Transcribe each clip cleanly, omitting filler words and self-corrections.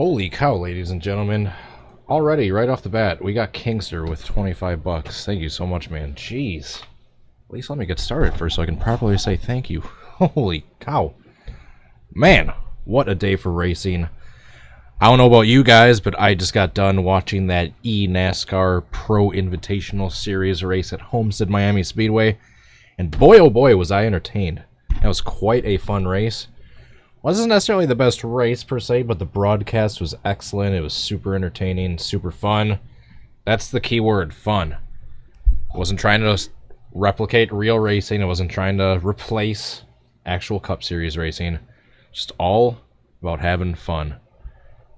Holy cow, ladies and gentlemen. Already, right off the bat, we got Kingster with 25 bucks. Thank you so much, man. Jeez. At least let me get started first so I can properly say thank you. Holy cow. Man, what a day for racing. I don't know about you guys, but I just got done watching that Nascar Pro Invitational Series race at Homestead-Miami Speedway. And boy, oh boy, was I entertained. That was quite a fun race. Wasn't necessarily the best race per se, but the broadcast was excellent. It was super entertaining, super fun. That's the key word, fun. I wasn't trying to replicate real racing. I wasn't trying to replace actual Cup Series racing. Just all about having fun.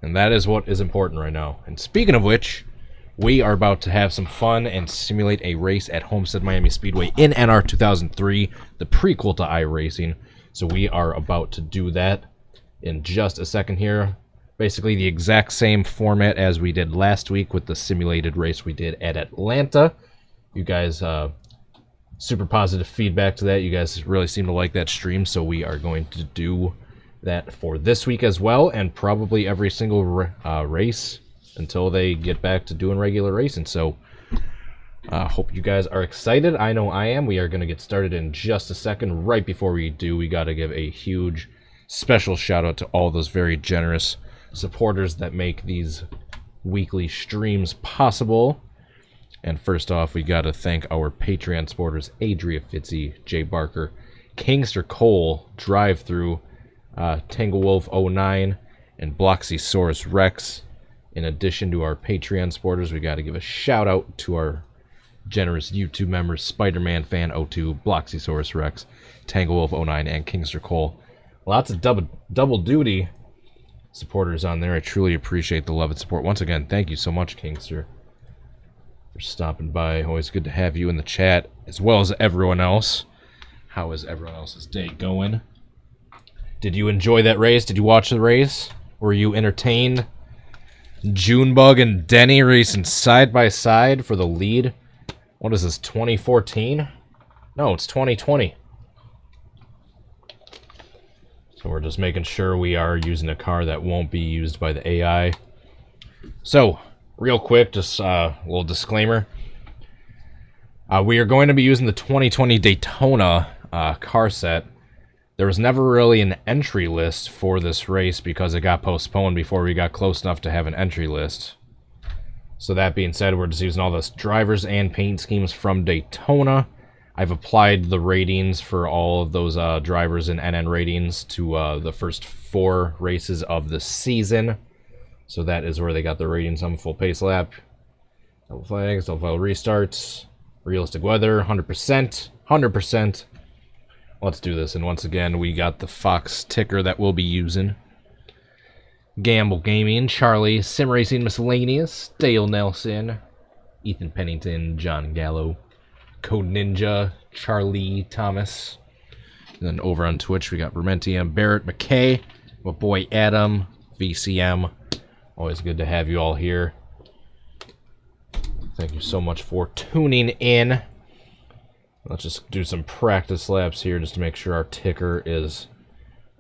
And that is what is important right now. And speaking of which, we are about to have some fun and simulate a race at Homestead-Miami Speedway in NR2003, the prequel to iRacing. So we are about to do that in just a second here. Basically the exact same format as we did last week with the simulated race we did at Atlanta. You guys, super positive feedback to that. You guys really seem to like that stream, so we are going to do that for this week as well, and probably every single race until they get back to doing regular racing. So hope you guys are excited. I know I am. We are going to get started in just a second. Right before we do, we got to give a huge special shout out to all those very generous supporters that make these weekly streams possible. And first off, we got to thank our Patreon supporters, Adria Fitzy, Jay Barker, Kingster Cole, Drive Through, Tanglewolf09, and Bloxysaurus Rex. In addition to our Patreon supporters, we got to give a shout out to our generous YouTube members, Spider-Man Fan 02, Bloxysaurus Rex, Tanglewolf09, and Kingster Cole. Lots of double duty supporters on there. I truly appreciate the love and support. Once again, thank you so much, Kingster, for stopping by. Always good to have you in the chat, as well as everyone else. How is everyone else's day going? Did you enjoy that race? Did you watch the race? Were you entertained? Junebug and Denny racing side by side for the lead. What is this, 2014? No, it's 2020. So we're just making sure we are using a car that won't be used by the AI. So, real quick, just a little disclaimer. We are going to be using the 2020 Daytona car set. There was never really an entry list for this race because it got postponed before we got close enough to have an entry list. So that being said, we're just using all the drivers and paint schemes from Daytona. I've applied the ratings for all of those drivers and NN ratings to the first 4 races of the season. So that is where they got the ratings on. Full pace lap, double flags, double file restarts, realistic weather, 100%, 100%. Let's do this. And once again, we got the Fox ticker that we'll be using. Gamble Gaming, Charlie, Sim Racing Miscellaneous, Dale Nelson, Ethan Pennington, John Gallo, Code Ninja, Charlie Thomas. And then over on Twitch, we got Vermentium, Barrett McKay, my boy Adam, VCM. Always good to have you all here. Thank you so much for tuning in. Let's just do some practice laps here just to make sure our ticker is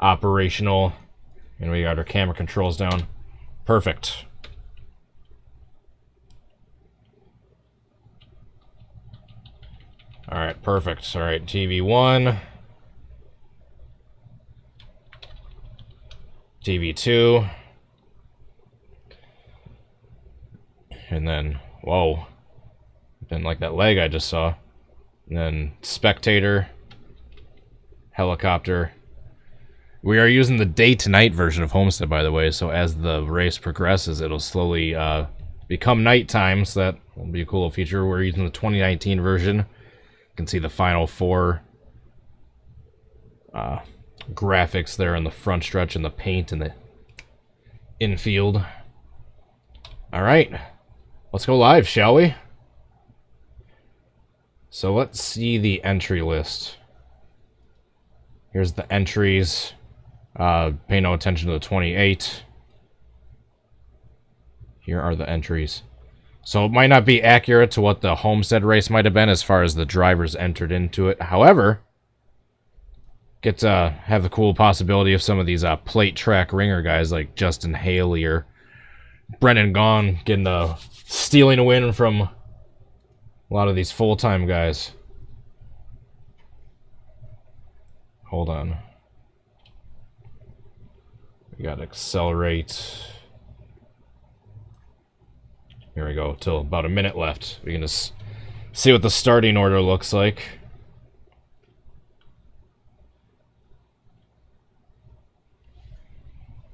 operational. And we got our camera controls down. Perfect. Alright, perfect. Alright, TV1. TV2. And then, whoa. Didn't like that leg I just saw. And then spectator, helicopter. We are using the day-to-night version of Homestead, by the way, so as the race progresses, it'll slowly become nighttime, so that will be a cool feature. We're using the 2019 version. You can see the final 4 graphics there in the front stretch and the paint and the infield. Alright, let's go live, shall we? So let's see the entry list. Here's the entries. Pay no attention to the 28. Here are the entries. So it might not be accurate to what the Homestead race might have been as far as the drivers entered into it. However, get to have the cool possibility of some of these plate track ringer guys like Justin Haley or Brennan Gaughan getting stealing a win from a lot of these full-time guys. Hold on. We gotta accelerate. Here we go, till about a minute left. We can just see what the starting order looks like.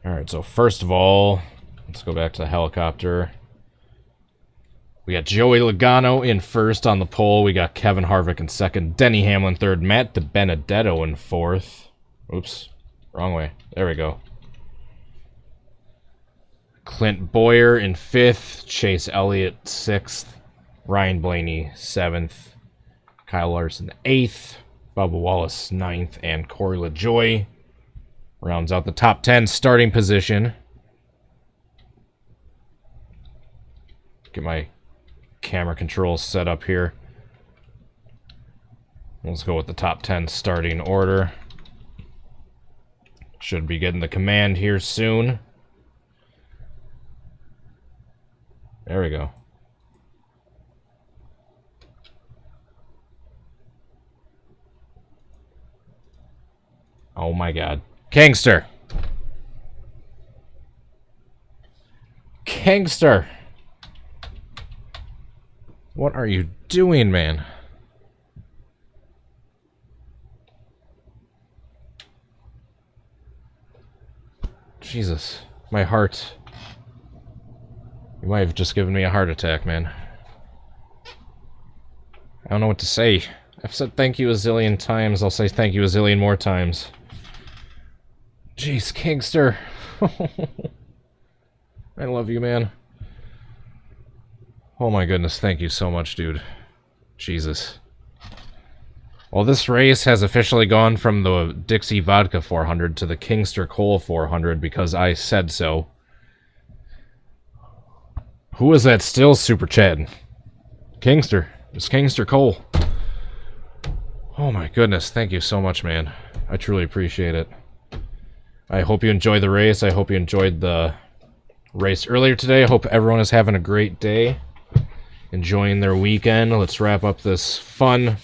Alright, so first of all, let's go back to the helicopter. We got Joey Logano in first on the pole. We got Kevin Harvick in second. Denny Hamlin third. Matt Dibenedetto in fourth. Oops, wrong way. There we go. Clint Bowyer in fifth. Chase Elliott sixth. Ryan Blaney seventh. Kyle Larson eighth. Bubba Wallace ninth. And Corey LaJoie rounds out the top 10 starting position. Get my camera controls set up here. Let's go with the top 10 starting order. Should be getting the command here soon. There we go. Oh my god. Kingster! Kingster! What are you doing, man? Jesus. My heart. You might have just given me a heart attack, man. I don't know what to say. I've said thank you a zillion times. I'll say thank you a zillion more times. Jeez, Kingster. I love you, man. Oh my goodness, thank you so much, dude. Jesus. Well, this race has officially gone from the Dixie Vodka 400 to the Kingster Cole 400 because I said so. Who is that still super chatting? Kingster. It's Kingster Cole. Oh my goodness, thank you so much, man. I truly appreciate it. I hope you enjoyed the race. I hope you enjoyed the race earlier today. I hope everyone is having a great day. Enjoying their weekend. Let's wrap up this fun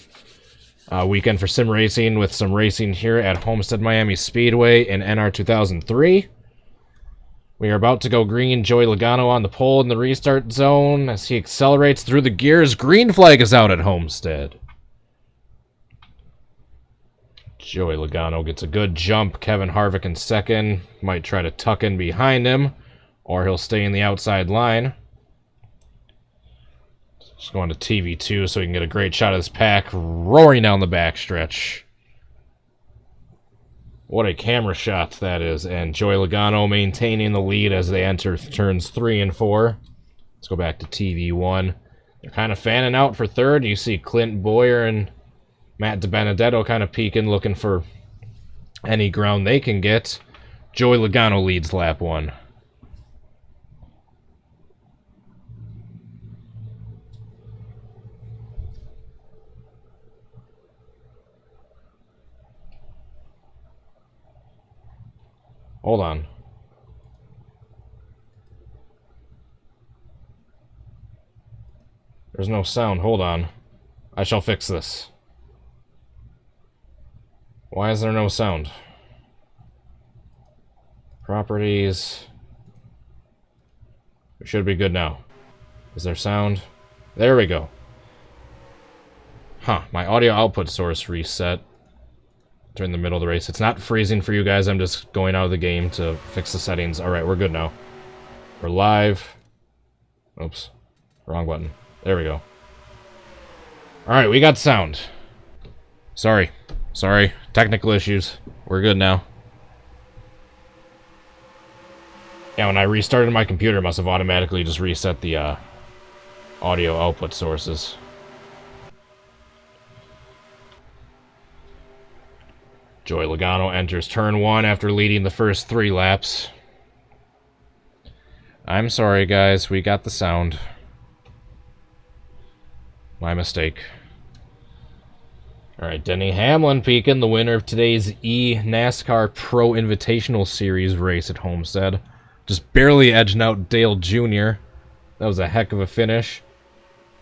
weekend for sim racing with some racing here at Homestead-Miami Speedway in NR2003. We are about to go green. Joey Logano on the pole in the restart zone as he accelerates through the gears. Green flag is out at Homestead. Joey Logano gets a good jump. Kevin Harvick in second. Might try to tuck in behind him, or he'll stay in the outside line. Just going to TV2 so we can get a great shot of this pack roaring down the backstretch. What a camera shot that is. And Joey Logano maintaining the lead as they enter turns 3 and 4. Let's go back to TV1. They're kind of fanning out for third. You see Clint Bowyer and Matt Dibenedetto kind of peeking, looking for any ground they can get. Joey Logano leads lap 1. Hold on. There's no sound. Hold on. I shall fix this. Why is there no sound? Properties. We should be good now. Is there sound? There we go. Huh. My audio output source reset during the middle of the race. It's not freezing for you guys. I'm just going out of the game to fix the settings. Alright, we're good now. We're live. Oops. Wrong button. There we go. Alright, we got sound. Sorry. Sorry. Technical issues. We're good now. Yeah, when I restarted my computer, it must have automatically just reset the audio output sources. Joey Logano enters turn 1 after leading the first 3 laps. I'm sorry, guys. We got the sound. My mistake. Alright, Denny Hamlin peeking, the winner of today's Nascar Pro Invitational Series race at Homestead. Just barely edging out Dale Jr. That was a heck of a finish.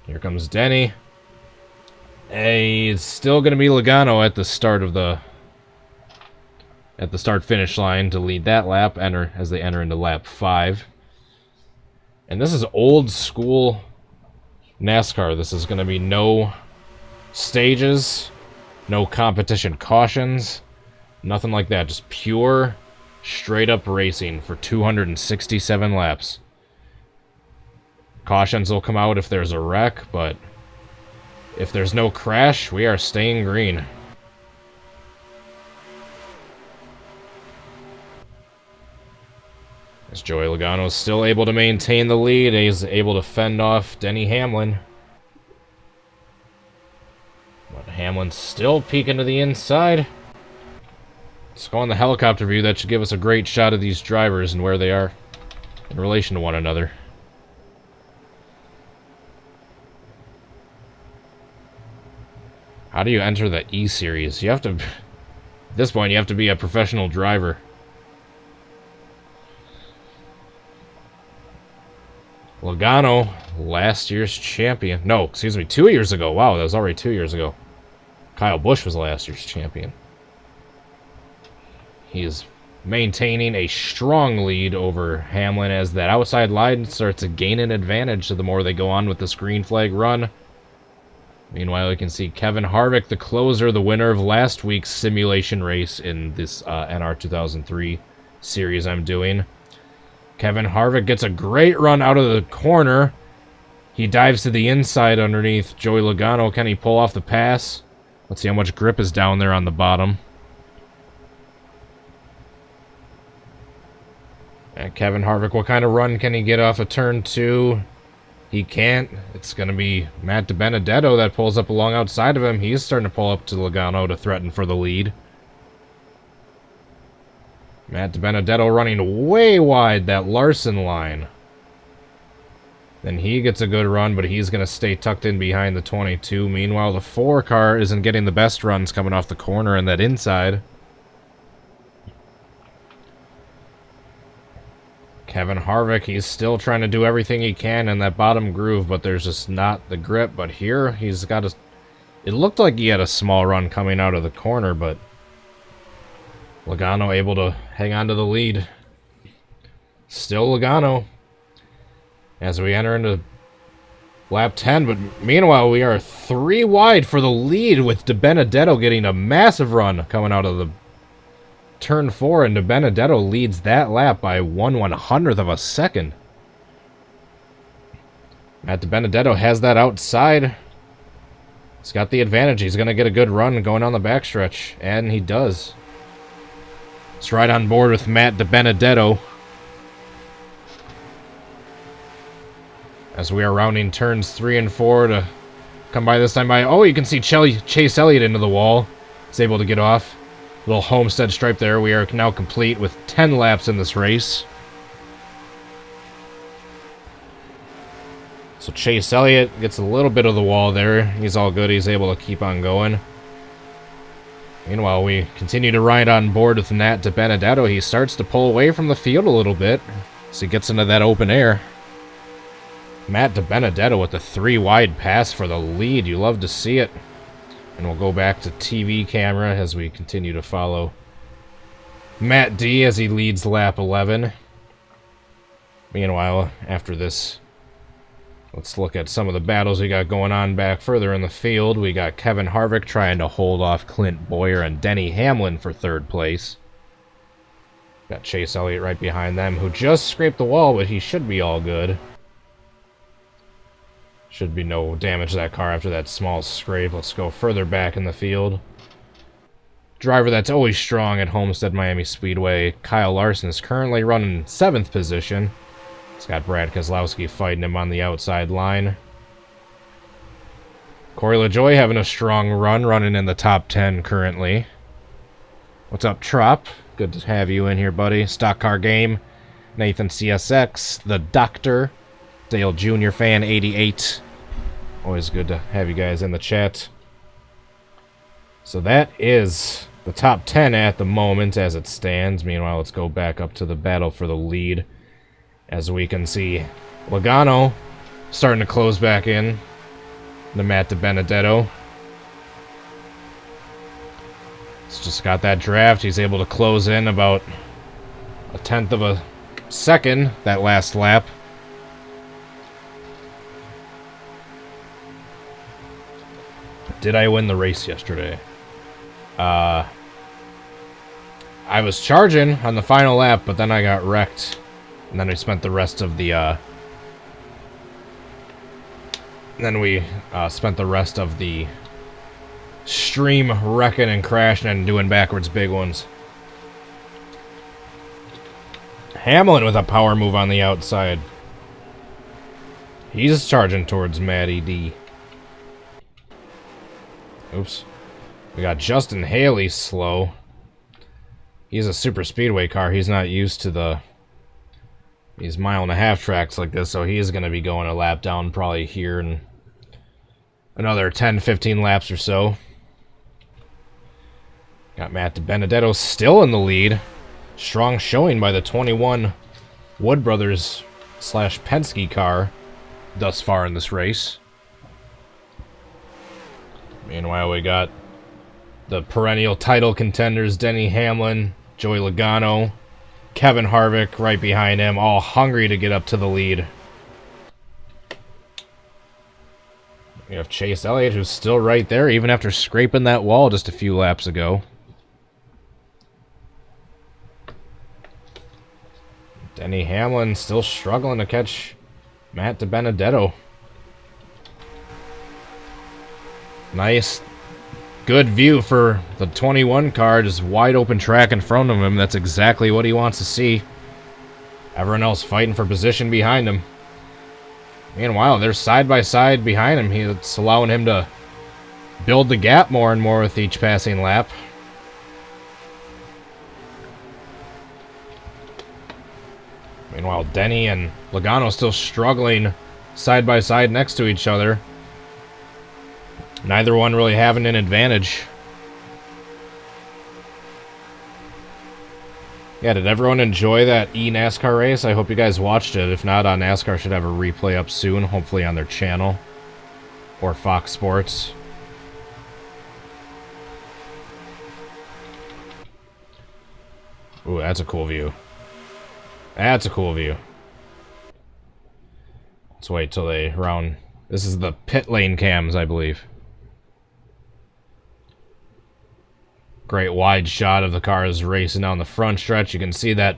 Here comes Denny. Hey, it's still going to be Logano at the start of the... at the start-finish line to lead that lap, as they enter into lap 5. And this is old school NASCAR. This is going to be no stages, no competition cautions, nothing like that. Just pure, straight-up racing for 267 laps. Cautions will come out if there's a wreck, but if there's no crash, we are staying green. As Joey Logano is still able to maintain the lead, he's able to fend off Denny Hamlin. But Hamlin's still peeking to the inside. Let's go on the helicopter view. That should give us a great shot of these drivers and where they are in relation to one another. How do you enter the E-Series? You have to... at this point, you have to be a professional driver. Logano, last year's champion. No, excuse me, 2 years ago. Wow, that was already 2 years ago. Kyle Busch was last year's champion. He is maintaining a strong lead over Hamlin as that outside line starts to gain an advantage the more they go on with this green flag run. Meanwhile, you can see Kevin Harvick, the closer, the winner of last week's simulation race in this NR2003 series I'm doing. Kevin Harvick gets a great run out of the corner. He dives to the inside underneath Joey Logano. Can he pull off the pass? Let's see how much grip is down there on the bottom. And Kevin Harvick, what kind of run can he get off of turn 2? He can't. It's going to be Matt Dibenedetto that pulls up along outside of him. He's starting to pull up to Logano to threaten for the lead. Matt Dibenedetto running way wide that Larson line. Then he gets a good run, but he's going to stay tucked in behind the 22. Meanwhile, the 4 car isn't getting the best runs coming off the corner and that inside. Kevin Harvick, he's still trying to do everything he can in that bottom groove, but there's just not the grip. But here, he's got a... it looked like he had a small run coming out of the corner, but Logano able to hang on to the lead. Still Logano as we enter into lap 10, but meanwhile we are 3 wide for the lead with Dibenedetto getting a massive run coming out of the turn 4, and Dibenedetto leads that lap by 1/100th of a second. Matt Dibenedetto has that outside. He's got the advantage. He's going to get a good run going on the backstretch, and he does. Let's ride on board with Matt Dibenedetto as we are rounding turns 3 and 4 to come by this time by... oh, you can see Chase Elliott into the wall. He's able to get off. Little Homestead stripe there. We are now complete with 10 laps in this race. So Chase Elliott gets a little bit of the wall there. He's all good. He's able to keep on going. Meanwhile, we continue to ride on board with Matt Dibenedetto. He starts to pull away from the field a little bit as he gets into that open air. Matt Dibenedetto with the 3 wide pass for the lead. You love to see it. And we'll go back to TV camera as we continue to follow Matt D as he leads lap 11. Meanwhile, after this, let's look at some of the battles we got going on back further in the field. We got Kevin Harvick trying to hold off Clint, Bowyer, and Denny Hamlin for 3rd place. Got Chase Elliott right behind them, who just scraped the wall, but he should be all good. Should be no damage to that car after that small scrape. Let's go further back in the field. Driver that's always strong at Homestead-Miami Speedway, Kyle Larson, is currently running 7th position. He's got Brad Kozlowski fighting him on the outside line. Corey LaJoie having a strong run, running in the top 10 currently. What's up, Trop? Good to have you in here, buddy. Stock Car Game, Nathan CSX, The Doctor, Dale Jr. Fan 88. Always good to have you guys in the chat. So that is the top 10 at the moment as it stands. Meanwhile, let's go back up to the battle for the lead. As we can see, Logano starting to close back in to Matt Dibenedetto. He's just got that draft. He's able to close in about a tenth of a second that last lap. Did I win the race yesterday? I was charging on the final lap, but then I got wrecked. And then we spent the rest of the, stream wrecking and crashing and doing backwards big ones. Hamlin with a power move on the outside. He's charging towards Matty D. Oops. We got Justin Haley slow. He's a super speedway car. He's not used to these 1.5-mile tracks like this, so he's going to be going a lap down probably here in another 10-15 laps or so. Got Matt Dibenedetto still in the lead. Strong showing by the 21 Wood Brothers / Penske car thus far in this race. Meanwhile, we got the perennial title contenders, Denny Hamlin, Joey Logano, Kevin Harvick right behind him, all hungry to get up to the lead. We have Chase Elliott, who's still right there, even after scraping that wall just a few laps ago. Denny Hamlin still struggling to catch Matt Dibenedetto. Nice, good view for the 21 car, just wide open track in front of him. That's exactly what he wants to see. Everyone else fighting for position behind him. Meanwhile, they're side by side behind him. It's allowing him to build the gap more and more with each passing lap. Meanwhile, Denny and Logano still struggling side by side next to each other. Neither one really having an advantage. Yeah, did everyone enjoy that NASCAR race? I hope you guys watched it. If not, NASCAR should have a replay up soon, hopefully on their channel. Or Fox Sports. Ooh, that's a cool view. That's a cool view. Let's wait till they round... This is the pit lane cams, I believe. Great wide shot of the cars racing down the front stretch. You can see that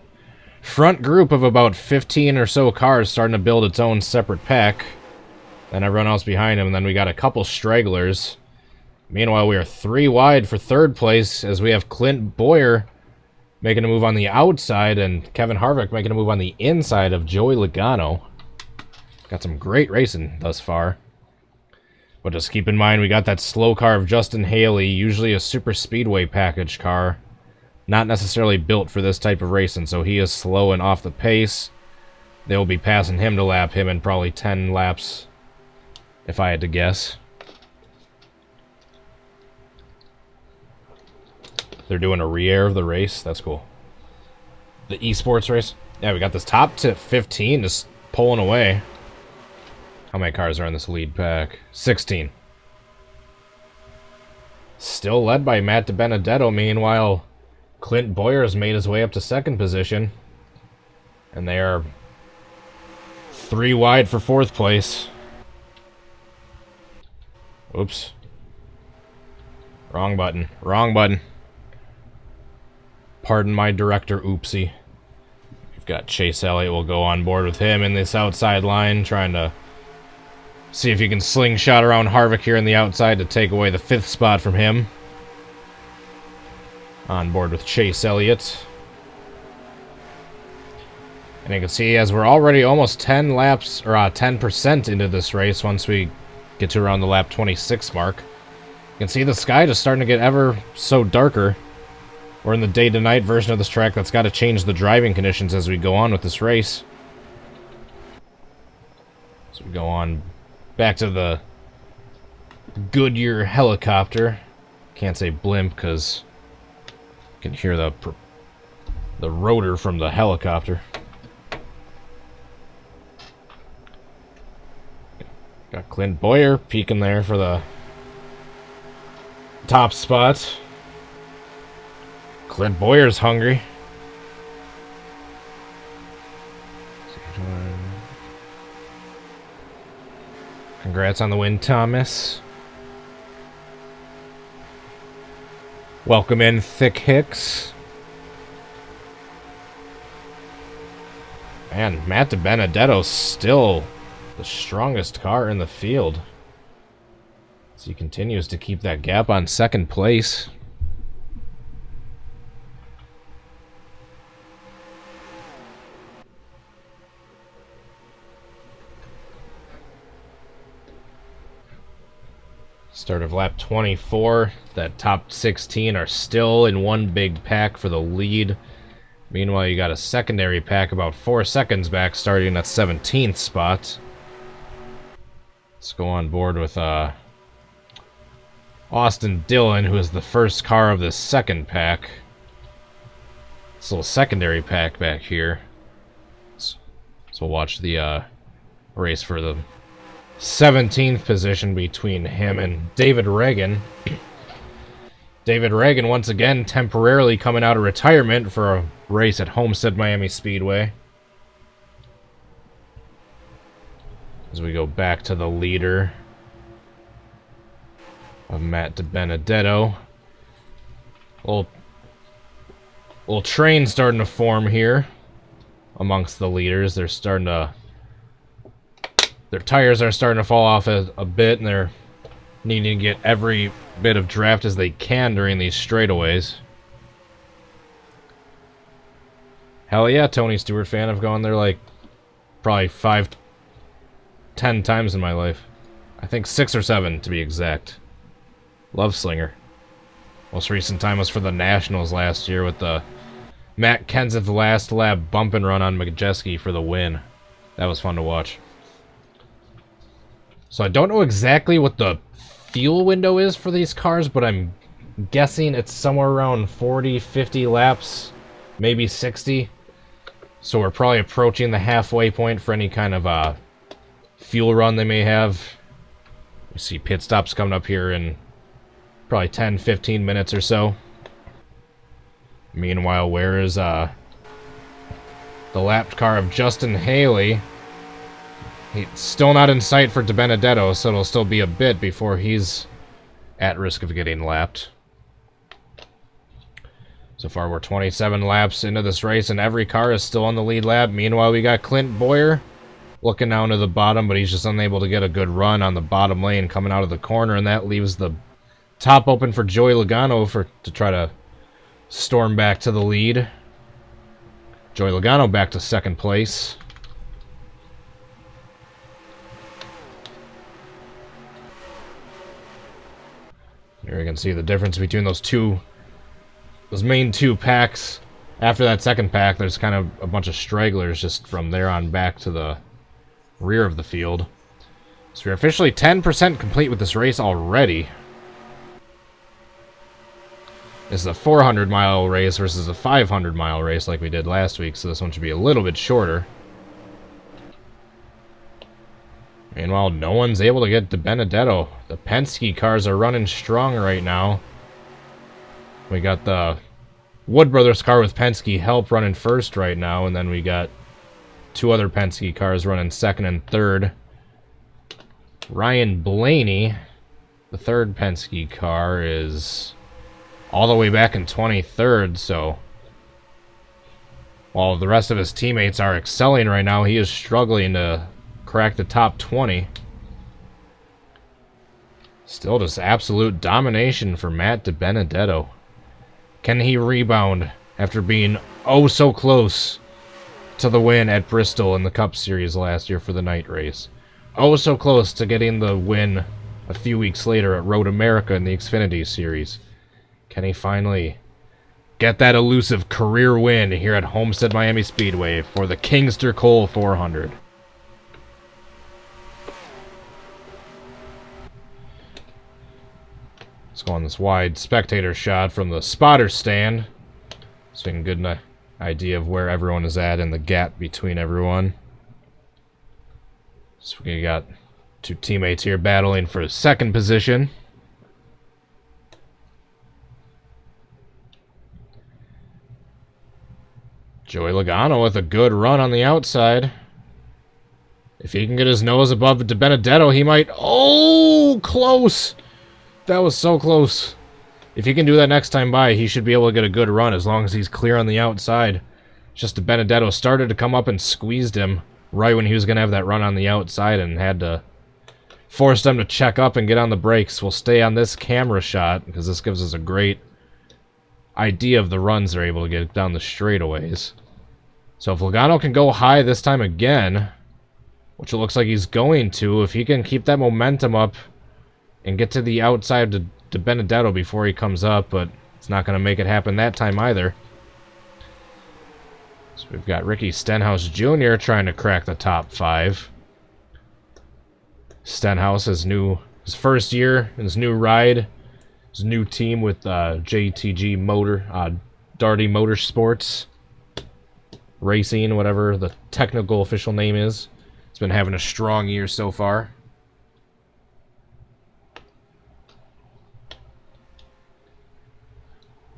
front group of about 15 or so cars starting to build its own separate pack. Then everyone else behind them, and then we got a couple stragglers. Meanwhile, we are 3 wide for third place as we have Clint Bowyer making a move on the outside and Kevin Harvick making a move on the inside of Joey Logano. Got some great racing thus far. But just keep in mind, we got that slow car of Justin Haley, usually a super speedway package car. Not necessarily built for this type of racing, so he is slow and off the pace. They will be passing him to lap him in probably 10 laps, if I had to guess. They're doing a re-air of the race. That's cool. The esports race. Yeah, we got this top to 15 just pulling away. How many cars are in this lead pack? 16. Still led by Matt Dibenedetto. Meanwhile, Clint Bowyer has made his way up to second position. And they are 3 wide for fourth place. Oops. Wrong button. Wrong button. Pardon my director, oopsie. We've got Chase Elliott. We'll go on board with him in this outside line, trying to see if he can slingshot around Harvick here in the outside to take away the 5th spot from him. On board with Chase Elliott. And you can see as we're already almost 10 laps, or 10% into this race once we get to around the lap 26 mark. You can see the sky just starting to get ever so darker. We're in the day-to-night version of this track that's got to change the driving conditions as we go on with this race. So we go on back to the Goodyear helicopter. Can't say blimp because you can hear the rotor from the helicopter. Clint Bowyer peeking there for the top spot. Clint Bowyer's hungry. Congrats on the win, Thomas. Welcome in, Thick Hicks. Man, Matt Dibenedetto's still the strongest car in the field. So he continues to keep that gap on second place. Start of lap 24. That top 16 are still in one big pack for the lead. Meanwhile, you got a secondary pack about 4 seconds back, starting at 17th spot. Let's go on board with Austin Dillon, who is the first car of the second pack. This little secondary pack back here. So we'll watch the race for the 17th position between him and David Reagan. David Reagan once again temporarily coming out of retirement for a race at Homestead-Miami Speedway. As we go back to the leader of Matt Dibenedetto. Little train starting to form here amongst the leaders. They're starting to... Their tires are starting to fall off a bit, and they're needing to get every bit of draft as they can during these straightaways. Hell yeah, Tony Stewart fan. I've gone there like probably 5, 10 times in my life. I think 6 or 7 to be exact. Love Slinger. Most recent time was for the Nationals last year with the Matt Kenseth last lap bump and run on Majeski for the win. That was fun to watch. So I don't know exactly what the fuel window is for these cars, but I'm guessing it's somewhere around 40, 50 laps, maybe 60. So we're probably approaching the halfway point for any kind of fuel run they may have. We see pit stops coming up here in probably 10, 15 minutes or so. Meanwhile, where is the lapped car of Justin Haley? He's still not in sight for Dibenedetto, so it'll still be a bit before he's at risk of getting lapped. So far, we're 27 laps into this race, and every car is still on the lead lap. Meanwhile, we got Clint Bowyer looking down to the bottom, but he's just unable to get a good run on the bottom lane coming out of the corner, and that leaves the top open for Joey Logano to try to storm back to the lead. Joey Logano back to second place. Here you can see the difference between those main two packs. After that second pack, there's kind of a bunch of stragglers just from there on back to the rear of the field. So we're officially 10% complete with this race already. This is a 400-mile race versus a 500-mile race like we did last week, so this one should be a little bit shorter. Meanwhile, no one's able to get Dibenedetto. The Penske cars are running strong right now. We got the Wood Brothers car with Penske help running first right now, and then we got 2 other Penske cars running second and third. Ryan Blaney, the third Penske car, is all the way back in 23rd, so while the rest of his teammates are excelling right now, he is struggling to crack the top 20. Still just absolute domination for Matt Dibenedetto. Can he rebound after being oh so close to the win at Bristol in the Cup Series last year for the night race? Oh so close to getting the win a few weeks later at Road America in the Xfinity Series. Can he finally get that elusive career win here at Homestead-Miami Speedway for the Kingster Cole 400? Let's go on this wide spectator shot from the spotter stand, so we can get an idea of where everyone is at and the gap between everyone. So we got Two teammates here battling for second position. Joey Logano with a good run on the outside. If he can get his nose above Dibenedetto, he might... Oh, close! That was so close. If he can do that next time by, he should be able to get a good run as long as he's clear on the outside. Just Dibenedetto started to come up and squeezed him right when he was going to have that run on the outside and had to force them to check up and get on the brakes. We'll stay on this camera shot because this gives us a great idea of the runs they're able to get down the straightaways. So if Logano can go high this time again, which it looks like he's going to, if he can keep that momentum up and get to the outside of Dibenedetto before he comes up, but it's not going to make it happen that time either. So we've got Ricky Stenhouse Jr. trying to crack the top 5. Stenhouse, his first year, his new ride, his new team with JTG Darty Motorsports Racing, whatever the technical official name is. He's been having a strong year so far.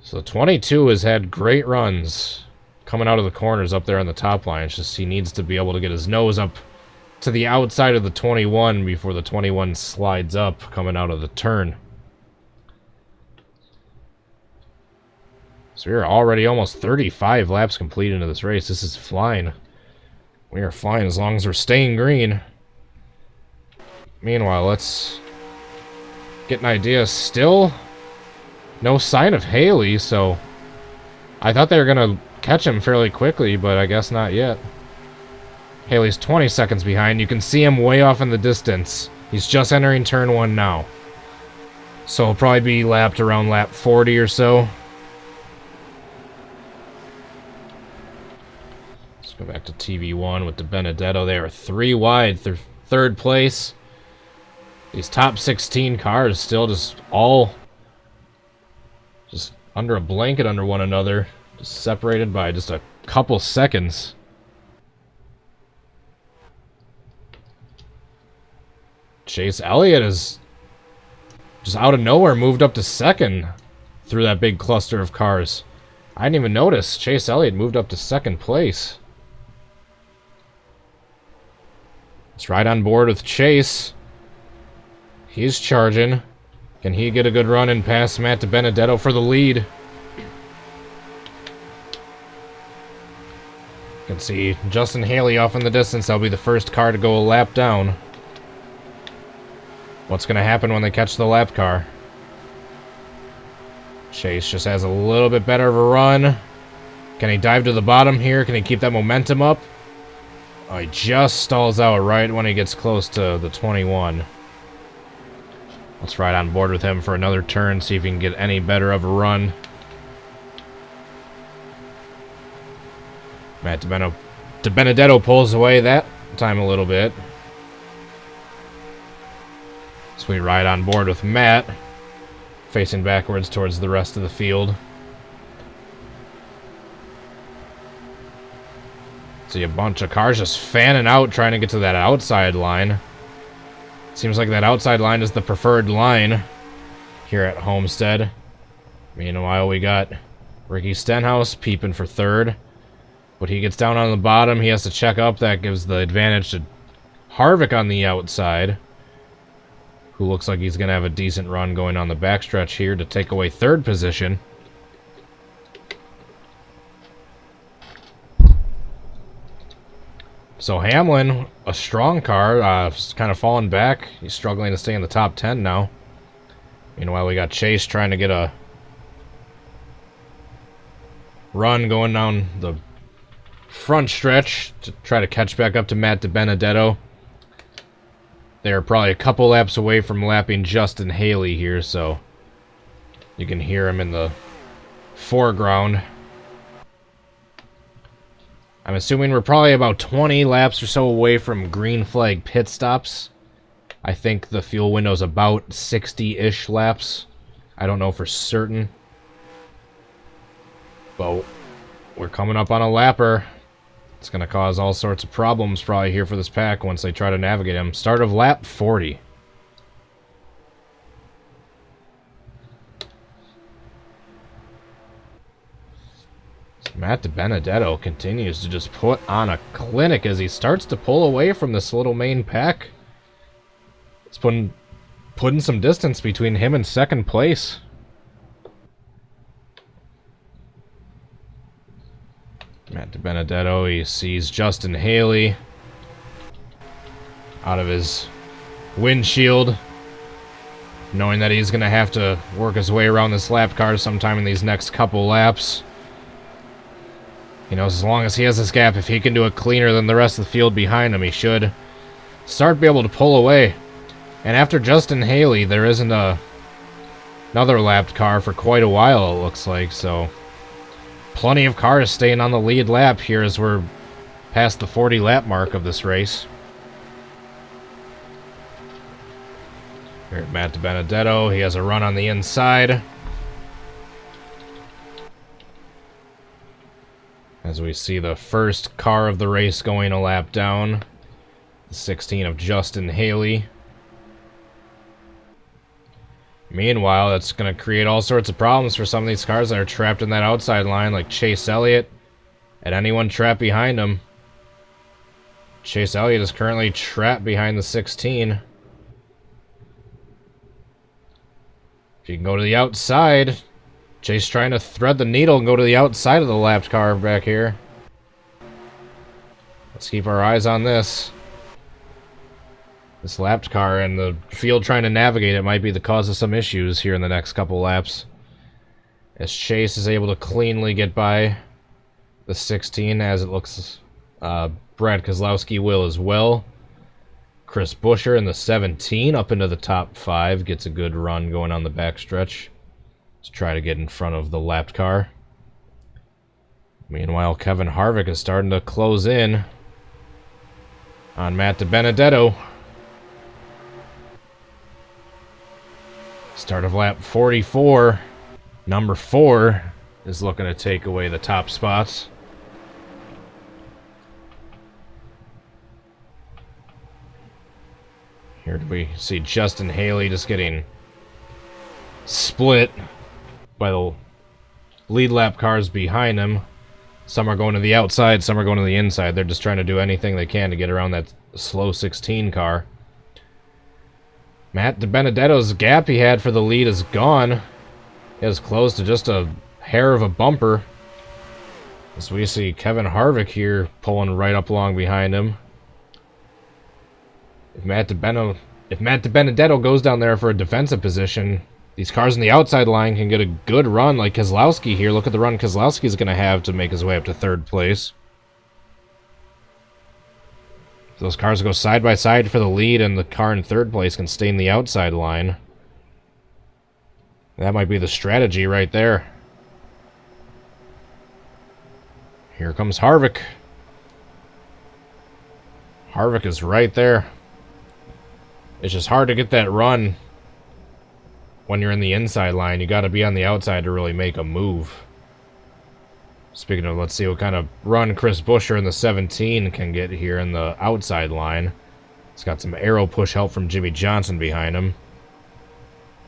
So 22 has had great runs coming out of the corners up there on the top line. It's just he needs to be able to get his nose up to the outside of the 21 before the 21 slides up coming out of the turn. So we're already almost 35 laps complete into this race. This is flying. We are flying as long as we're staying green. Meanwhile, let's get an idea. Still no sign of Haley, so I thought they were going to catch him fairly quickly, but I guess not yet. Haley's 20 seconds behind. You can see him way off in the distance. He's just entering turn 1 now. So he'll probably be lapped around lap 40 or so. Let's go back to TV1 with Dibenedetto. They are 3 wide, third place. These top 16 cars still just all just under a blanket under one another. Just separated by just a couple seconds. Chase Elliott is just out of nowhere moved up to second through that big cluster of cars. I didn't even notice Chase Elliott moved up to second place. Let's ride on board with Chase. He's charging. Can he get a good run and pass Matt Dibenedetto for the lead? You can see Justin Haley off in the distance. That'll be the first car to go a lap down. What's going to happen when they catch the lap car? Chase just has a little bit better of a run. Can he dive to the bottom here? Can he keep that momentum up? Oh, he just stalls out right when he gets close to the 21. Let's ride on board with him for another turn, see if he can get any better of a run. Matt Dibenedetto pulls away that time a little bit. So we ride on board with Matt, facing backwards towards the rest of the field. See a bunch of cars just fanning out, trying to get to that outside line. Seems like that outside line is the preferred line here at Homestead. Meanwhile, we got Ricky Stenhouse peeping for third. But he gets down on the bottom. He has to check up. That gives the advantage to Harvick on the outside, who looks like he's going to have a decent run going on the backstretch here to take away third position. So Hamlin, a strong car, kind of falling back. He's struggling to stay in the top 10 now. Meanwhile, we got Chase trying to get a run going down the front stretch to try to catch back up to Matt Dibenedetto. They're probably a couple laps away from lapping Justin Haley here, so you can hear him in the foreground. I'm assuming we're probably about 20 laps or so away from green flag pit stops. I think the fuel window's about 60-ish laps. I don't know for certain. But we're coming up on a lapper. It's going to cause all sorts of problems probably here for this pack once they try to navigate him. Start of lap 40. Matt Dibenedetto continues to just put on a clinic as he starts to pull away from this little main pack. It's putting some distance between him and second place. Matt Dibenedetto, he sees Justin Haley out of his windshield, knowing that he's going to have to work his way around this lap car sometime in these next couple laps. You know, as long as he has this gap, if he can do it cleaner than the rest of the field behind him, he should start to be able to pull away. And after Justin Haley, there isn't another lapped car for quite a while, it looks like. So, plenty of cars staying on the lead lap here as we're past the 40 lap mark of this race. Here at Matt Dibenedetto, he has a run on the inside. As we see the first car of the race going a lap down. The 16 of Justin Haley. Meanwhile, that's going to create all sorts of problems for some of these cars that are trapped in that outside line, like Chase Elliott and anyone trapped behind him. Chase Elliott is currently trapped behind the 16. If you can go to the outside... Chase trying to thread the needle and go to the outside of the lapped car back here. Let's keep our eyes on this. This lapped car and the field trying to navigate it might be the cause of some issues here in the next couple laps. As Chase is able to cleanly get by the 16, as it looks Brad Kozlowski will as well. Chris Buescher in the 17 up into the top 5. Gets a good run going on the backstretch to try to get in front of the lapped car. Meanwhile, Kevin Harvick is starting to close in on Matt Dibenedetto. Start of lap 44. Number 4 is looking to take away the top spots. Here we see Justin Haley just getting split by the lead lap cars behind him. Some are going to the outside, some are going to the inside. They're just trying to do anything they can to get around that slow 16 car. Matt Dibenedetto's gap he had for the lead is gone. He has close to just a hair of a bumper. As we see Kevin Harvick here pulling right up along behind him. If Matt Dibenedetto goes down there for a defensive position, these cars on the outside line can get a good run, like Keselowski here. Look at the run Keselowski is going to have to make his way up to third place. If those cars go side by side for the lead, and the car in third place can stay in the outside line. That might be the strategy right there. Here comes Harvick. Harvick is right there. It's just hard to get that run when you're in the inside line. You got to be on the outside to really make a move. Speaking of, let's see what kind of run Chris Buescher in the 17 can get here in the outside line. He's got some aero push help from Jimmy Johnson behind him.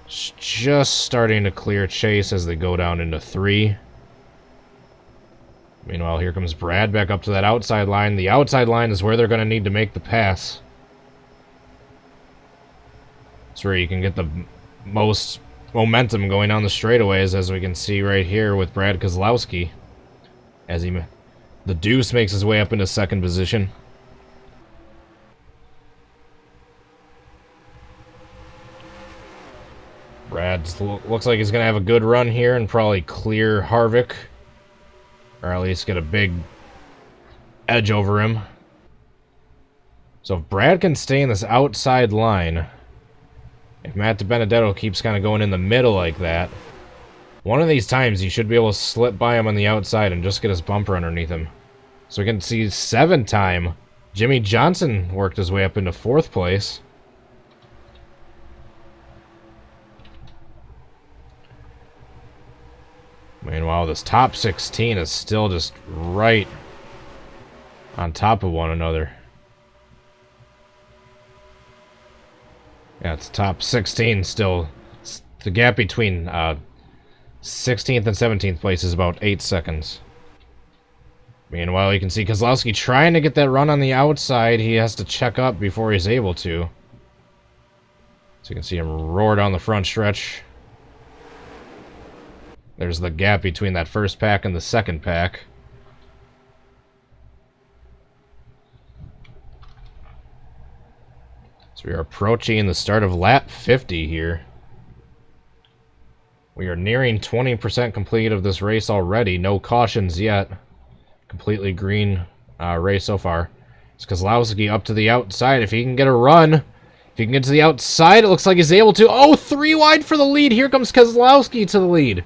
It's just starting to clear Chase as they go down into 3. Meanwhile, here comes Brad back up to that outside line. The outside line is where they're going to need to make the pass. It's where you can get the most momentum going down the straightaways, as we can see right here with Brad Kozlowski. As the Deuce makes his way up into second position. Brad looks like he's going to have a good run here and probably clear Harvick. Or at least get a big edge over him. So if Brad can stay in this outside line, if Matt Dibenedetto keeps kind of going in the middle like that, one of these times you should be able to slip by him on the outside and just get his bumper underneath him. So we can see 7-time Jimmy Johnson worked his way up into 4th place. Meanwhile, this top 16 is still just right on top of one another. Yeah, it's top 16 still. The gap between 16th and 17th place is about 8 seconds. Meanwhile, you can see Kozlowski trying to get that run on the outside. He has to check up before he's able to. So you can see him roar down the front stretch. There's the gap between that first pack and the second pack. So we are approaching the start of lap 50 here. We are nearing 20% complete of this race already. No cautions yet. Completely green race so far. It's Kozlowski up to the outside. If he can get a run, if he can get to the outside, it looks like he's able to. Oh, 3 wide for the lead. Here comes Kozlowski to the lead.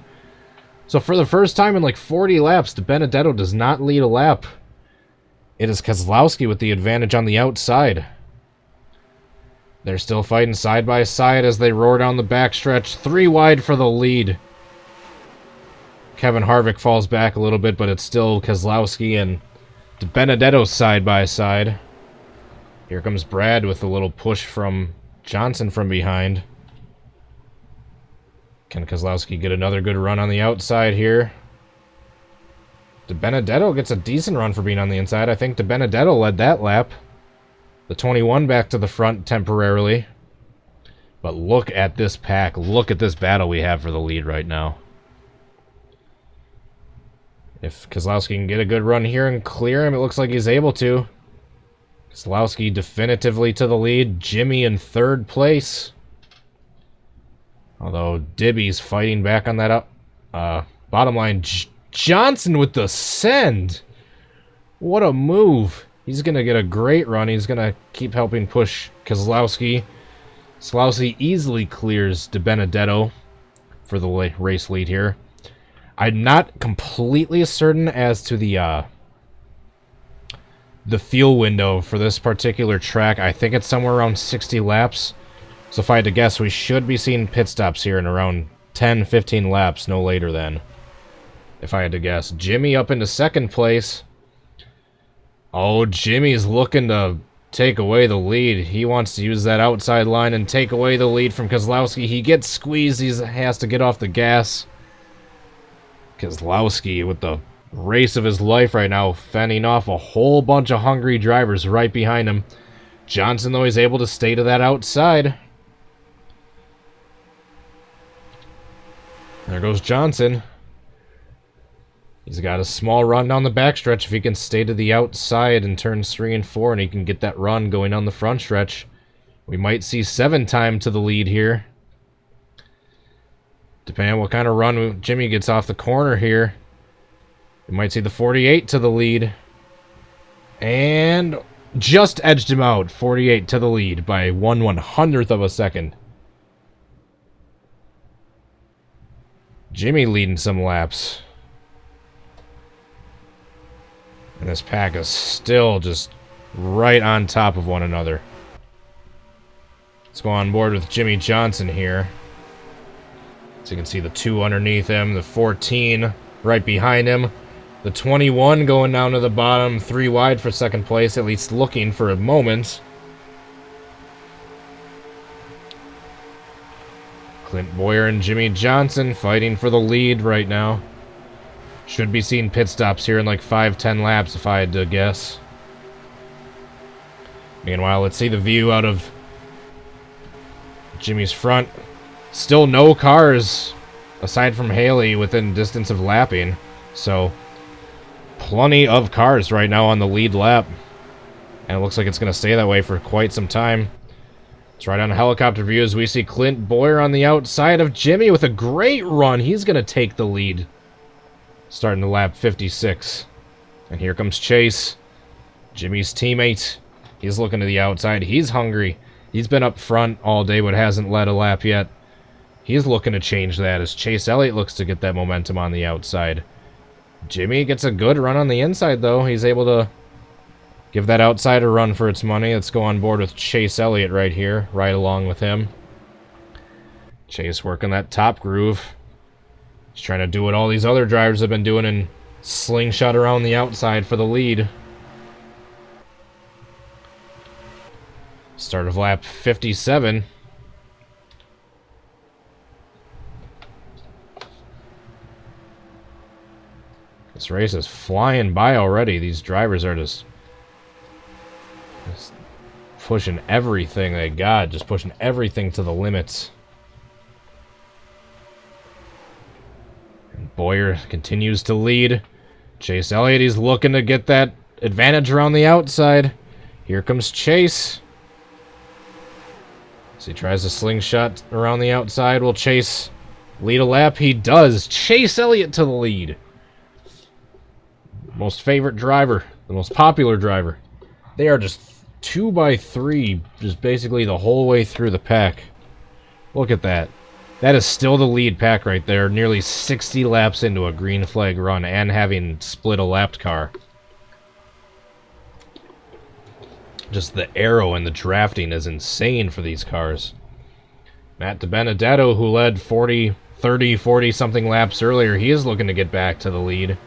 So for the first time in like 40 laps, Dibenedetto does not lead a lap. It is Kozlowski with the advantage on the outside. They're still fighting side by side as they roar down the backstretch. 3 wide for the lead. Kevin Harvick falls back a little bit, but it's still Kozlowski and Dibenedetto side by side. Here comes Brad with a little push from Johnson from behind. Can Kozlowski get another good run on the outside here? Dibenedetto gets a decent run for being on the inside. I think Dibenedetto led that lap. The 21 back to the front temporarily. But look at this pack. Look at this battle we have for the lead right now. If Kozlowski can get a good run here and clear him, it looks like he's able to. Kozlowski definitively to the lead. Jimmy in 3rd place. Although Dibby's fighting back on that up bottom line. Johnson with the send. What a move. He's going to get a great run. He's going to keep helping push Kozlowski. Kozlowski easily clears Dibenedetto for the race lead here. I'm not completely certain as to the fuel window for this particular track. I think it's somewhere around 60 laps. So if I had to guess, we should be seeing pit stops here in around 10-15 laps, no later than. If I had to guess. Jimmy up into 2nd place. Oh, Jimmy's looking to take away the lead. He wants to use that outside line and take away the lead from Kozlowski. He gets squeezed. He has to get off the gas. Kozlowski with the race of his life right now, fending off a whole bunch of hungry drivers right behind him. Johnson, though, is able to stay to that outside. There goes Johnson. He's got a small run down the backstretch. If he can stay to the outside in turns 3 and 4, and he can get that run going on the front stretch, we might see 7 time to the lead here. Depending on what kind of run Jimmy gets off the corner here, we might see the 48 to the lead. And just edged him out. 48 to the lead by 1/100th of a second. Jimmy leading some laps. And this pack is still just right on top of one another. Let's go on board with Jimmy Johnson here. So you can see the 2 underneath him, the 14 right behind him, the 21 going down to the bottom, 3 wide for 2nd place, at least looking for a moment. Clint Bowyer and Jimmy Johnson fighting for the lead right now. Should be seeing pit stops here in like 5-10 laps if I had to guess. Meanwhile, let's see the view out of Jimmy's front. Still no cars, aside from Haley, within distance of lapping. So, plenty of cars right now on the lead lap. And it looks like it's going to stay that way for quite some time. It's right on a helicopter view as we see Clint Bowyer on the outside of Jimmy with a great run. He's going to take the lead. Starting to lap 56. And here comes Chase, Jimmy's teammate. He's looking to the outside. He's hungry. He's been up front all day but hasn't led a lap yet. He's looking to change that as Chase Elliott looks to get that momentum on the outside. Jimmy gets a good run on the inside, though. He's able to give that outside a run for its money. Let's go on board with Chase Elliott right here, right along with him. Chase working that top groove. He's trying to do what all these other drivers have been doing and slingshot around the outside for the lead. Start of lap 57. This race is flying by already. These drivers are just pushing everything they got. Just pushing everything to the limits. And Bowyer continues to lead. Chase Elliott, he's looking to get that advantage around the outside. Here comes Chase. So he tries to slingshot around the outside. Will Chase lead a lap? He does. Chase Elliott to the lead. Most favorite driver. The most popular driver. They are just 2 by 3, just basically the whole way through the pack. Look at that. That is still the lead pack right there. Nearly 60 laps into a green flag run and having split a lapped car. Just the aero and the drafting is insane for these cars. Matt Dibenedetto, who led 40 something laps earlier, he is looking to get back to the lead.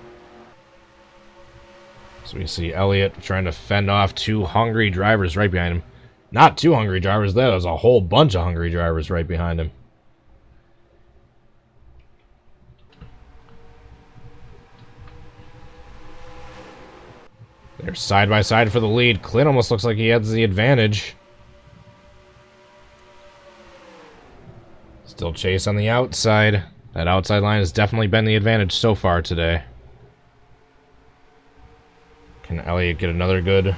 So we see Elliott trying to fend off 2 hungry drivers right behind him. Not 2 hungry drivers, that was a whole bunch of hungry drivers right behind him. They're side by side for the lead. Clint almost looks like he has the advantage. Still Chase on the outside. That outside line has definitely been the advantage so far today. Can Elliott get another good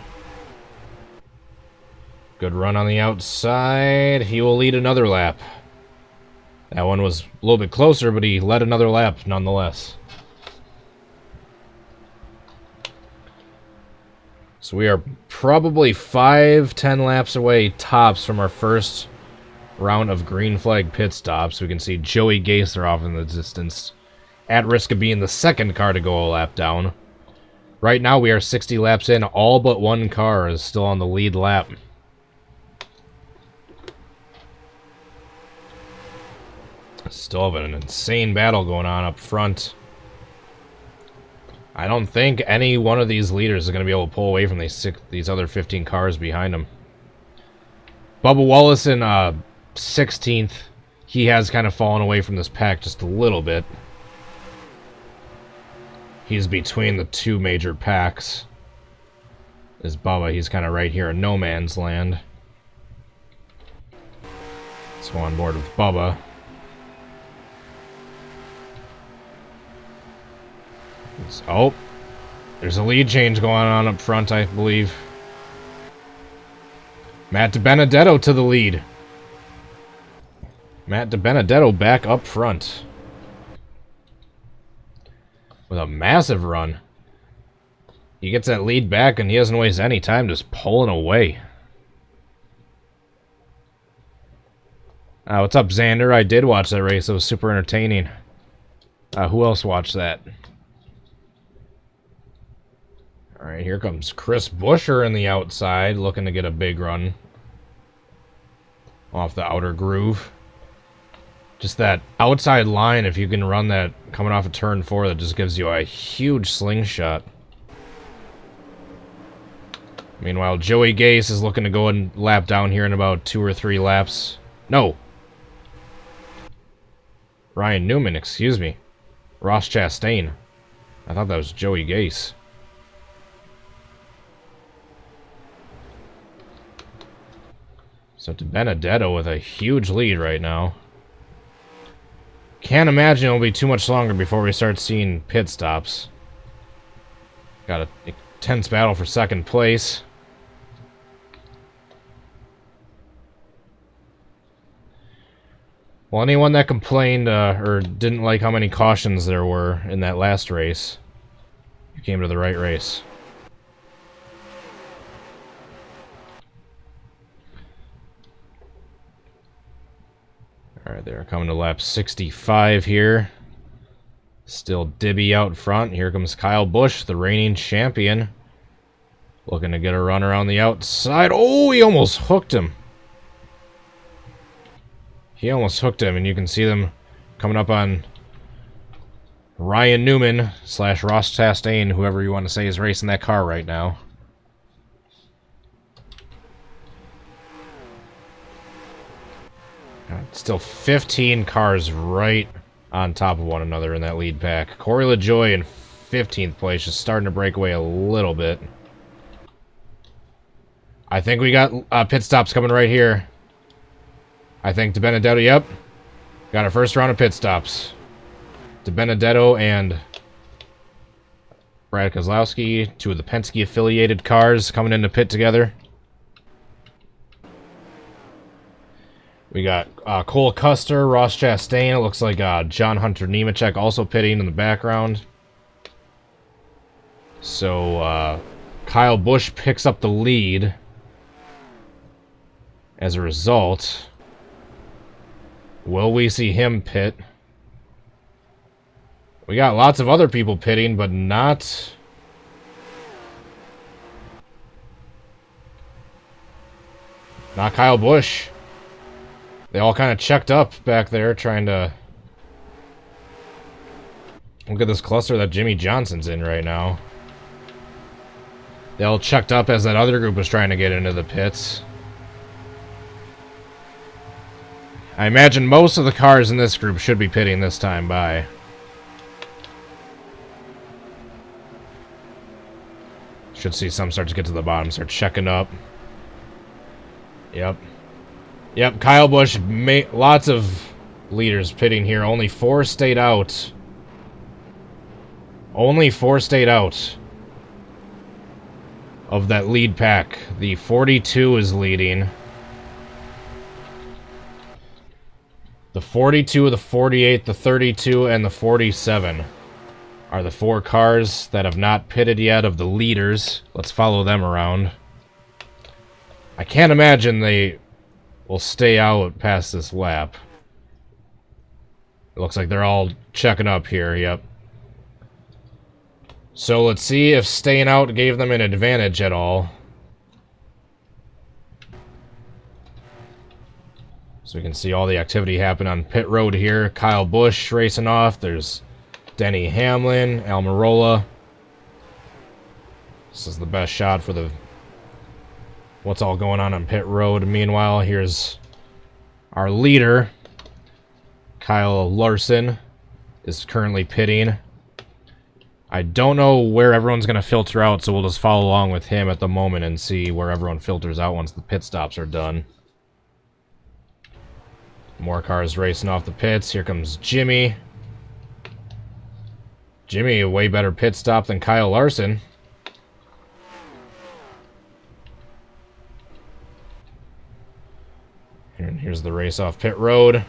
run on the outside? He will lead another lap. That one was a little bit closer, but he led another lap nonetheless. So we are probably 5-10 laps away tops from our first round of green flag pit stops. We can see Joey Gaither off in the distance, at risk of being the second car to go a lap down. Right now we are 60 laps in. All but one car is still on the lead lap. Still have an insane battle going on up front. I don't think any one of these leaders is going to be able to pull away from these other 15 cars behind them. Bubba Wallace in 16th. He has kind of fallen away from this pack just a little bit. He's between the 2 major packs. Is Bubba. He's kind of right here in no man's land. Let's go on board with Bubba. Oh, there's a lead change going on up front, I believe. Matt Dibenedetto to the lead. Matt Dibenedetto back up front. With a massive run. He gets that lead back and he doesn't waste any time just pulling away. What's up, Xander? I did watch that race. It was super entertaining. Who else watched that? Alright, here comes Chris Buescher in the outside, looking to get a big run off the outer groove. Just that outside line, if you can run that coming off of turn 4, that just gives you a huge slingshot. Meanwhile, Joey Gase is looking to go and lap down here in about 2 or 3 laps. No! Ryan Newman, excuse me. Ross Chastain. I thought that was Joey Gase. So Dibenedetto with a huge lead right now. Can't imagine it'll be too much longer before we start seeing pit stops. Got a tense battle for second place. Well, anyone that complained or didn't like how many cautions there were in that last race, you came to the right race. Alright, they're coming to lap 65 here. Still Dibby out front. Here comes Kyle Busch, the reigning champion. Looking to get a run around the outside. Oh, he almost hooked him. He almost hooked him, and you can see them coming up on Ryan Newman / Ross Chastain, whoever you want to say is racing that car right now. Still 15 cars right on top of one another in that lead pack. Corey LaJoie in 15th place, just starting to break away a little bit. I think we got pit stops coming right here. I think Dibenedetto, yep. Got our first round of pit stops. Dibenedetto and Brad Kozlowski, two of the Penske-affiliated cars coming into pit together. We got Cole Custer, Ross Chastain. It looks like John Hunter Nemechek also pitting in the background. So Kyle Busch picks up the lead. As a result, will we see him pit? We got lots of other people pitting, but not Kyle Busch. They all kind of checked up back there, trying to look at this cluster that Jimmy Johnson's in right now. They all checked up as that other group was trying to get into the pits. I imagine most of the cars in this group should be pitting this time by. Should see some start to get to the bottom, start checking up. Yep. Yep, Kyle Busch, lots of leaders pitting here. Only 4 stayed out. Only 4 stayed out of that lead pack. The 42 is leading. The 42, the 48, the 32, and the 47 are the 4 cars that have not pitted yet of the leaders. Let's follow them around. I can't imagine they will stay out past this lap. It looks like they're all checking up here, yep. So let's see if staying out gave them an advantage at all. So we can see all the activity happen on pit road here. Kyle Busch racing off. There's Denny Hamlin, Almirola. This is the best shot for the what's all going on pit road. Meanwhile, here's our leader. Kyle Larson is currently pitting. I don't know where everyone's going to filter out, so we'll just follow along with him at the moment and see where everyone filters out once the pit stops are done. More cars racing off the pits. Here comes Jimmy. Jimmy, a way better pit stop than Kyle Larson. And here's the race off pit road.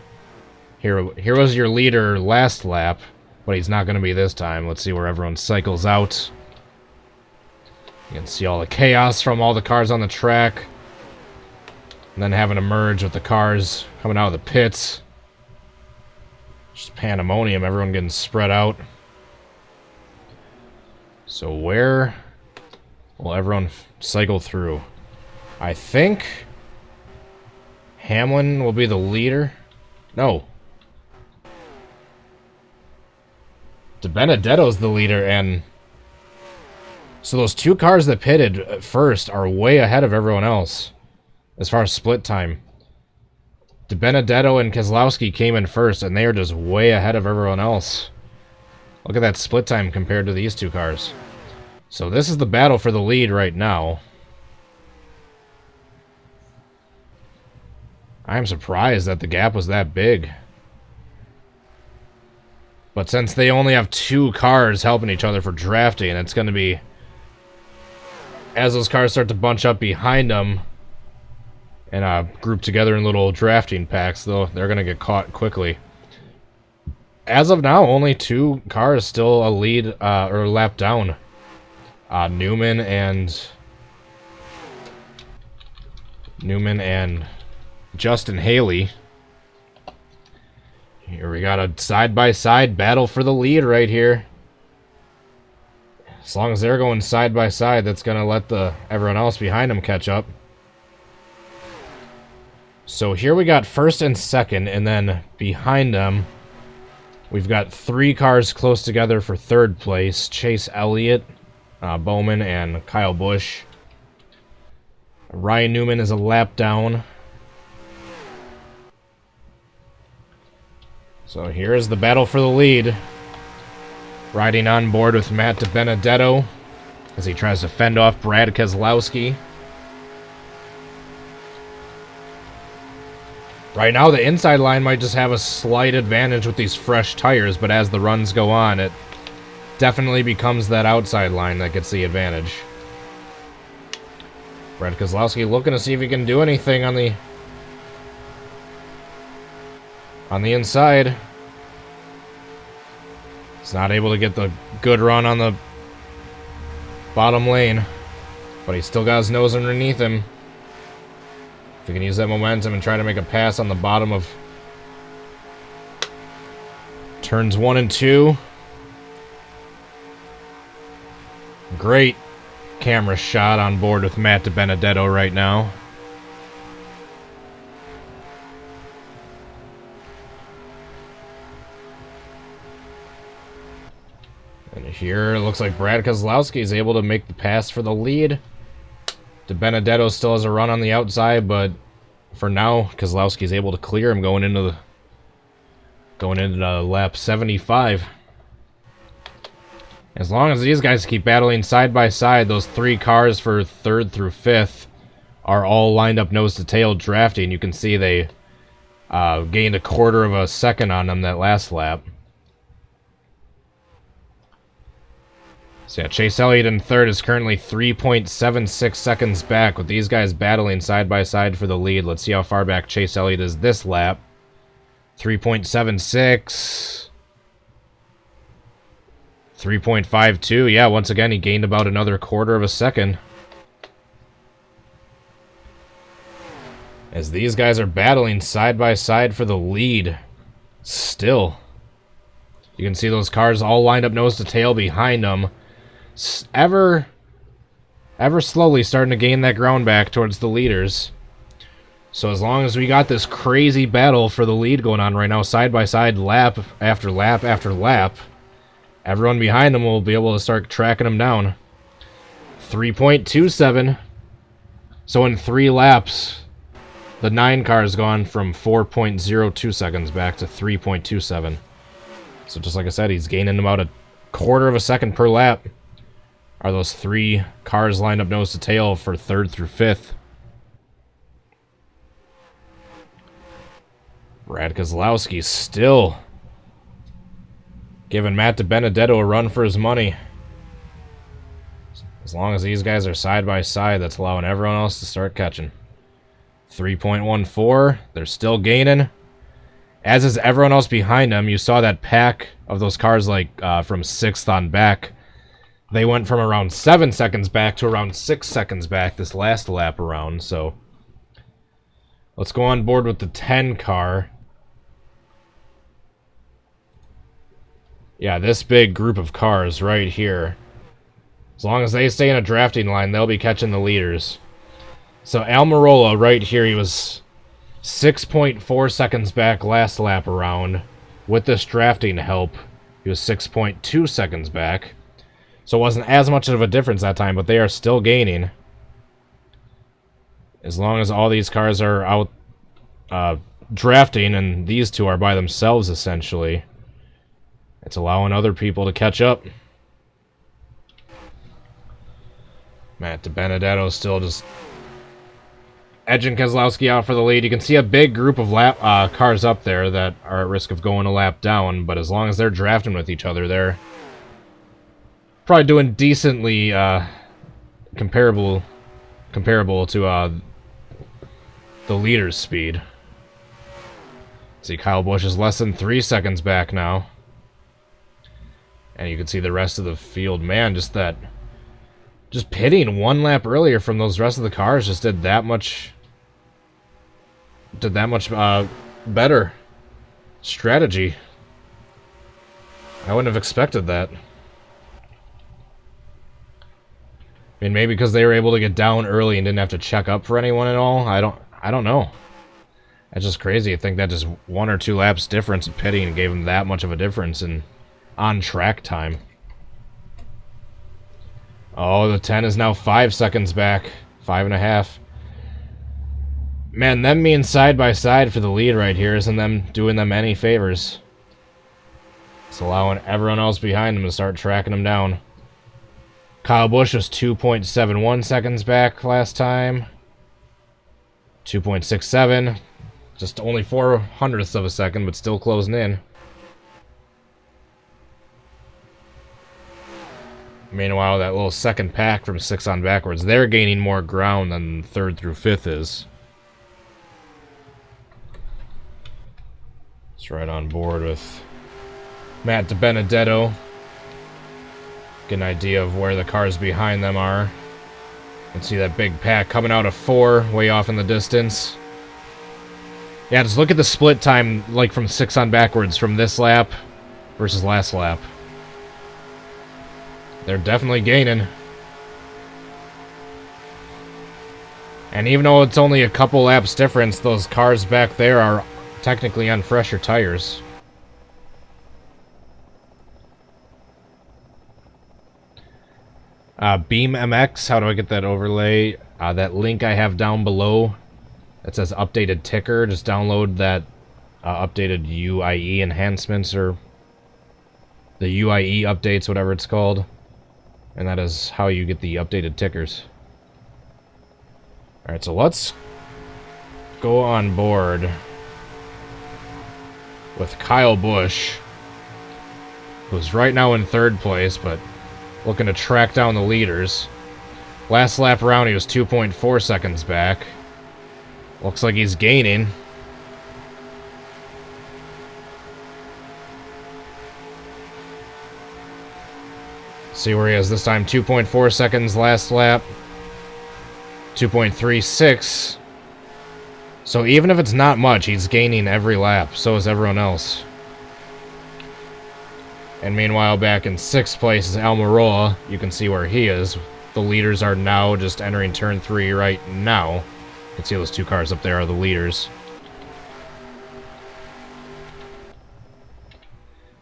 Here was your leader last lap, but he's not going to be this time. Let's see where everyone cycles out. You can see all the chaos from all the cars on the track. And then having to merge with the cars coming out of the pits. Just pandemonium, everyone getting spread out. So where will everyone cycle through? I think Hamlin will be the leader. No. Dibenedetto's the leader, and so those 2 cars that pitted first are way ahead of everyone else as far as split time. Dibenedetto and Keselowski came in first, and they are just way ahead of everyone else. Look at that split time compared to these 2 cars. So this is the battle for the lead right now. I'm surprised that the gap was that big. But since they only have 2 cars helping each other for drafting, and it's going to be, as those cars start to bunch up behind them and group together in little drafting packs, though, they're going to get caught quickly. As of now, only 2 cars still a lead or lap down. Newman and Justin Haley. Here we got a side-by-side battle for the lead right here. As long as they're going side-by-side, that's going to let everyone else behind them catch up. So here we got first and second, and then behind them, we've got 3 cars close together for third place. Chase Elliott, Bowman, and Kyle Busch. Ryan Newman is a lap down. So here's the battle for the lead. Riding on board with Matt Dibenedetto as he tries to fend off Brad Keselowski. Right now, the inside line might just have a slight advantage with these fresh tires, but as the runs go on, it definitely becomes that outside line that gets the advantage. Brad Keselowski looking to see if he can do anything on the inside. He's not able to get the good run on the bottom lane, but he's still got his nose underneath him. If he can use that momentum and try to make a pass on the bottom of turns 1 and 2. Great camera shot on board with Matt Dibenedetto right now. And here it looks like Brad Keselowski is able to make the pass for the lead. Dibenedetto still has a run on the outside, but for now, Keselowski is able to clear him going into lap 75. As long as these guys keep battling side by side, those 3 cars for 3rd through 5th are all lined up nose to tail Drafty, and you can see they gained a 1/4 of a second on them that last lap. So yeah, Chase Elliott in 3rd is currently 3.76 seconds back with these guys battling side by side for the lead. Let's see how far back Chase Elliott is this lap. 3.76. 3.52. Yeah, once again, he gained about another 1/4 of a second. As these guys are battling side by side for the lead. Still. You can see those cars all lined up nose to tail behind them. Ever slowly starting to gain that ground back towards the leaders. So as long as we got this crazy battle for the lead going on right now, side by side, lap after lap after lap, everyone behind them will be able to start tracking them down. 3.27. So in 3 laps, the 9 car has gone from 4.02 seconds back to 3.27. So just like I said, he's gaining about a 1/4 of a second per lap. Are those 3 cars lined up nose to tail for 3rd through 5th. Brad Keselowski still giving Matt Dibenedetto a run for his money. As long as these guys are side by side, that's allowing everyone else to start catching. 3.14. They're still gaining. As is everyone else behind them. You saw that pack of those cars like from 6th on back. They went from around 7 seconds back to around 6 seconds back this last lap around. So let's go on board with the 10 car. Yeah, this big group of cars right here. As long as they stay in a drafting line, they'll be catching the leaders. So Almirola right here, he was 6.4 seconds back last lap around. With this drafting help, he was 6.2 seconds back. So it wasn't as much of a difference that time, but they are still gaining. As long as all these cars are out drafting, and these 2 are by themselves, essentially, it's allowing other people to catch up. Matt Dibenedetto still just edging Keselowski out for the lead. You can see a big group of cars up there that are at risk of going a lap down, but as long as they're drafting with each other, they're probably doing decently comparable to the leader's speed. See, Kyle Busch is less than 3 seconds back now. And you can see the rest of the field. Man, just pitting 1 lap earlier from those rest of the cars just did that much better strategy. I wouldn't have expected that. I mean, maybe because they were able to get down early and didn't have to check up for anyone at all. I don't know. That's just crazy. I think that just 1 or 2 laps difference in pitting gave them that much of a difference in on-track time. Oh, the 10 is now 5 seconds back. 5.5. Man, them being side by side for the lead right here isn't them doing them any favors. It's allowing everyone else behind him to start tracking him down. Kyle Busch was 2.71 seconds back last time. 2.67. Just only 0.04 of a second, but still closing in. Meanwhile, that little second pack from 6 on backwards, they're gaining more ground than 3rd through 5th is. It's right on board with Matt Dibenedetto. Get an idea of where the cars behind them are. You can see that big pack coming out of 4, way off in the distance. Yeah, just look at the split time, like from 6 on backwards, from this lap versus last lap. They're definitely gaining. And even though it's only a couple laps difference, those cars back there are technically on fresher tires. Beam MX, how do I get that overlay? That link I have down below that says updated ticker. Just download that updated UIE enhancements, or the UIE updates, whatever it's called. And that is how you get the updated tickers. Alright, so let's go on board with Kyle Busch, who's right now in 3rd place, but looking to track down the leaders. Last lap around, he was 2.4 seconds back. Looks like he's gaining. See where he is this time. 2.4 seconds last lap. 2.36. So even if it's not much, he's gaining every lap. So is everyone else. And meanwhile, back in 6th place is Almirola. You can see where he is. The leaders are now just entering turn 3 right now. You can see those 2 cars up there are the leaders.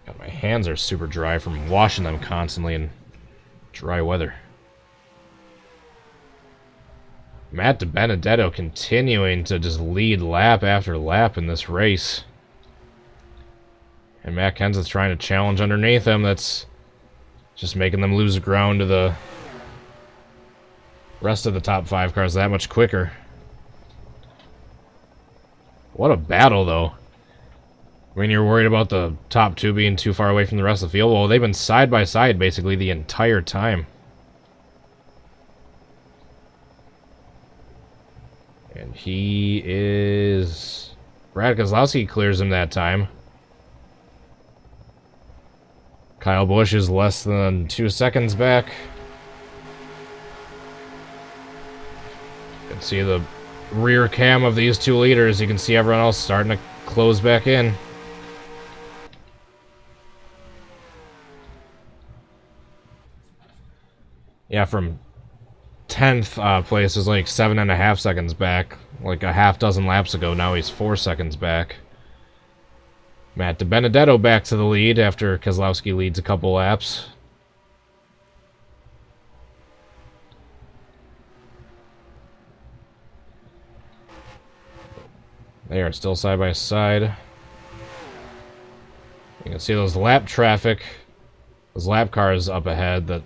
God, my hands are super dry from washing them constantly in dry weather. Matt Dibenedetto continuing to just lead lap after lap in this race. And Matt Kenseth's trying to challenge underneath him. That's just making them lose ground to the rest of the top 5 cars that much quicker. What a battle, though. I mean, you're worried about the top 2 being too far away from the rest of the field. Well, they've been side by side basically the entire time. And he is... Brad Kozlowski clears him that time. Kyle Busch is less than 2 seconds back. You can see the rear cam of these 2 leaders. You can see everyone else starting to close back in. Yeah, from 10th place is like 7.5 seconds back. Like a half dozen laps ago. Now he's 4 seconds back. Matt Dibenedetto back to the lead after Keselowski leads a couple laps. They are still side by side. You can see those lap traffic, those lap cars up ahead that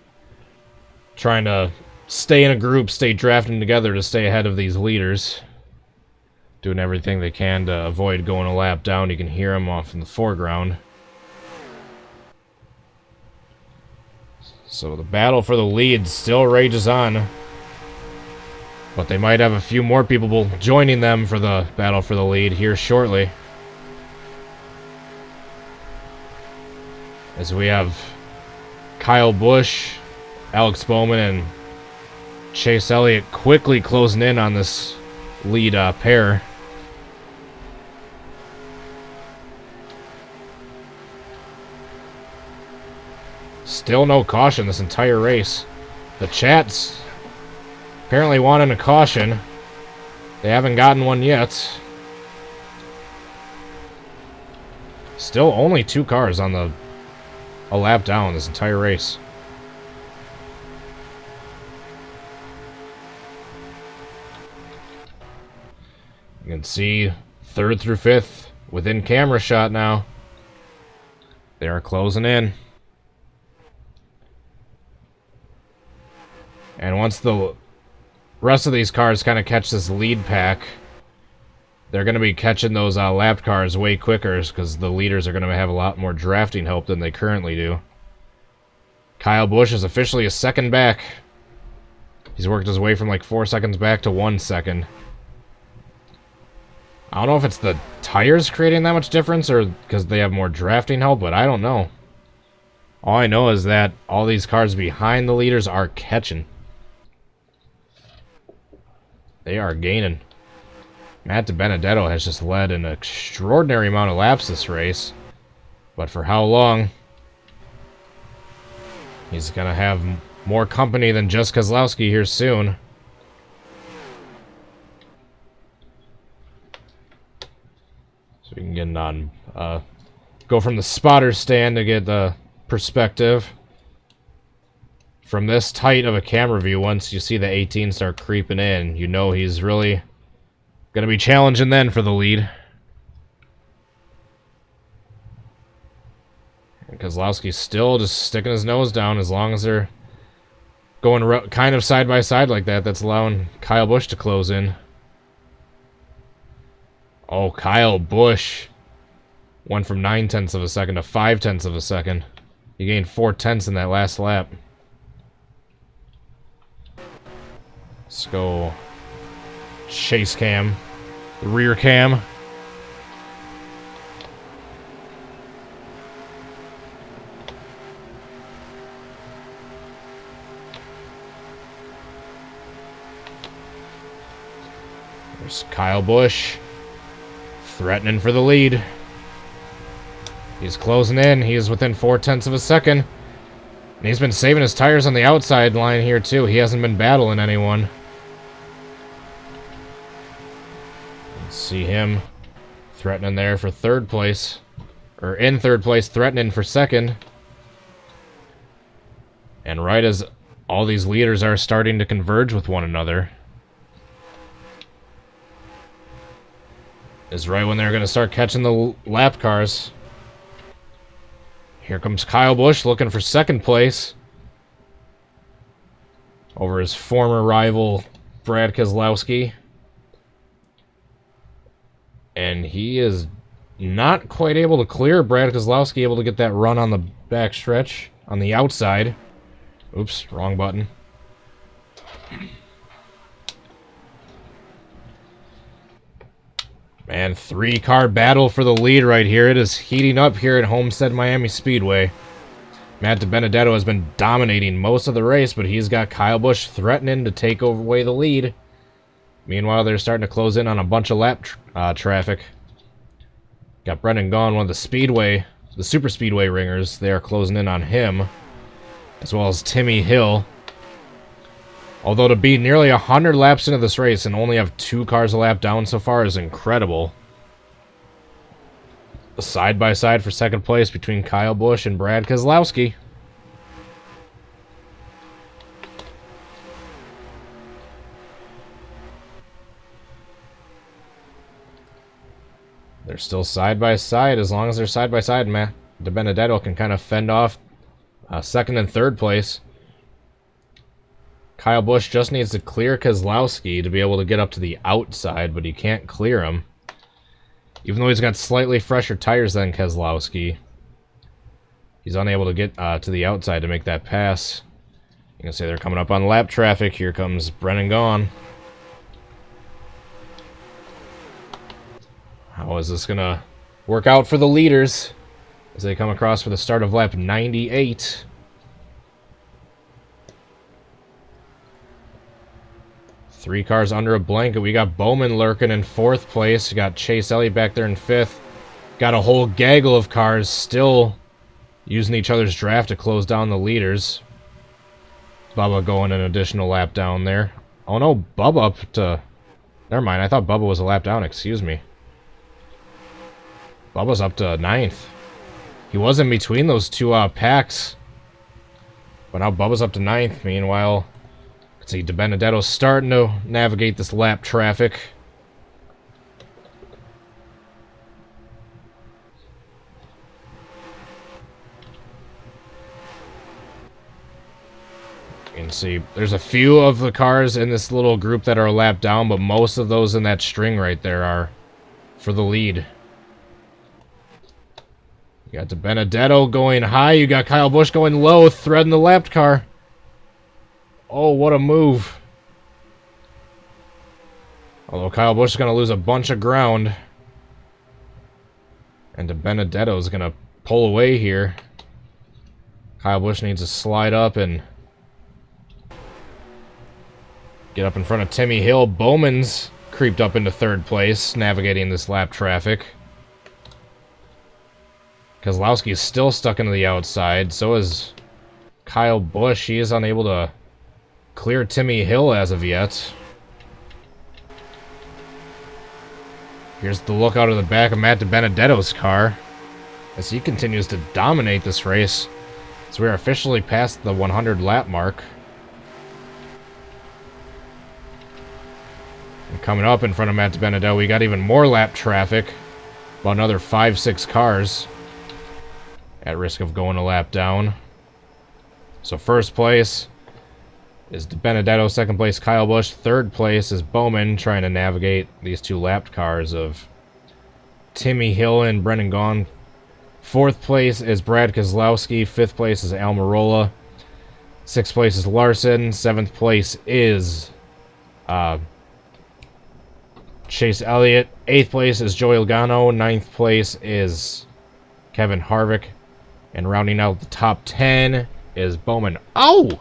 trying to stay in a group, stay drafting together to stay ahead of these leaders. Doing everything they can to avoid going a lap down. You can hear them off in the foreground. So the battle for the lead still rages on. But they might have a few more people joining them for the battle for the lead here shortly. As we have Kyle Busch, Alex Bowman, and Chase Elliott quickly closing in on this lead pair. Still no caution this entire race. The chat's apparently wanting a caution. They haven't gotten one yet. Still only 2 cars on a lap down this entire race. You can see 3rd through 5th within camera shot now. They are closing in. And once the rest of these cars kind of catch this lead pack, they're going to be catching those lap cars way quicker because the leaders are going to have a lot more drafting help than they currently do. Kyle Busch is officially a second back. He's worked his way from like 4 seconds back to 1 second. I don't know if it's the tires creating that much difference or because they have more drafting help, but I don't know. All I know is that all these cars behind the leaders are catching. They are gaining. Matt Dibenedetto has just led an extraordinary amount of laps this race. But for how long? He's going to have more company than just Kozlowski here soon. So we can get on, go from the spotter stand to get the perspective. From this tight of a camera view, once you see the 18 start creeping in, you know he's really going to be challenging then for the lead. And Kozlowski's still just sticking his nose down as long as they're going kind of side by side like that. That's allowing Kyle Busch to close in. Oh, Kyle Busch went from 9/10 of a second to 5/10 of a second. He gained 4/10 in that last lap. Let's go chase cam, rear cam. There's Kyle Busch threatening for the lead. He's closing in. He is within 4/10 of a second. And he's been saving his tires on the outside line here too. He hasn't been battling anyone. See him threatening there for third place. Or in third place, threatening for second. And right as all these leaders are starting to converge with one another, is right when they're going to start catching the lap cars. Here comes Kyle Busch looking for second place over his former rival, Brad Keselowski. And he is not quite able to clear Brad Kozlowski, able to get that run on the back stretch on the outside. Oops, wrong button. Man, 3-car battle for the lead right here. It is heating up here at Homestead-Miami Speedway. Matt Dibenedetto has been dominating most of the race, but he's got Kyle Busch threatening to take away the lead. Meanwhile, they're starting to close in on a bunch of lap traffic. Got Brendan Gaughan, one of the super speedway ringers. They are closing in on him, as well as Timmy Hill. Although to be nearly 100 laps into this race and only have 2 cars a lap down so far is incredible. A side-by-side for second place between Kyle Busch and Brad Keselowski. They're still side-by-side. As long as they're side-by-side, Matt Dibenedetto can kind of fend off second and third place. Kyle Busch just needs to clear Kozlowski to be able to get up to the outside, but he can't clear him. Even though he's got slightly fresher tires than Kozlowski, he's unable to get to the outside to make that pass. You can say they're coming up on lap traffic. Here comes Brendan Gaughan. How is this going to work out for the leaders as they come across for the start of lap 98? Three cars under a blanket. We got Bowman lurking in 4th place. We got Chase Elliott back there in 5th. Got a whole gaggle of cars still using each other's draft to close down the leaders. Bubba going an additional lap down there. Oh no, Bubba up to... Never mind, I thought Bubba was a lap down, excuse me. Bubba's up to 9th. He was in between those two packs. But now Bubba's up to 9th. Meanwhile, you can see Dibenedetto's starting to navigate this lap traffic. can see there's a few of the cars in this little group that are a lap down, but most of those in that string right there are for the lead. You got Dibenedetto going high. You got Kyle Busch going low, threading the lapped car. Oh, what a move. Although Kyle Busch is going to lose a bunch of ground. And Dibenedetto is going to pull away here. Kyle Busch needs to slide up and get up in front of Timmy Hill. Bowman's creeped up into third place, navigating this lap traffic. Kozlowski is still stuck into the outside. So is Kyle Busch. He is unable to clear Timmy Hill as of yet. Here's the look out of the back of Matt Dibenedetto's car as he continues to dominate this race. So we are officially past the 100 lap mark. And coming up in front of Matt Dibenedetto, we got even more lap traffic. About another 5-6 cars at risk of going a lap down. So first place is Dibenedetto, second place Kyle Busch, third place is Bowman, trying to navigate these two lapped cars of Timmy Hill and Brendan Gaughan. Fourth place is Brad Keselowski. Fifth place is Almirola. Sixth place is Larson. Seventh place is Chase Elliott. Eighth place is Joey Logano. Ninth place is Kevin Harvick. And rounding out the top 10 is Bowman. Oh!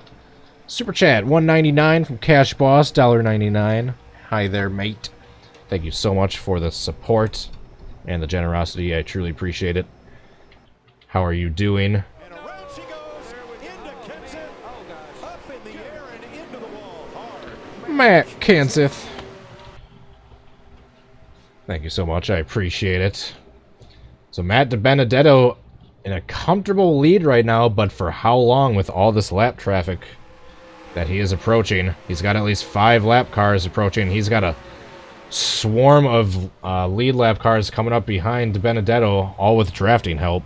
Super Chat, $1.99 from Cash Boss, $1.99. Hi there, mate. Thank you so much for the support and the generosity. I truly appreciate it. How are you doing? And around she goes into Kenseth. Oh gosh. Up in the air and into the wall. Hard. Matt Kenseth. Thank you so much. I appreciate it. So Matt Dibenedetto in a comfortable lead right now, but for how long with all this lap traffic that he is approaching? He's got at least 5 lap cars approaching. He's got a swarm of lead lap cars coming up behind Dibenedetto, all with drafting help.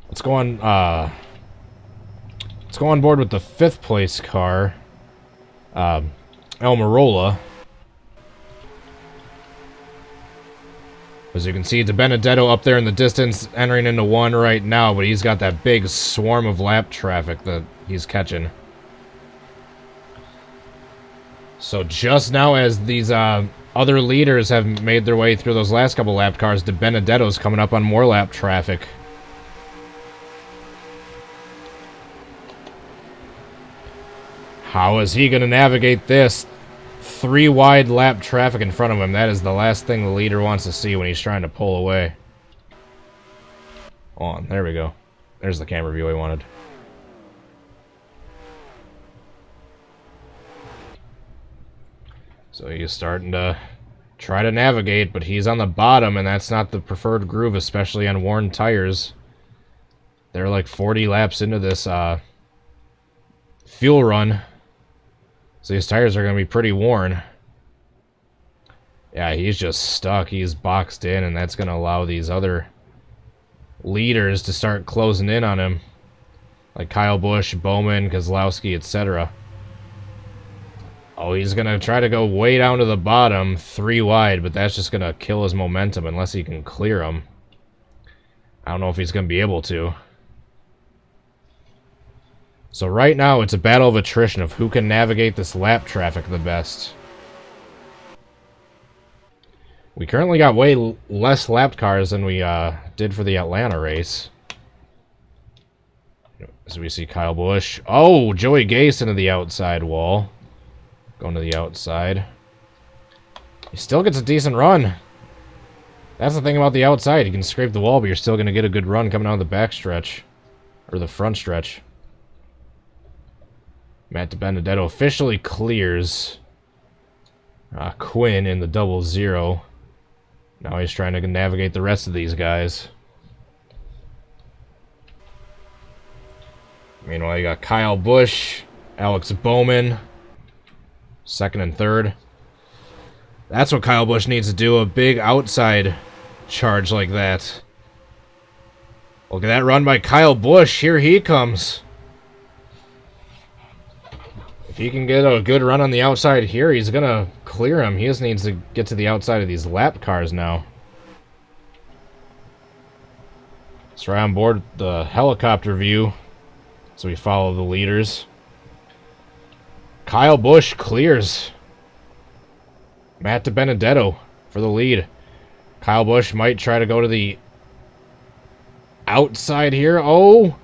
Let's go on board with the 5th place car, Almirola. As you can see, Dibenedetto up there in the distance, entering into 1 right now, but he's got that big swarm of lap traffic that he's catching. So just now, as these other leaders have made their way through those last couple lap cars, Dibenedetto's coming up on more lap traffic. How is he going to navigate this? 3 wide lap traffic in front of him. That is the last thing the leader wants to see when he's trying to pull away. On, there we go. There's the camera view I wanted. So he's starting to try to navigate, but he's on the bottom, and that's not the preferred groove, especially on worn tires. They're like 40 laps into this fuel run. So these tires are going to be pretty worn. Yeah, he's just stuck. He's boxed in, and that's going to allow these other leaders to start closing in on him. Like Kyle Busch, Bowman, Kozlowski, etc. Oh, he's going to try to go way down to the bottom, 3 wide, but that's just going to kill his momentum unless he can clear them. I don't know if he's going to be able to. So right now, it's a battle of attrition of who can navigate this lap traffic the best. We currently got way less lapped cars than we did for the Atlanta race. As we see Kyle Busch. Oh, Joey Gase into the outside wall. Going to the outside. He still gets a decent run. That's the thing about the outside. You can scrape the wall, but you're still going to get a good run coming out of the back stretch. Or the front stretch. Matt Dibenedetto officially clears Quinn in the 00. Now he's trying to navigate the rest of these guys. Meanwhile, you got Kyle Busch, Alex Bowman, second and third. That's what Kyle Busch needs to do, a big outside charge like that. Look at that run by Kyle Busch. Here he comes. he can get a good run on the outside here, he's going to clear him. He just needs to get to the outside of these lap cars now. Let's try on board the helicopter view so we follow the leaders. Kyle Busch clears Matt Dibenedetto for the lead. Kyle Busch might try to go to the outside here. Oh,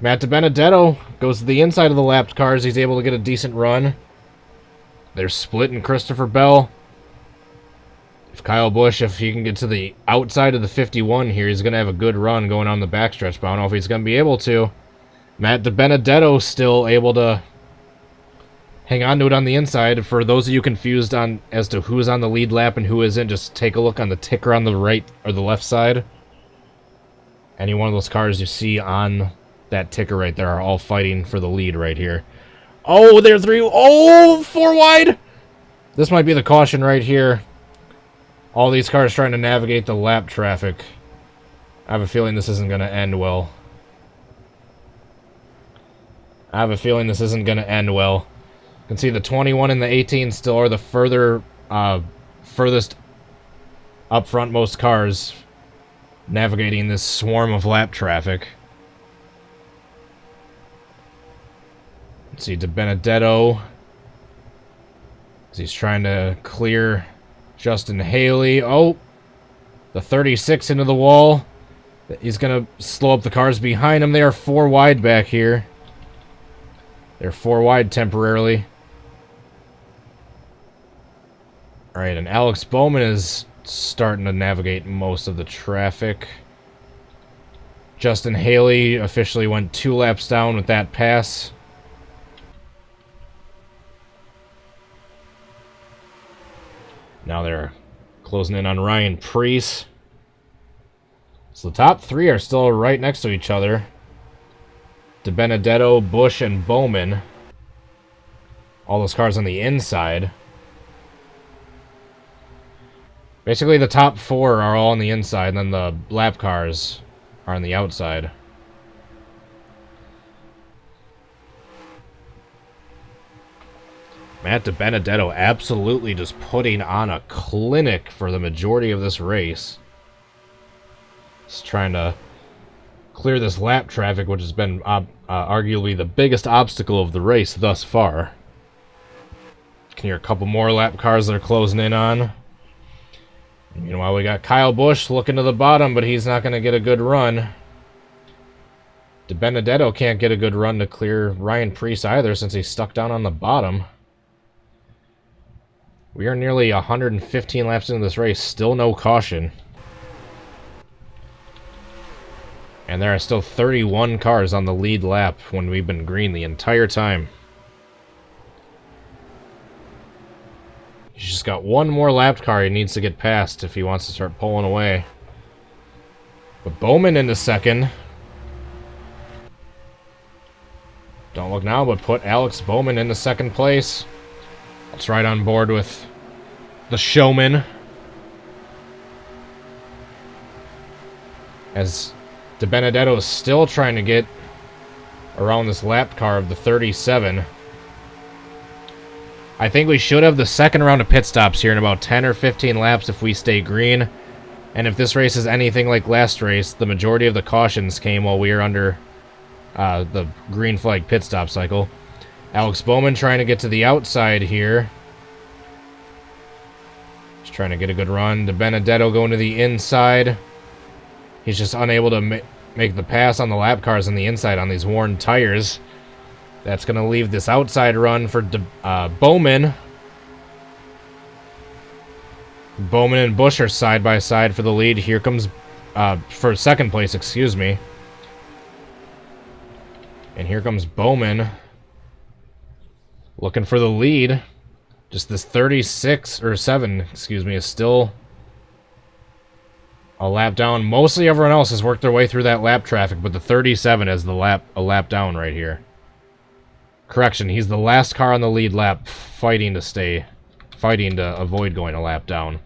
Matt Dibenedetto goes to the inside of the lapped cars. He's able to get a decent run. They're splitting Christopher Bell. If Kyle Busch, if he can get to the outside of the 51 here, he's going to have a good run going on the backstretch, but I don't know if he's going to be able to. Matt Dibenedetto still able to hang on to it on the inside. For those of you confused on as to who's on the lead lap and who isn't, just take a look on the ticker on the right or the left side. Any one of those cars you see on that ticker right there are all fighting for the lead right here. Oh, they're three. Oh, 4 wide. This might be the caution right here. All these cars trying to navigate the lap traffic. I have a feeling this isn't going to end well. I have a feeling this isn't going to end well. You can see the 21 and the 18 still are the furthest up front most cars navigating this swarm of lap traffic. Let's see, Dibenedetto, as he's trying to clear Justin Haley. Oh, the 36 into the wall. He's going to slow up the cars behind him. They are 4 wide back here. They're 4 wide temporarily. Alright, and Alex Bowman is starting to navigate most of the traffic. Justin Haley officially went 2 laps down with that pass. Now they're closing in on Ryan Preece. So the top 3 are still right next to each other. Dibenedetto, Busch, and Bowman. All those cars on the inside. Basically, the top 4 are all on the inside, and then the lap cars are on the outside. Matt Dibenedetto absolutely just putting on a clinic for the majority of this race. He's trying to clear this lap traffic, which has been arguably the biggest obstacle of the race thus far. Can hear a couple more lap cars that are closing in on. Meanwhile, we got Kyle Busch looking to the bottom, but he's not going to get a good run. Dibenedetto can't get a good run to clear Ryan Preece either, since he's stuck down on the bottom. We are nearly 115 laps into this race, still no caution. And there are still 31 cars on the lead lap when we've been green the entire time. He's just got one more lapped car he needs to get past if he wants to start pulling away. But Bowman into second. Don't look now, but put Alex Bowman into second place. It's right on board with the showman. As Dibenedetto is still trying to get around this lap car of the 37. I think we should have the second round of pit stops here in about 10 or 15 laps if we stay green. And if this race is anything like last race, the majority of the cautions came while we were under the green flag pit stop cycle. Alex Bowman trying to get to the outside here. Just trying to get a good run. Dibenedetto going to the inside. He's just unable to make the pass on the lap cars on the inside on these worn tires. That's going to leave this outside run for Bowman. Bowman and Busch are side by side for the lead. Here comes, for second place, excuse me. And here comes Bowman. Looking for the lead. Just this 36, or 7, excuse me, is still a lap down. Mostly everyone else has worked their way through that lap traffic, but the 37 is a lap down right here. Correction, he's the last car on the lead lap fighting to avoid going a lap down.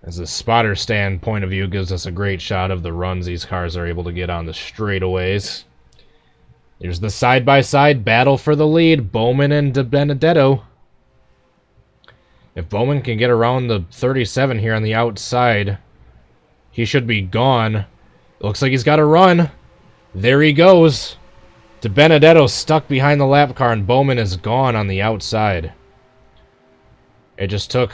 As the spotter stand point of view gives us a great shot of the runs these cars are able to get on the straightaways. Here's the side-by-side battle for the lead. Bowman and Dibenedetto. If Bowman can get around the 37 here on the outside, he should be gone. Looks like he's got to run. There he goes. Dibenedetto stuck behind the lap car, and Bowman is gone on the outside. It just took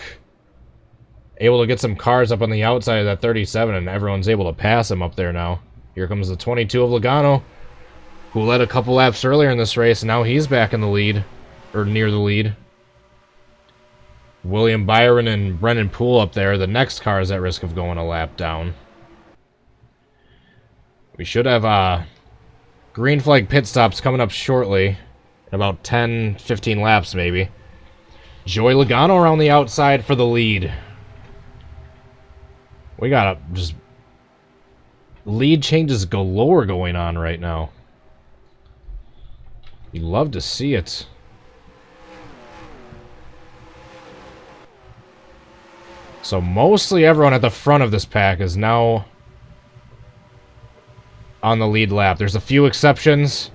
able to get some cars up on the outside of that 37, and everyone's able to pass him up there now. Here comes the 22 of Logano, who led a couple laps earlier in this race, and now he's back in the lead, or near the lead. William Byron and Brennan Poole up there. The next car is at risk of going a lap down. We should have green flag pit stops coming up shortly, in about 10-15 laps maybe. Joey Logano around the outside for the lead. We got just lead changes galore going on right now. You love to see it. So mostly everyone at the front of this pack is now on the lead lap. There's a few exceptions.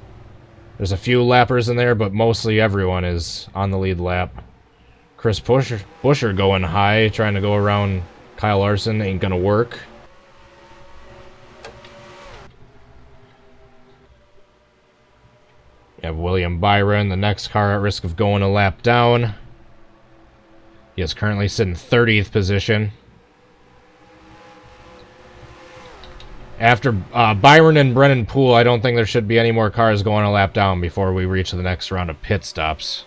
There's a few lappers in there, but mostly everyone is on the lead lap. Chris Buescher going high, trying to go around Kyle Larson. Ain't gonna work. You have William Byron, the next car at risk of going a lap down. He is currently sitting 30th position. After Byron and Brennan Poole, I don't think there should be any more cars going a lap down before we reach the next round of pit stops.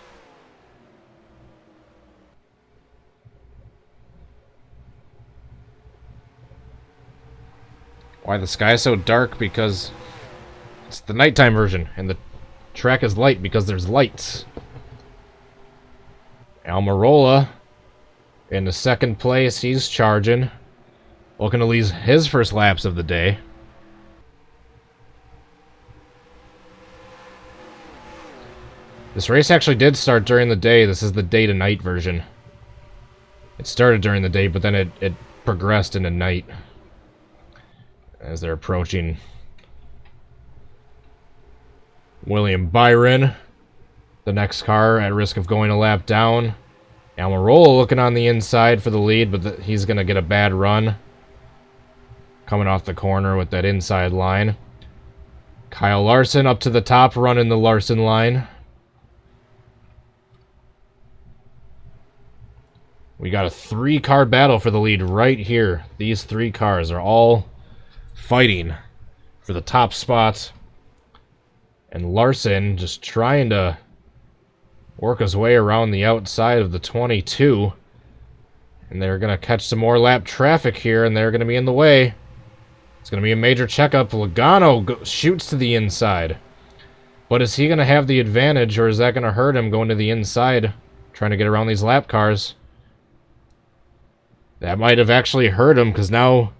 Why the sky is so dark? Because it's the nighttime version, and the track is light because there's lights. Almirola in the second place. He's charging. Looking to lead his first laps of the day. This race actually did start during the day. This is the day to night version. It started during the day, but then it progressed into night as they're approaching William Byron, the next car at risk of going a lap down. Almirola looking on the inside for the lead, but he's going to get a bad run. Coming off the corner with that inside line. Kyle Larson up to the top, running the Larson line. We got a 3-car battle for the lead right here. These 3 cars are all fighting for the top spot. And Larson just trying to work his way around the outside of the 22. And they're going to catch some more lap traffic here, and they're going to be in the way. It's going to be a major checkup. Logano shoots to the inside. But is he going to have the advantage, or is that going to hurt him going to the inside, trying to get around these lap cars? That might have actually hurt him, because now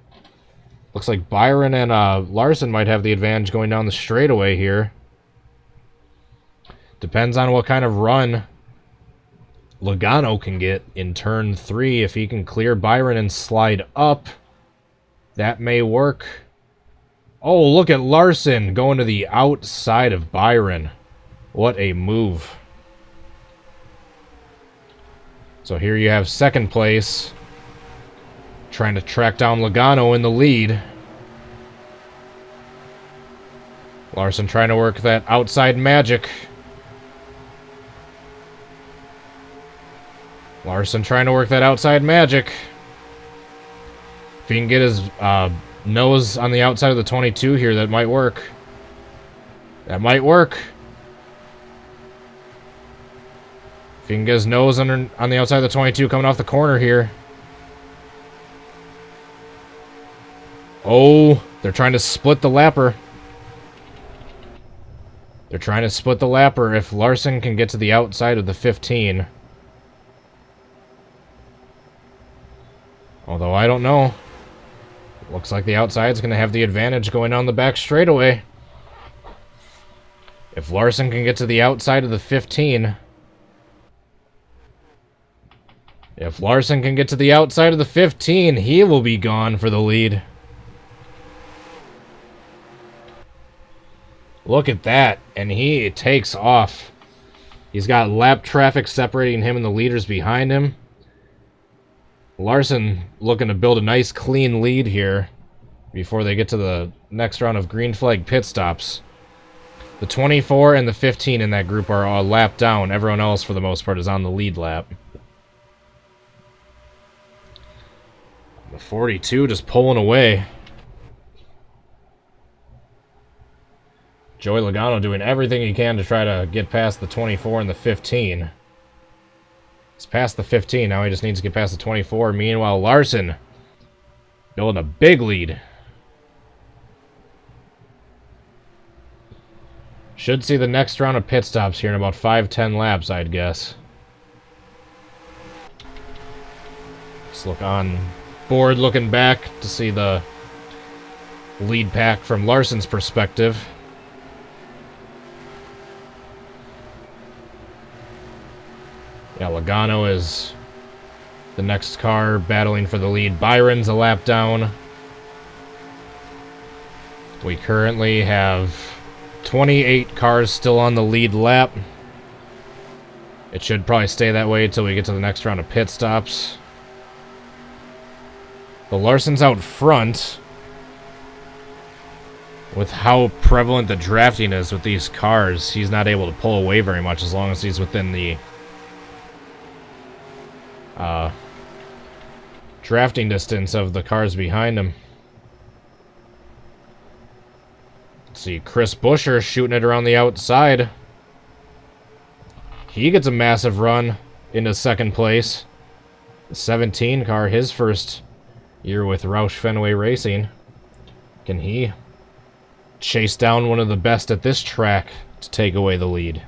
looks like Byron and Larson might have the advantage going down the straightaway here. Depends on what kind of run Logano can get in turn 3. If he can clear Byron and slide up, that may work. Oh, look at Larson going to the outside of Byron. What a move. So here you have second place, trying to track down Logano in the lead. Larson trying to work that outside magic. Larson trying to work that outside magic. If he can get his nose on the outside of the 22 here, that might work. That might work. If he can get his nose on the outside of the 22 coming off the corner here. Oh, they're trying to split the lapper. They're trying to split the lapper. If Larson can get to the outside of the 15. Although, I don't know. Looks like the outside's going to have the advantage going down the back straightaway. If Larson can get to the outside of the 15. If Larson can get to the outside of the 15, he will be gone for the lead. Look at that. And he takes off. He's got lap traffic separating him and the leaders behind him. Larson looking to build a nice clean lead here before they get to the next round of green flag pit stops. The 24 and the 15 in that group are a lap down. Everyone else, for the most part, is on the lead lap. The 42 just pulling away. Joey Logano doing everything he can to try to get past the 24 and the 15. He's past the 15. Now he just needs to get past the 24. Meanwhile, Larson building a big lead. Should see the next round of pit stops here in about 5-10 laps, I'd guess. Let's look on board, looking back to see the lead pack from Larson's perspective. Yeah, Logano is the next car battling for the lead. Byron's a lap down. We currently have 28 cars still on the lead lap. It should probably stay that way until we get to the next round of pit stops. The Larson's out front. With how prevalent the drafting is with these cars, he's not able to pull away very much as long as he's within the drafting distance of the cars behind him. Let's see, Chris Buescher shooting it around the outside. He gets a massive run into second place. The 17 car, his first year with Roush Fenway Racing. Can he chase down one of the best at this track to take away the lead?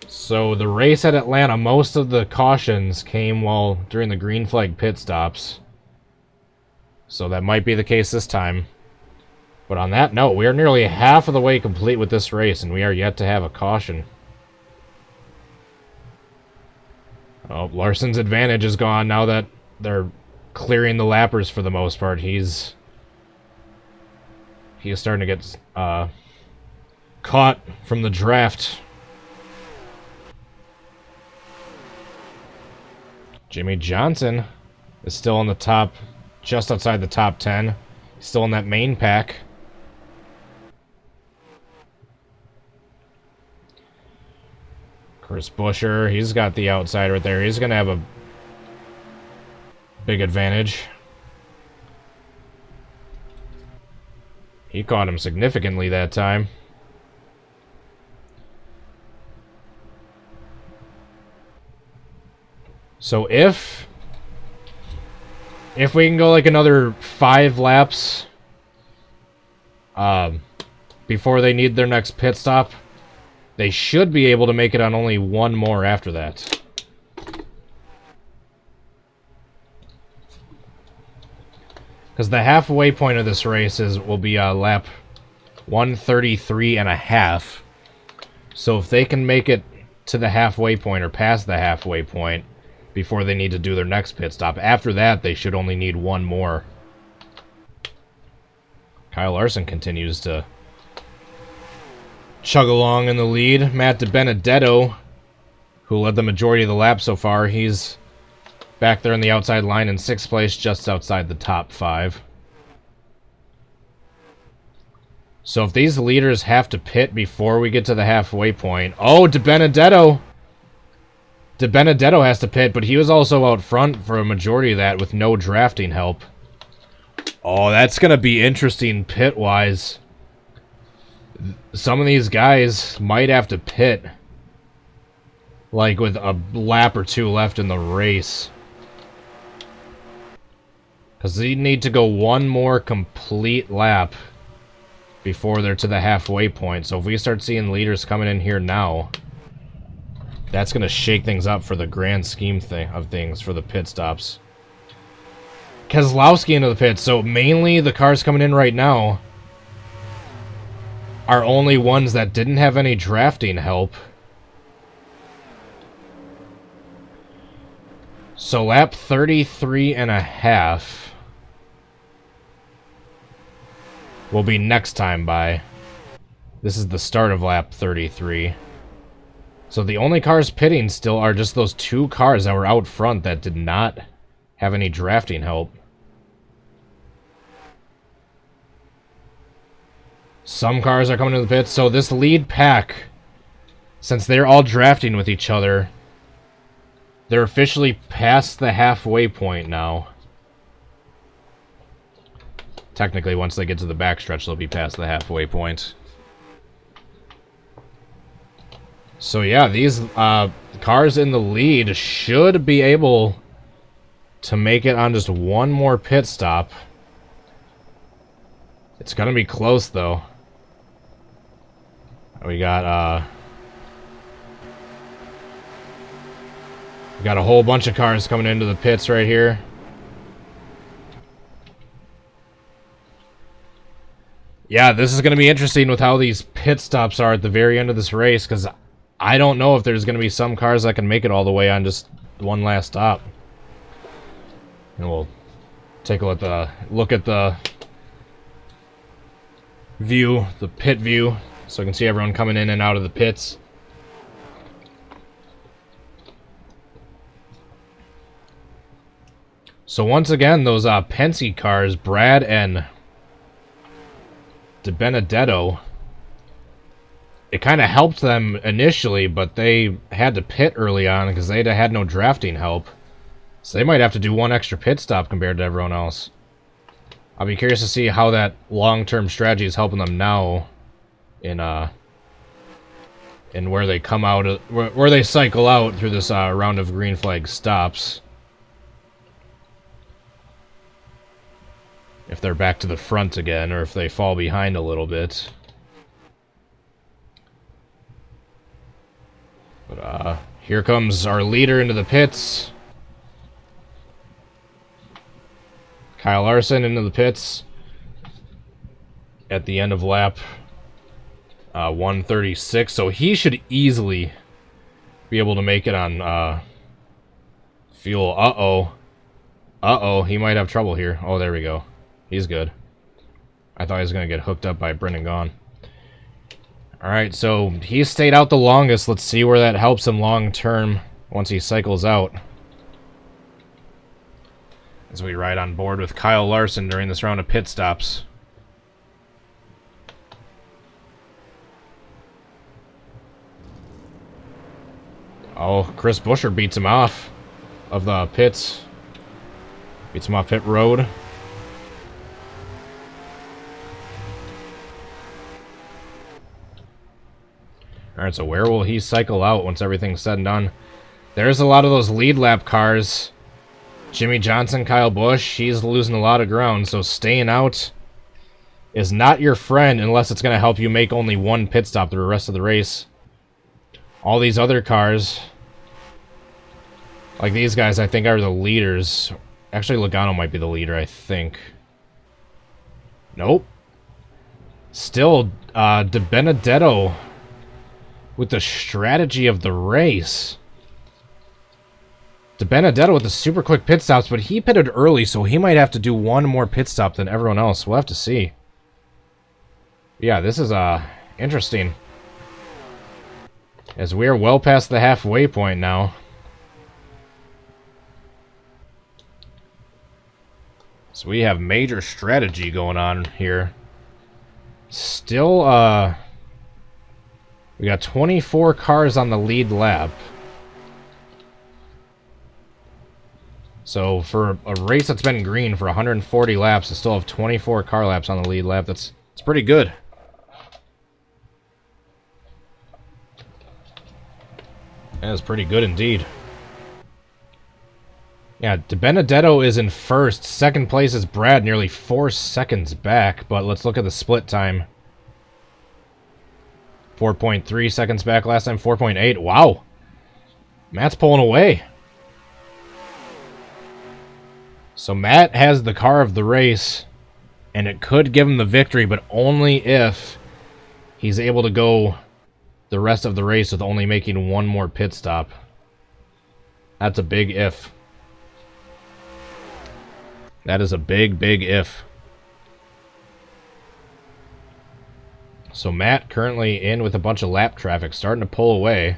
So the race at Atlanta, most of the cautions came during the green flag pit stops. So that might be the case this time. But on that note, we are nearly half of the way complete with this race, and we are yet to have a caution. Oh, Larson's advantage is gone now that they're clearing the lappers for the most part. He is starting to get caught from the draft. Jimmy Johnson is still on the top, just outside the top 10. He's still in that main pack. Chris Buescher, he's got the outside right there. He's going to have a big advantage. He caught him significantly that time. So if we can go like another 5 laps before they need their next pit stop, they should be able to make it on only one more after that. Because the halfway point of this race will be lap 133.5. So if they can make it to the halfway point or past the halfway point before they need to do their next pit stop, after that they should only need one more. Kyle Larson continues to chug along in the lead. Matt Dibenedetto, who led the majority of the lap so far, he's back there in the outside line in 6th place, just outside the top 5. So if these leaders have to pit before we get to the halfway point... Oh, Dibenedetto has to pit, but he was also out front for a majority of that with no drafting help. Oh, that's going to be interesting pit-wise. Some of these guys might have to pit, like, with a lap or 2 left in the race. Because they need to go one more complete lap before they're to the halfway point. So if we start seeing leaders coming in here now, that's going to shake things up for the grand scheme of things for the pit stops. Keselowski into the pits. So mainly the cars coming in right now are only ones that didn't have any drafting help. So lap 33 and a half will be next time by. This is the start of lap 33. So the only cars pitting still are just those 2 cars that were out front that did not have any drafting help. Some cars are coming to the pits, so this lead pack, since they're all drafting with each other, they're officially past the halfway point now. Technically, once they get to the backstretch, they'll be past the halfway point. So yeah, these cars in the lead should be able to make it on just one more pit stop. It's gonna be close, though. We got a whole bunch of cars coming into the pits right here. Yeah, this is going to be interesting with how these pit stops are at the very end of this race, because I don't know if there's going to be some cars that can make it all the way on just one last stop. And we'll take a look at the view, the pit view, so I can see everyone coming in and out of the pits. So once again, those Penske cars, Brad and Dibenedetto, it kind of helped them initially, but they had to pit early on because they had no drafting help. So they might have to do one extra pit stop compared to everyone else. I'll be curious to see how that long-term strategy is helping them now in where they come out, where they cycle out through this round of green flag stops. If they're back to the front again, or if they fall behind a little bit. But here comes our leader into the pits. Kyle Larson into the pits at the end of lap 136. So he should easily be able to make it on fuel. Uh-oh, he might have trouble here. Oh, there we go. He's good. I thought he was going to get hooked up by Brendan Gaughan. Alright, so he stayed out the longest. Let's see where that helps him long term once he cycles out. As we ride on board with Kyle Larson during this round of pit stops. Oh, Chris Buescher beats him off of the pits. Beats him off pit road. Alright, so where will he cycle out once everything's said and done? There's a lot of those lead lap cars. Jimmy Johnson, Kyle Busch, he's losing a lot of ground, so staying out is not your friend unless it's going to help you make only one pit stop through the rest of the race. All these other cars, like these guys, I think are the leaders. Actually, Logano might be the leader, I think. Nope. Still, Dibenedetto with the strategy of the race. Dibenedetto with the super quick pit stops, but he pitted early, so he might have to do one more pit stop than everyone else. We'll have to see. Yeah, this is interesting. As we are well past the halfway point now. So we have major strategy going on here. Still, we got 24 cars on the lead lap. So for a race that's been green for 140 laps, to still have 24 car laps on the lead lap, it's pretty good. That is pretty good indeed. Yeah, Dibenedetto is in first. Second place is Brad, nearly 4 seconds back. But let's look at the split time. 4.3 seconds back last time, 4.8. Wow. Matt's pulling away. So Matt has the car of the race, and it could give him the victory, but only if he's able to go the rest of the race with only making one more pit stop. That's a big if. That is a big, big if. So Matt currently in with a bunch of lap traffic, starting to pull away.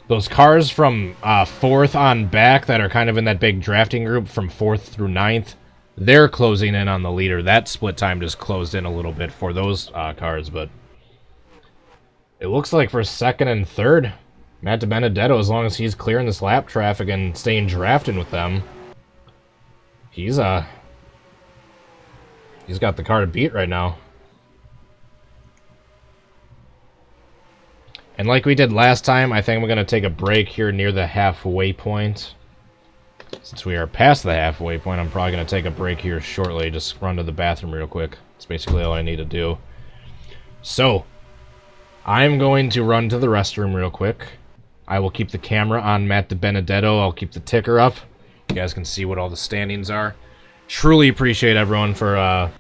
Those cars from 4th on back that are kind of in that big drafting group from 4th through 9th, they're closing in on the leader. That split time just closed in a little bit for those cars, but it looks like for 2nd and 3rd, Matt Dibenedetto, as long as he's clearing this lap traffic and staying drafting with them, he's got the car to beat right now. And like we did last time, I think we're going to take a break here near the halfway point. Since we are past the halfway point, I'm probably going to take a break here shortly. Just run to the bathroom real quick. That's basically all I need to do. So, I'm going to run to the restroom real quick. I will keep the camera on Matt Dibenedetto. I'll keep the ticker up. You guys can see what all the standings are. Truly appreciate everyone for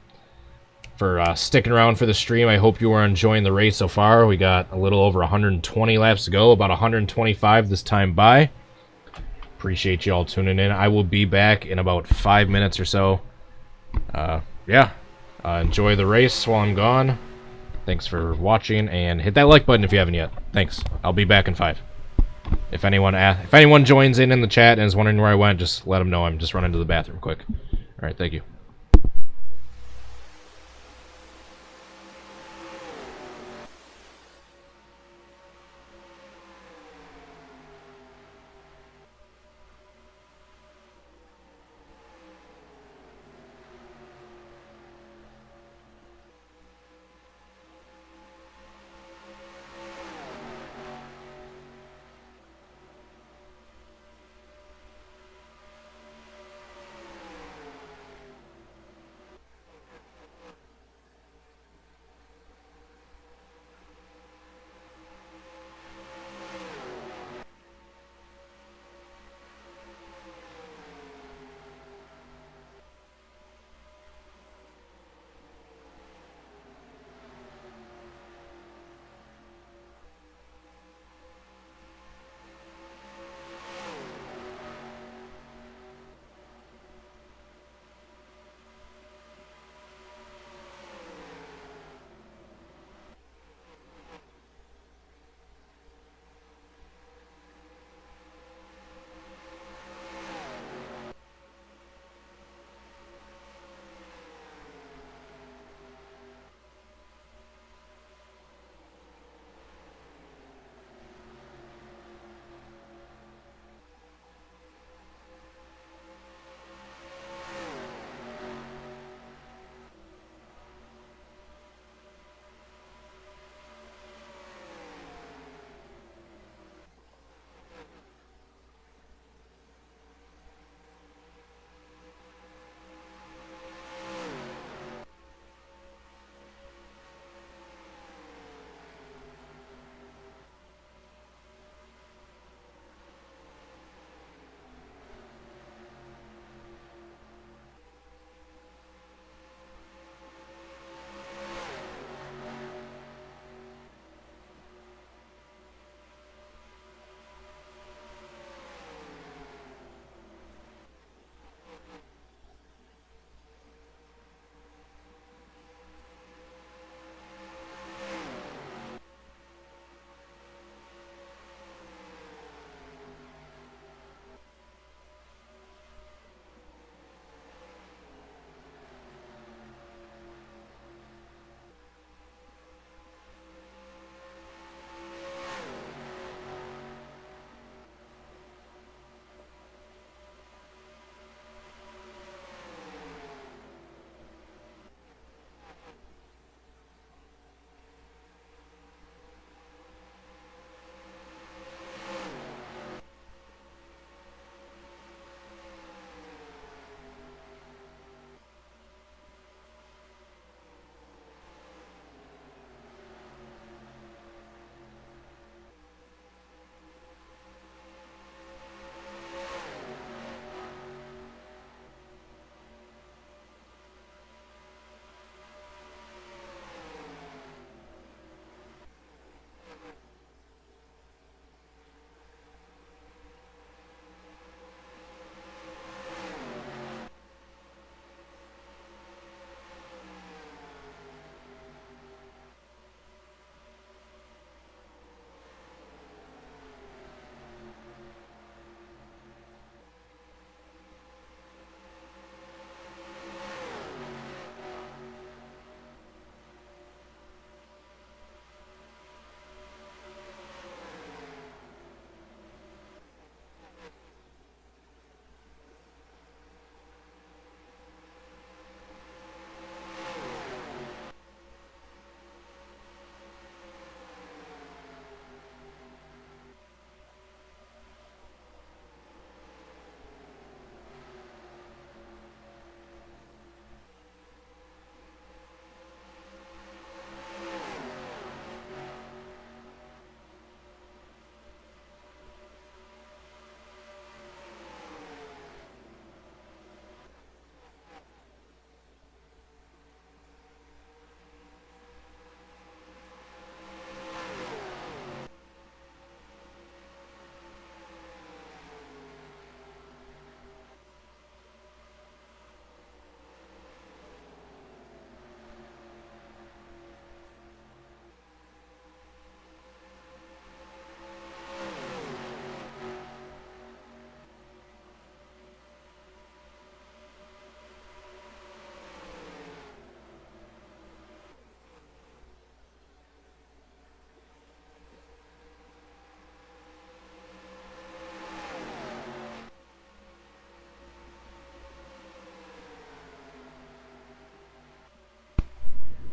sticking around for the stream. I hope you are enjoying the race so far. We got a little over 120 laps to go, about 125 this time by. Appreciate you all tuning in. I will be back in about 5 minutes or so. Enjoy the race while I'm gone. Thanks for watching, and hit that like button if you haven't yet. Thanks. I'll be back in 5. If anyone joins in the chat and is wondering where I went, just let them know I'm just running to the bathroom quick. All right, thank you.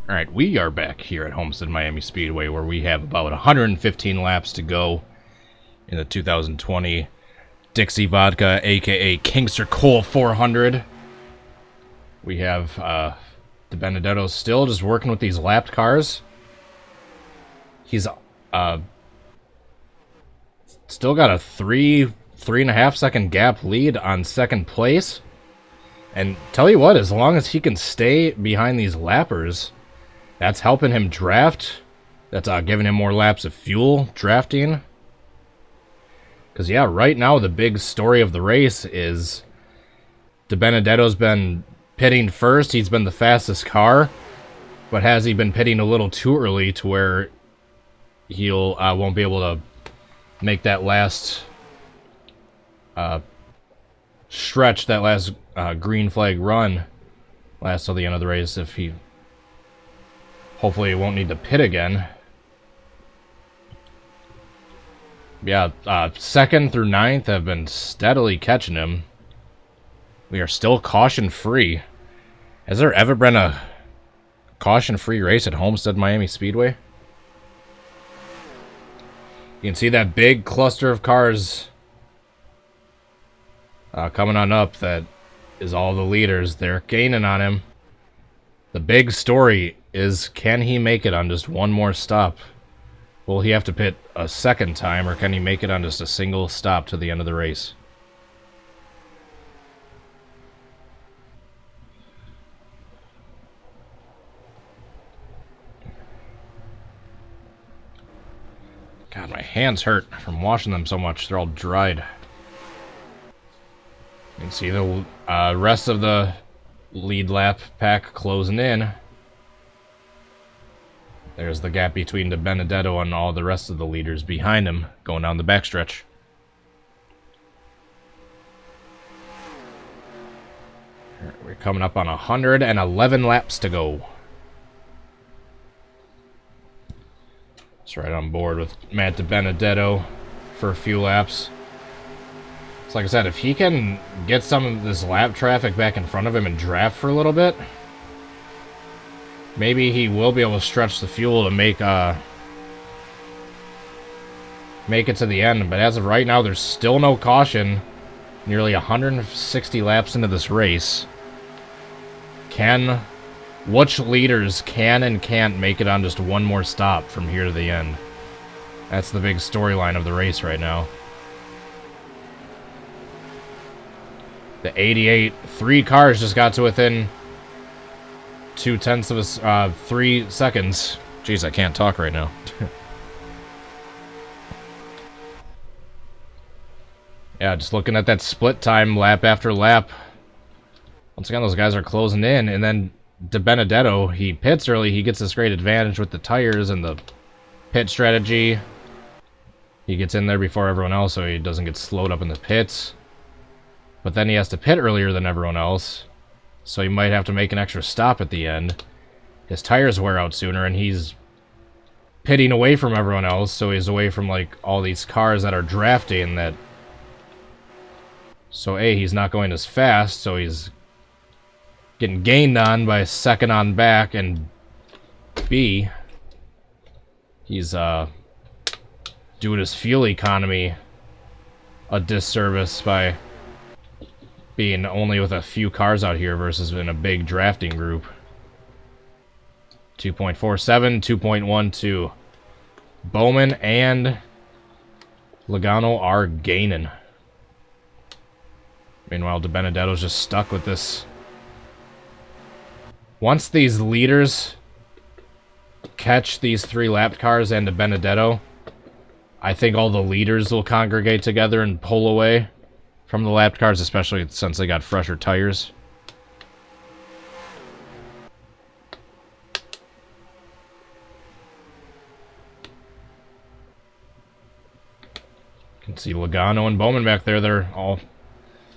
Alright, we are back here at Homestead-Miami Speedway, where we have about 115 laps to go in the 2020 Dixie Vodka, aka Kingster Cole 400. We have Dibenedetto still just working with these lapped cars. He's still got a 3.5 second gap lead on second place. And tell you what, as long as he can stay behind these lappers, that's helping him draft. That's giving him more laps of fuel drafting. Because, yeah, right now the big story of the race is Dibenedetto's been pitting first. He's been the fastest car. But has he been pitting a little too early to where he'll won't be able to make that last stretch, that last green flag run last till the end of the race if he... Hopefully he won't need to pit again. Yeah, 2nd through 9th have been steadily catching him. We are still caution-free. Has there ever been a caution-free race at Homestead-Miami Speedway? You can see that big cluster of cars coming on up. That is all the leaders. They're gaining on him. The big story is, can he make it on just one more stop? Will he have to pit a second time, or can he make it on just a single stop to the end of the race? God, my hands hurt from washing them so much. They're all dried. You can see the rest of the lead lap pack closing in. There's the gap between Dibenedetto and all the rest of the leaders behind him going down the backstretch. We're coming up on 111 laps to go. It's right on board with Matt Dibenedetto for a few laps. So like I said, if he can get some of this lap traffic back in front of him and draft for a little bit, maybe he will be able to stretch the fuel to make it to the end. But as of right now, there's still no caution. Nearly 160 laps into this race. Which leaders can and can't make it on just one more stop from here to the end? That's the big storyline of the race right now. The 88, 3 cars just got to within 0.2 of 3 seconds. Jeez, I can't talk right now. Yeah, just looking at that split time lap after lap. Once again, those guys are closing in, and then Dibenedetto, he pits early. He gets this great advantage with the tires and the pit strategy. He gets in there before everyone else, so he doesn't get slowed up in the pits. But then he has to pit earlier than everyone else, so he might have to make an extra stop at the end. His tires wear out sooner, and he's pitting away from everyone else, so he's away from like all these cars that are drafting that. So A, he's not going as fast, so he's getting gained on by second on back, and B, he's doing his fuel economy a disservice by being only with a few cars out here versus in a big drafting group. 2.47, 2.12. Bowman and Logano are gaining. Meanwhile, Dibenedetto's just stuck with this. Once these leaders catch these 3 lapped cars and Dibenedetto, I think all the leaders will congregate together and pull away from the lapped cars, especially since they got fresher tires. You can see Logano and Bowman back there. They're all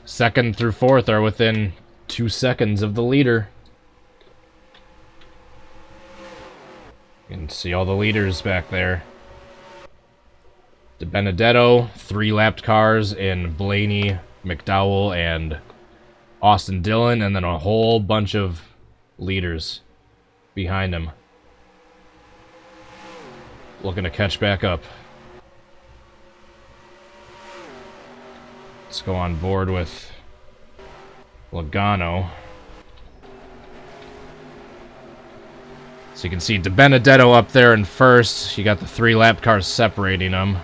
2nd through 4th are within 2 seconds of the leader. You can see all the leaders back there. Dibenedetto, 3 lapped cars in Blaney, McDowell, and Austin Dillon, and then a whole bunch of leaders behind him. looking to catch back up. Let's go on board with Logano. So you can see Dibenedetto up there in first. You got the 3 lap cars separating them.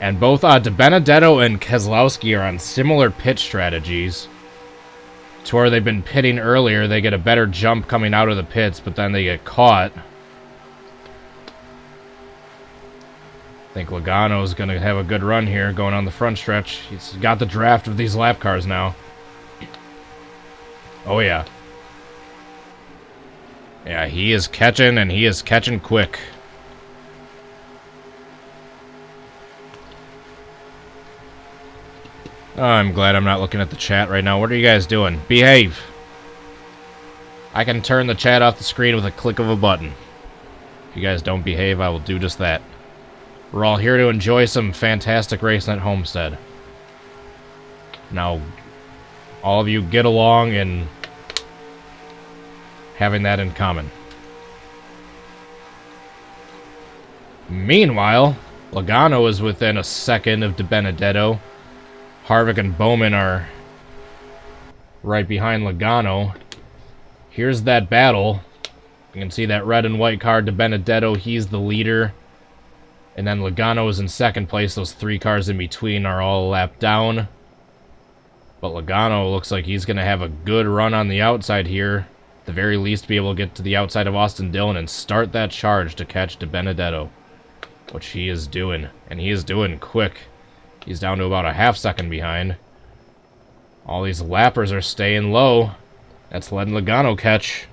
And both Dibenedetto and Keselowski are on similar pit strategies. To where they've been pitting earlier, they get a better jump coming out of the pits, but then they get caught. I think Logano's going to have a good run here going on the front stretch. He's got the draft of these lap cars now. Oh yeah. Yeah, he is catching, and he is catching quick. Oh, I'm glad I'm not looking at the chat right now. What are you guys doing? Behave! I can turn the chat off the screen with a click of a button. If you guys don't behave, I will do just that. We're all here to enjoy some fantastic racing at Homestead. Now, all of you get along and having that in common. Meanwhile, Logano is within a second of Dibenedetto. Harvick and Bowman are right behind Logano. Here's that battle. You can see that red and white car, Dibenedetto, he's the leader. And then Logano is in second place. Those 3 cars in between are all lapped down. But Logano looks like he's going to have a good run on the outside here. At the very least, be able to get to the outside of Austin Dillon and start that charge to catch Dibenedetto. Which he is doing. And he is doing quick. He's down to about a half second behind. All these lappers are staying low. That's letting Logano catch.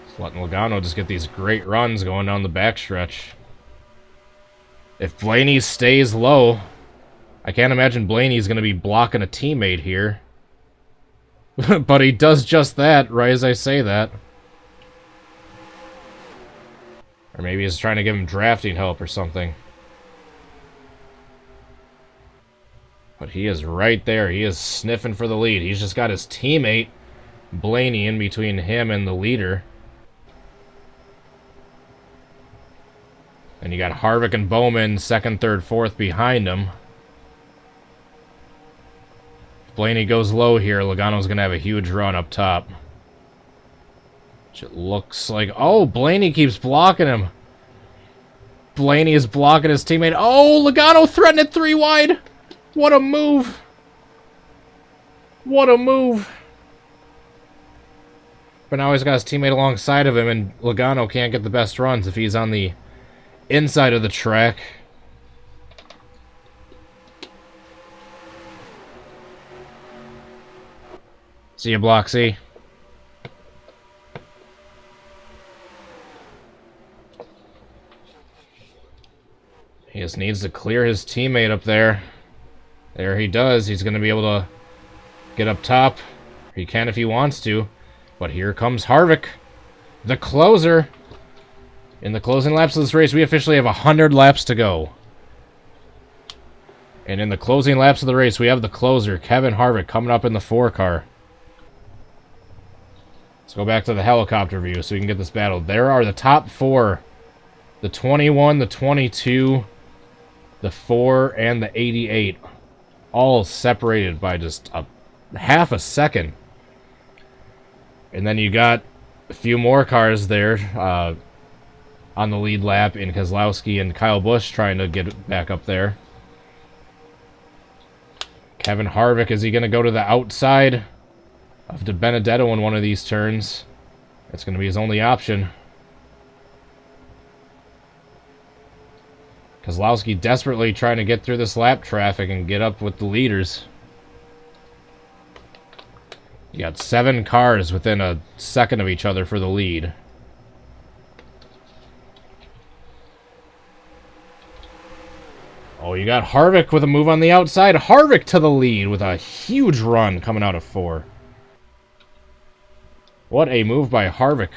It's letting Logano just get these great runs going down the backstretch. If Blaney stays low, I can't imagine Blaney's going to be blocking a teammate here. But he does just that, right as I say that. Or maybe he's trying to give him drafting help or something. But he is right there. He is sniffing for the lead. He's just got his teammate, Blaney, in between him and the leader. And you got Harvick and Bowman, second, third, fourth behind him. If Blaney goes low here, Logano's going to have a huge run up top. It looks like... Oh, Blaney keeps blocking him. Blaney is blocking his teammate. Oh, Logano threatened it 3 wide. What a move. What a move. But now he's got his teammate alongside of him, and Logano can't get the best runs if he's on the inside of the track. See ya, Bloxy. He just needs to clear his teammate up there. There he does. He's going to be able to get up top. He can if he wants to. But here comes Harvick, the closer. In the closing laps of this race, we officially have 100 laps to go. And in the closing laps of the race, we have the closer, Kevin Harvick, coming up in the 4 car. Let's go back to the helicopter view so we can get this battle. There are the top 4. The 21, the 22... the 4 and the 88, all separated by just a half a second. And then you got a few more cars there on the lead lap in Kozlowski and Kyle Busch trying to get back up there. Kevin Harvick, is he going to go to the outside of Dibenedetto in one of these turns? That's going to be his only option. Kozlowski desperately trying to get through this lap traffic and get up with the leaders. You got 7 cars within a second of each other for the lead. Oh, you got Harvick with a move on the outside. Harvick to the lead with a huge run coming out of 4. What a move by Harvick.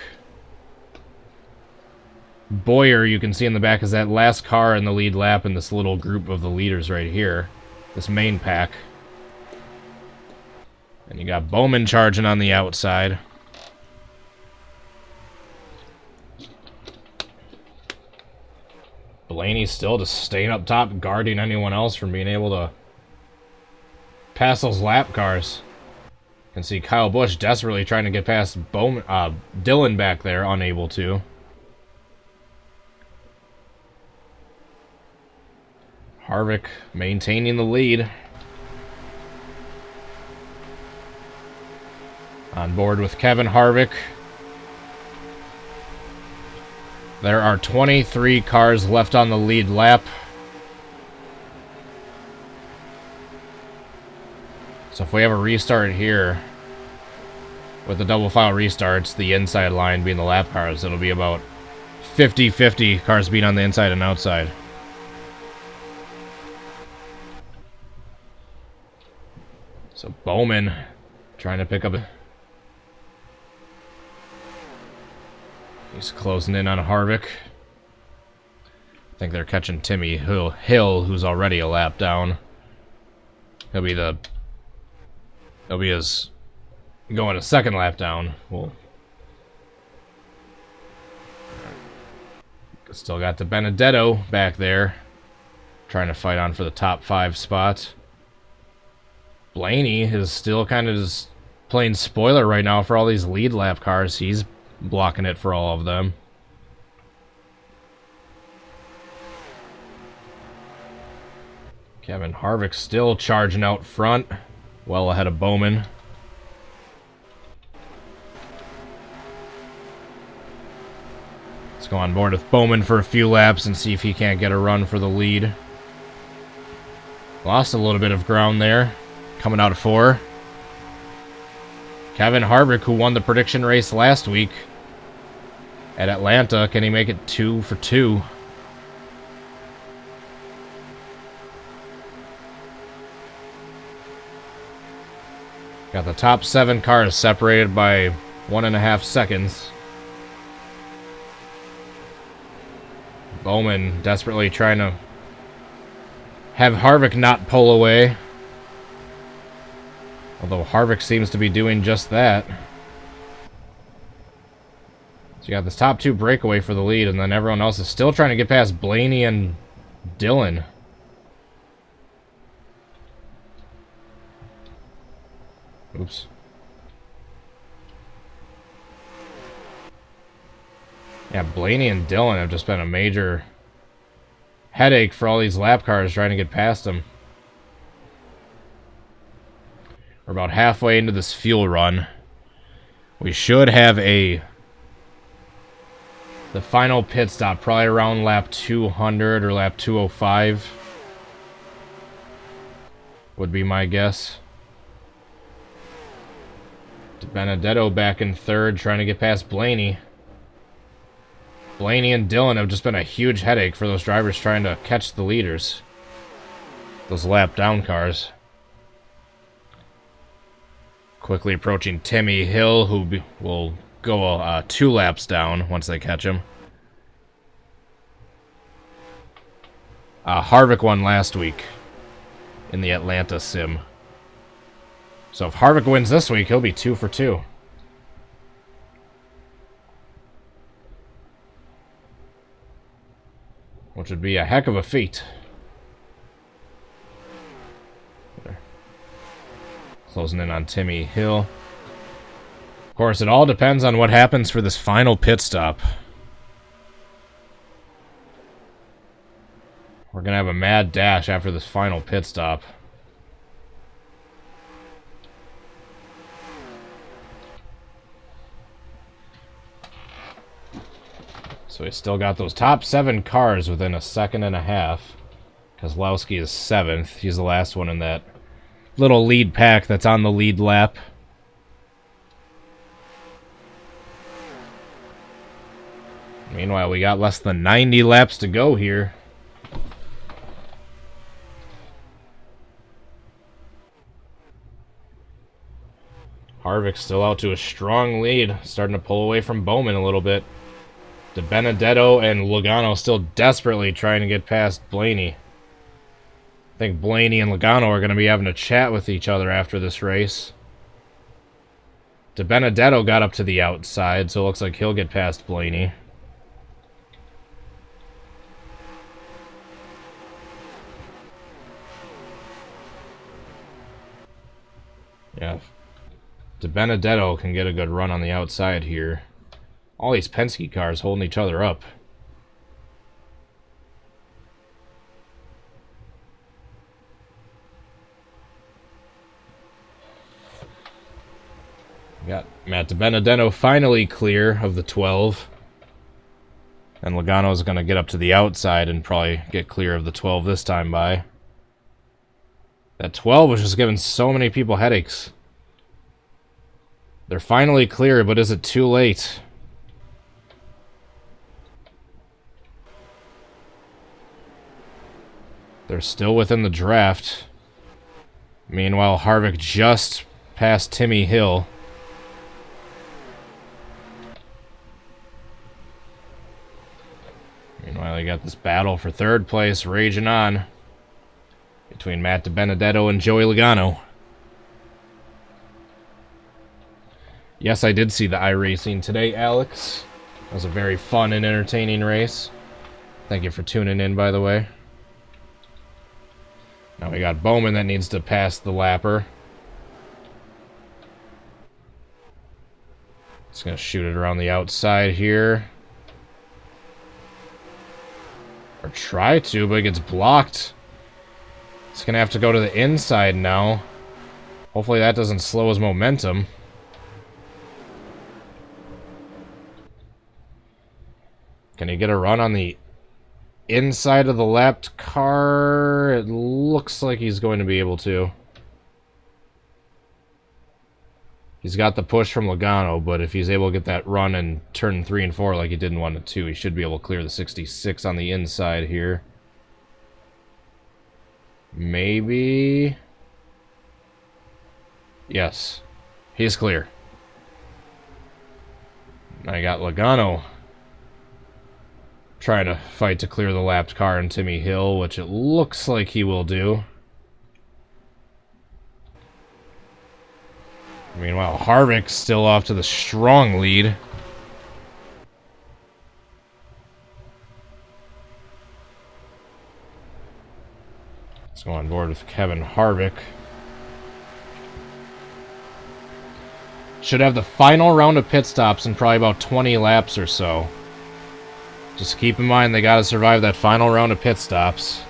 Bowyer, you can see in the back, is that last car in the lead lap in this little group of the leaders right here. This main pack. And you got Bowman charging on the outside. Blaney's still just staying up top, guarding anyone else from being able to pass those lap cars. You can see Kyle Busch desperately trying to get past Bowman, Dylan back there, unable to. Harvick maintaining the lead. On board with Kevin Harvick. There are 23 cars left on the lead lap. So if we have a restart here, with the double file restarts, the inside line being the lap cars, it'll be about 50-50 cars being on the inside and outside. So Bowman trying to pick up. He's closing in on Harvick. I think they're catching Timmy Hill, who's already a lap down. He'll be his going a second lap down. Well, still got Dibenedetto back there, trying to fight on for the top 5 spot. Blaney is still kind of just playing spoiler right now for all these lead lap cars. He's blocking it for all of them. Kevin Harvick still charging out front, well ahead of Bowman. Let's go on board with Bowman for a few laps and see if he can't get a run for the lead. Lost a little bit of ground there, coming out of 4. Kevin Harvick, who won the prediction race last week at Atlanta, can he make it 2 for 2? Got the top 7 cars separated by 1.5 seconds. Bowman desperately trying to have Harvick not pull away. Although Harvick seems to be doing just that. So you got this top 2 breakaway for the lead, and then everyone else is still trying to get past Blaney and Dylan. Oops. Yeah, Blaney and Dylan have just been a major headache for all these lap cars trying to get past them. We're about halfway into this fuel run. We should have the final pit stop probably around lap 200 or lap 205 would be my guess. Dibenedetto back in 3rd, trying to get past Blaney. Blaney and Dylan have just been a huge headache for those drivers trying to catch the leaders. Those lap down cars. Quickly approaching Timmy Hill, who will go 2 laps down once they catch him. Harvick won last week in the Atlanta sim. So if Harvick wins this week, he'll be 2 for 2. Which would be a heck of a feat. There. Closing in on Timmy Hill. Of course, it all depends on what happens for this final pit stop. We're going to have a mad dash after this final pit stop. So we still got those top 7 cars within 1.5 seconds. Kozlowski is 7th. He's the last one in that little lead pack that's on the lead lap. Meanwhile, we got less than 90 laps to go here. Harvick's still out to a strong lead, starting to pull away from Bowman a little bit. Dibenedetto and Logano still desperately trying to get past Blaney. I think Blaney and Logano are going to be having a chat with each other after this race. Dibenedetto got up to the outside, so it looks like he'll get past Blaney. Yeah. Dibenedetto can get a good run on the outside here. All these Penske cars holding each other up. Got Matt Dibenedetto finally clear of the 12. And Logano's going to get up to the outside and probably get clear of the 12 this time by. That 12 was just giving so many people headaches. They're finally clear, but is it too late? They're still within the draft. Meanwhile, Harvick just passed Timmy Hill. Meanwhile, you got this battle for third place raging on between Matt Dibenedetto and Joey Logano. Yes, I did see the iRacing today, Alex. It was a very fun and entertaining race. Thank you for tuning in, by the way. Now we got Bowman that needs to pass the lapper. Just gonna shoot it around the outside here. Or try to, but it gets blocked. It's gonna have to go to the inside now. Hopefully that doesn't slow his momentum. Can he get a run on the inside of the lapped car? It looks like he's going to be able to. He's got the push from Logano, but if he's able to get that run in turn 3 and 4 like he did in 1 and 2, he should be able to clear the 66 on the inside here. Maybe. Yes. He's clear. Now you got Logano trying to fight to clear the lapped car in Timmy Hill, which it looks like he will do. Meanwhile, Harvick's still off to the strong lead. Let's go on board with Kevin Harvick. Should have the final round of pit stops in probably about 20 laps or so. Just keep in mind they gotta survive that final round of pit stops.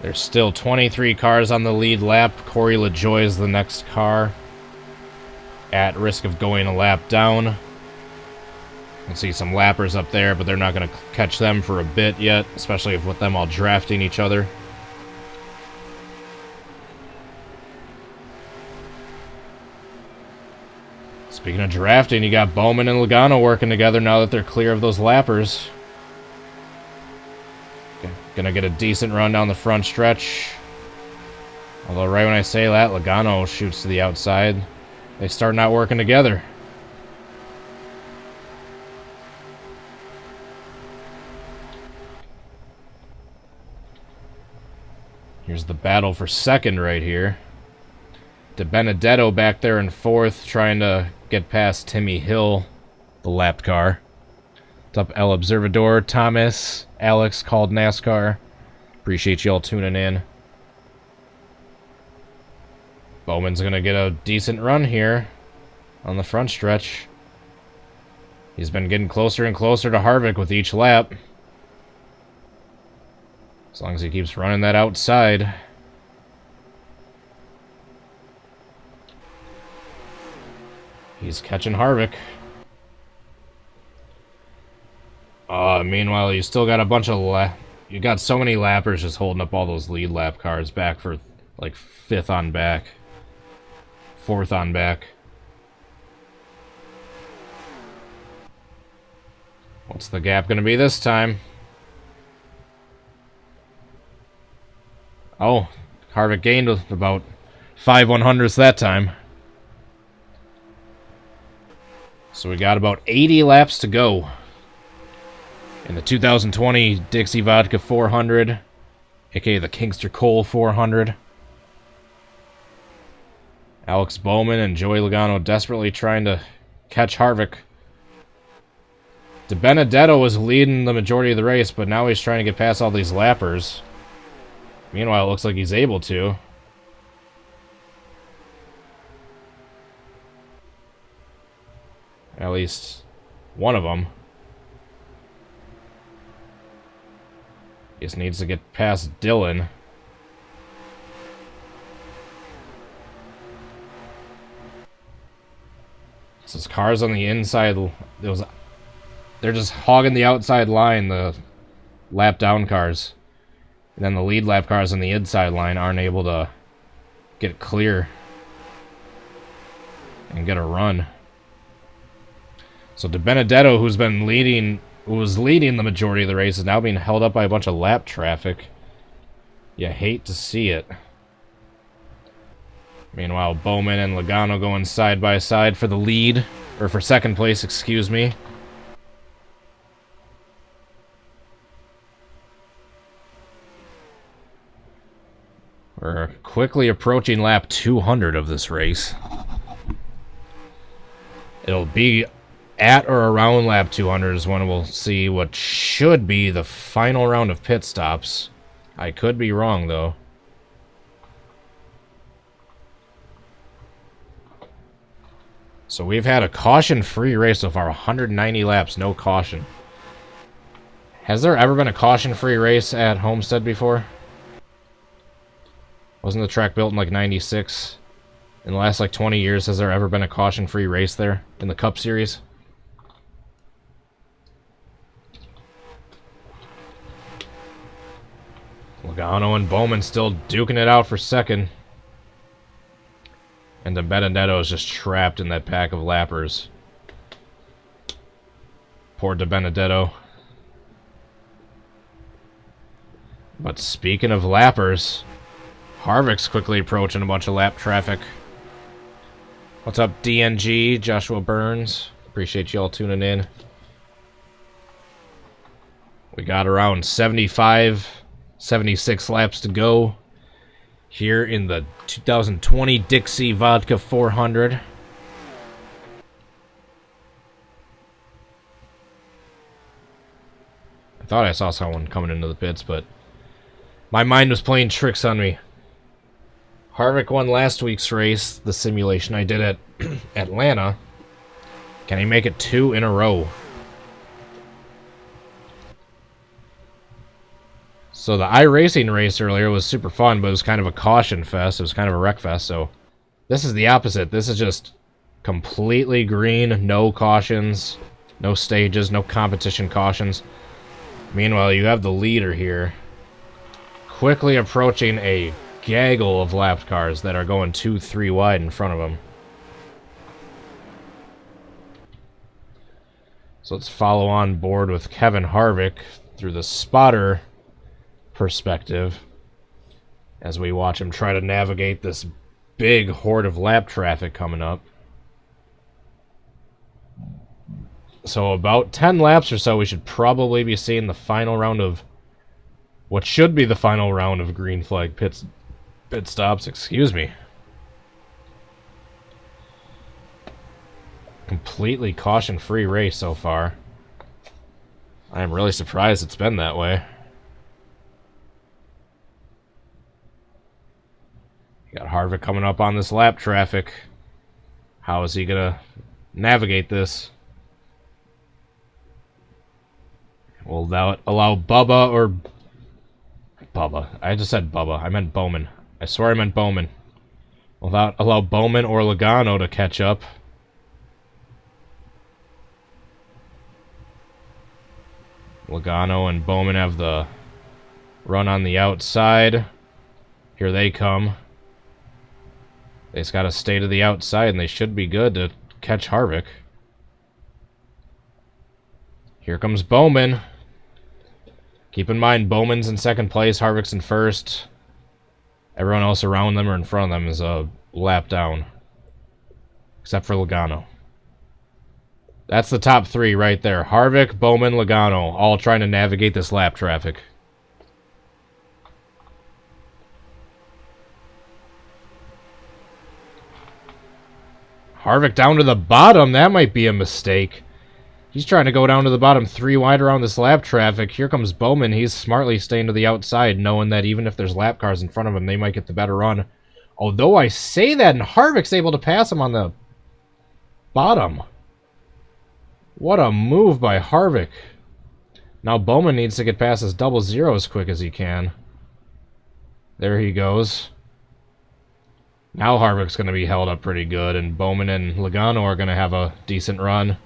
There's still 23 cars on the lead lap. Corey LaJoie is the next car. At risk of going a lap down. You can see some lappers up there, but they're not going to catch them for a bit yet, especially with them all drafting each other. Speaking of drafting, you got Bowman and Logano working together now that they're clear of those lappers. Gonna get a decent run down the front stretch. Although right when I say that, Logano shoots to the outside. They start not working together. Here's the battle for second right here. Dibenedetto back there in fourth, trying to get past Timmy Hill, the lapped car. What's up, El Observador, Thomas, Alex called Nascar. Appreciate y'all tuning in. Bowman's gonna get a decent run here on the front stretch. He's been getting closer and closer to Harvick with each lap. As long as he keeps running that outside. He's catching Harvick. Meanwhile, you still got a bunch of you got so many lappers just holding up all those lead lap cars back for like 5th on back. 4th on back. What's the gap going to be this time? Oh, Harvick gained about 5/100ths that time. So we got about 80 laps to go in the 2020 Dixie Vodka 400, aka the Kingster Cole 400. Alex Bowman and Joey Logano desperately trying to catch Harvick. Dibenedetto was leading the majority of the race, but now he's trying to get past all these lappers. Meanwhile, it looks like he's able to. At least one of them. Just needs to get past Dylan. So his car's on the inside. They're just hogging the outside line, the lap down cars. And then the lead lap cars on the inside line aren't able to get clear and get a run. So Dibenedetto, who was leading the majority of the race, is now being held up by a bunch of lap traffic. You hate to see it. Meanwhile, Bowman and Logano going side by side for the lead, or for second place, excuse me. We're quickly approaching lap 200 of this race. It'll be at or around lap 200 is when we'll see what should be the final round of pit stops. I could be wrong, though. So we've had a caution-free race so far. 190 laps, no caution. Has there ever been a caution-free race at Homestead before? Wasn't the track built in like 96? In the last like 20 years, has there ever been a caution-free race there in the Cup Series? Logano and Bowman still duking it out for second. And Dibenedetto is just trapped in that pack of lappers. Poor Dibenedetto. But speaking of lappers, Harvick's quickly approaching a bunch of lap traffic. What's up, DNG, Joshua Burns? Appreciate you all tuning in. We got around 75, 76 laps to go here in the 2020 Dixie Vodka 400. I thought I saw someone coming into the pits, but my mind was playing tricks on me. Harvick won last week's race, the simulation I did at Atlanta. Can he make it 2 in a row? So the iRacing race earlier was super fun, but it was kind of a caution fest. It was kind of a wreck fest, so this is the opposite. This is just completely green, no cautions, no stages, no competition cautions. Meanwhile, you have the leader here quickly approaching a gaggle of lapped cars that are going 2-3 wide in front of him. So let's follow on board with Kevin Harvick through the spotter perspective as we watch him try to navigate this big horde of lap traffic coming up. So about 10 laps or so, we should probably be seeing the final round of what should be the final round of green flag pit stops, excuse me. Completely caution-free race so far. I am really surprised it's been that way. You got Harvick coming up on this lap traffic. How is he gonna navigate this? Will that allow Bubba or... Bubba. I just said Bubba. I meant Bowman. I swear I meant Bowman. Will that allow Bowman or Logano to catch up? Logano and Bowman have the run on the outside. Here they come. They just got to stay to the outside, and they should be good to catch Harvick. Here comes Bowman. Keep in mind, Bowman's in second place, Harvick's in first. Everyone else around them or in front of them is a lap down. Except for Logano. That's the top three right there. Harvick, Bowman, Logano, all trying to navigate this lap traffic. Harvick down to the bottom. That might be a mistake. He's trying to go down to the bottom 3 wide around this lap traffic. Here comes Bowman. He's smartly staying to the outside, knowing that even if there's lap cars in front of him, they might get the better run. Although I say that, and Harvick's able to pass him on the bottom. What a move by Harvick. Now Bowman needs to get past his double zero as quick as he can. There he goes. Now Harvick's going to be held up pretty good, and Bowman and Logano are going to have a decent run.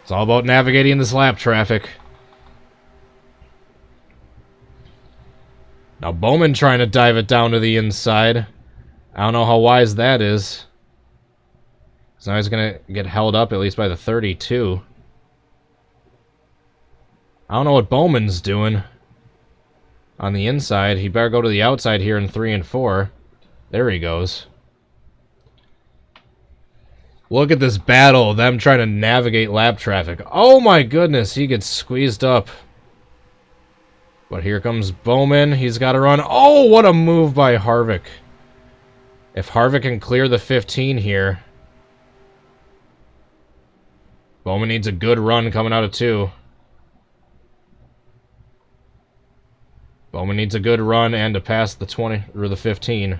It's all about navigating this lap traffic. Now Bowman trying to dive it down to the inside. I don't know how wise that is. So now he's going to get held up at least by the 32. I don't know what Bowman's doing on the inside. He better go to the outside here in 3 and 4. There he goes. Look at this battle, them trying to navigate lap traffic. Oh my goodness, he gets squeezed up. But here comes Bowman. He's got to run. Oh, what a move by Harvick. If Harvick can clear the 15 here. Bowman needs a good run coming out of 2. Bowman needs a good run and to pass the 20 or the 15.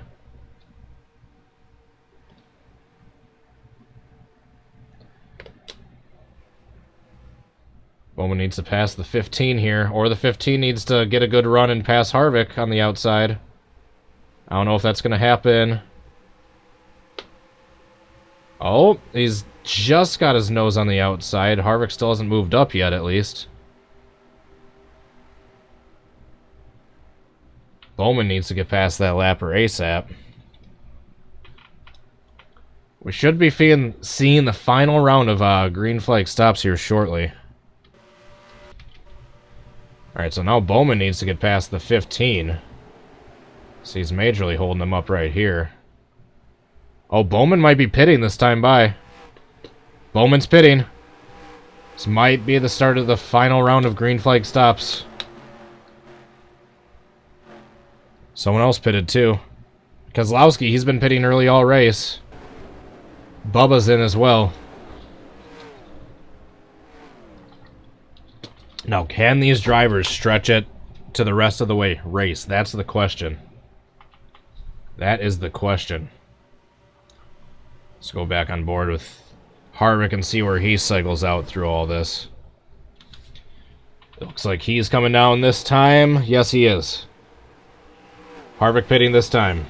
Bowman needs to pass the 15 here, or the 15 needs to get a good run and pass Harvick on the outside. I don't know if that's going to happen. Oh, he's just got his nose on the outside. Harvick still hasn't moved up yet, at least. Bowman needs to get past that lapper ASAP. We should be seeing the final round of green flag stops here shortly. Alright, so now Bowman needs to get past the 15. So he's majorly holding them up right here. Oh, Bowman might be pitting this time by. Bowman's pitting. This might be the start of the final round of green flag stops. Someone else pitted too. Kozlowski, he's been pitting early all race. Bubba's in as well. Now, can these drivers stretch it to the rest of the way race? That's the question. That is the question. Let's go back on board with Harvick and see where he cycles out through all this. It looks like he's coming down this time. Yes, he is. Harvick pitting this time.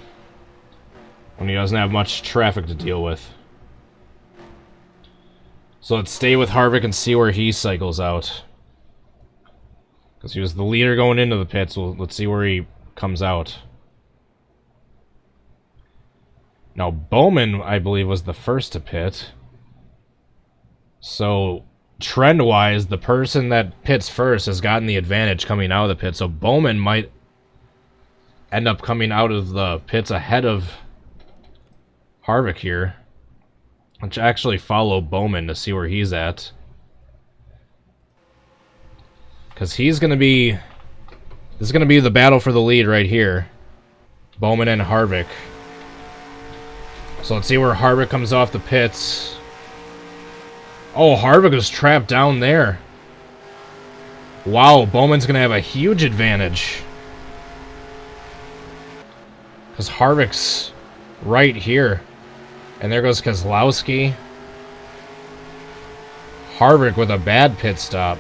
When he doesn't have much traffic to deal with. So let's stay with Harvick and see where he cycles out. Because he was the leader going into the pits. So let's see where he comes out. Now, Bowman, I believe, was the first to pit. So, trend-wise, the person that pits first has gotten the advantage coming out of the pit. So, Bowman might end up coming out of the pits ahead of Harvick here. Let's actually follow Bowman to see where he's at. Because he's going to be... This is going to be the battle for the lead right here. Bowman and Harvick. So let's see where Harvick comes off the pits. Oh, Harvick was trapped down there. Wow, Bowman's going to have a huge advantage. Because Harvick's right here. And there goes Keselowski. Harvick with a bad pit stop.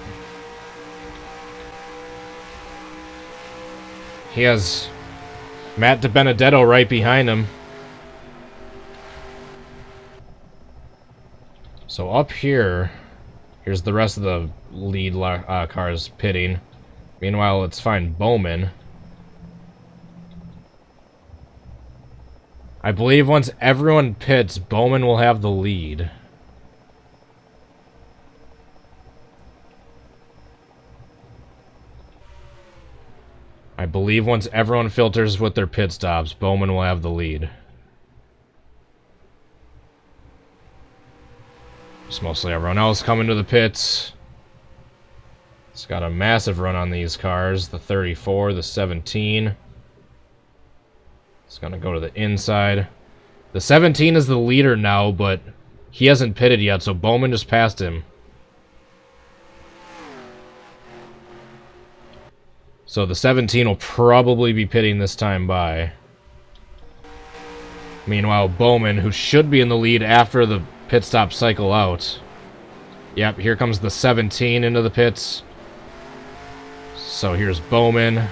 He has Matt Dibenedetto right behind him. So up here, here's the rest of the lead cars pitting. Meanwhile, let's find Bowman. I believe once everyone pits, Bowman will have the lead. I believe once everyone filters with their pit stops, Bowman will have the lead. Just mostly everyone else coming to the pits. It's got a massive run on these cars. The 34, the 17. It's going to go to the inside. The 17 is the leader now, but he hasn't pitted yet, so Bowman just passed him. So the 17 will probably be pitting this time by. Meanwhile, Bowman, who should be in the lead after the pit stop cycle out. Yep, here comes the 17 into the pits. So here's Bowman.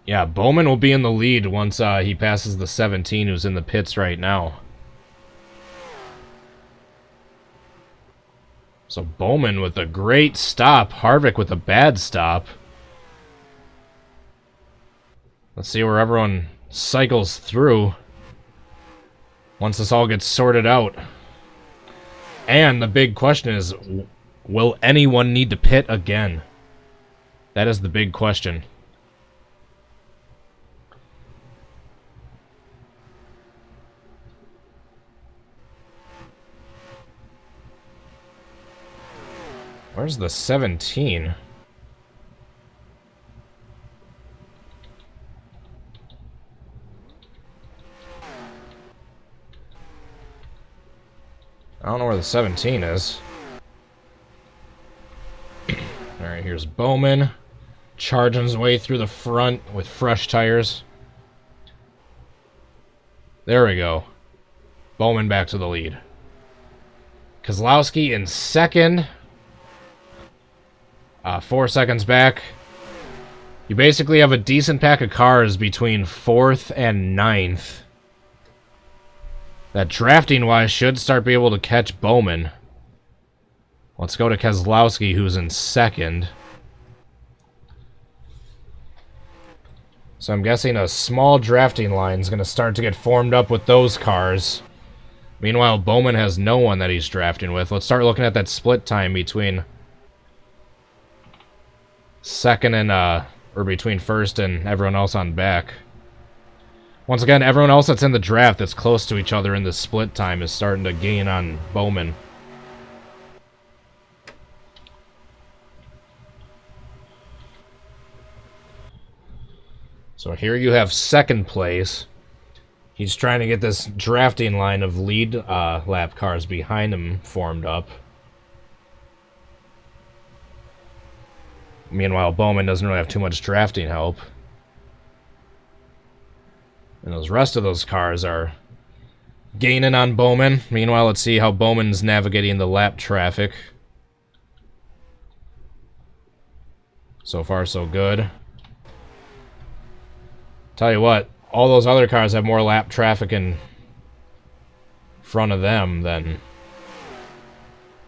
Yeah, Bowman will be in the lead once he passes the 17 who's in the pits right now. So Bowman with a great stop. Harvick with a bad stop. Let's see where everyone cycles through once this all gets sorted out. And the big question is, will anyone need to pit again? That is the big question. Where's the 17? I don't know where the 17 is. Alright, here's Bowman. Charging his way through the front with fresh tires. There we go. Bowman back to the lead. Kozlowski in second. 4 seconds back. You basically have a decent pack of cars between 4th and 9th. That drafting-wise should start being able to catch Bowman. Let's go to Keselowski, who's in second. So I'm guessing a small drafting line is going to start to get formed up with those cars. Meanwhile, Bowman has no one that he's drafting with. Let's start looking at that split time between second and, or between first and everyone else on back. Once again, everyone else that's in the draft that's close to each other in the split time is starting to gain on Bowman. So here you have second place. He's trying to get this drafting line of lead lap cars behind him formed up. Meanwhile, Bowman doesn't really have too much drafting help. And those rest of those cars are gaining on Bowman. Meanwhile, let's see how Bowman's navigating the lap traffic. So far, so good. Tell you what, all those other cars have more lap traffic in front of them than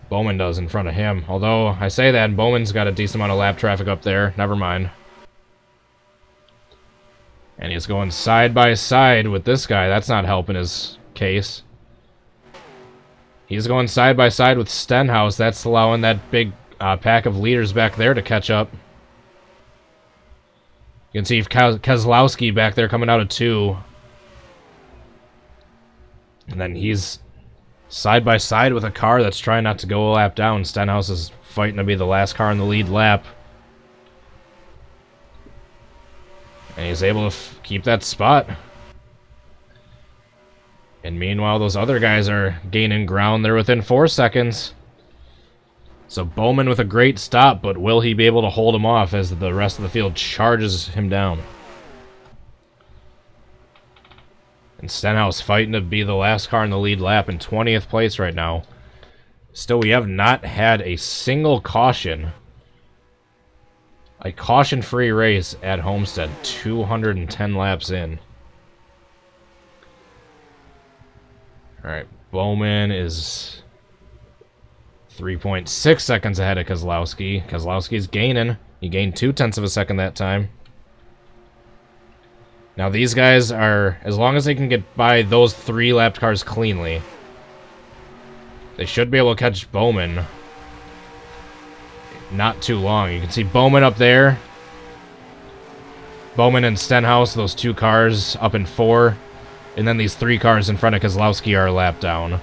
Bowman does in front of him. Although, I say that, and Bowman's got a decent amount of lap traffic up there. Never mind. And he's going side by side with this guy. That's not helping his case. He's going side by side with Stenhouse. That's allowing that big pack of leaders back there to catch up. You can see Keselowski back there coming out of 2. And then he's side by side with a car that's trying not to go a lap down. Stenhouse is fighting to be the last car in the lead lap. And he's able to keep that spot. And meanwhile, those other guys are gaining ground. They're within 4 seconds. So Bowman with a great stop, but will he be able to hold him off as the rest of the field charges him down? And Stenhouse fighting to be the last car in the lead lap in 20th place right now. Still, we have not had a single caution. A caution-free race at Homestead, 210 laps in. Alright, Bowman is 3.6 seconds ahead of Kozlowski. Kozlowski's gaining. He gained 0.2 of a second that time. Now these guys are, as long as they can get by those 3 lapped cars cleanly, they should be able to catch Bowman. Not too long. You can see Bowman up there. Bowman and Stenhouse, those 2 cars up in 4. And then these 3 cars in front of Kozlowski are a lap down.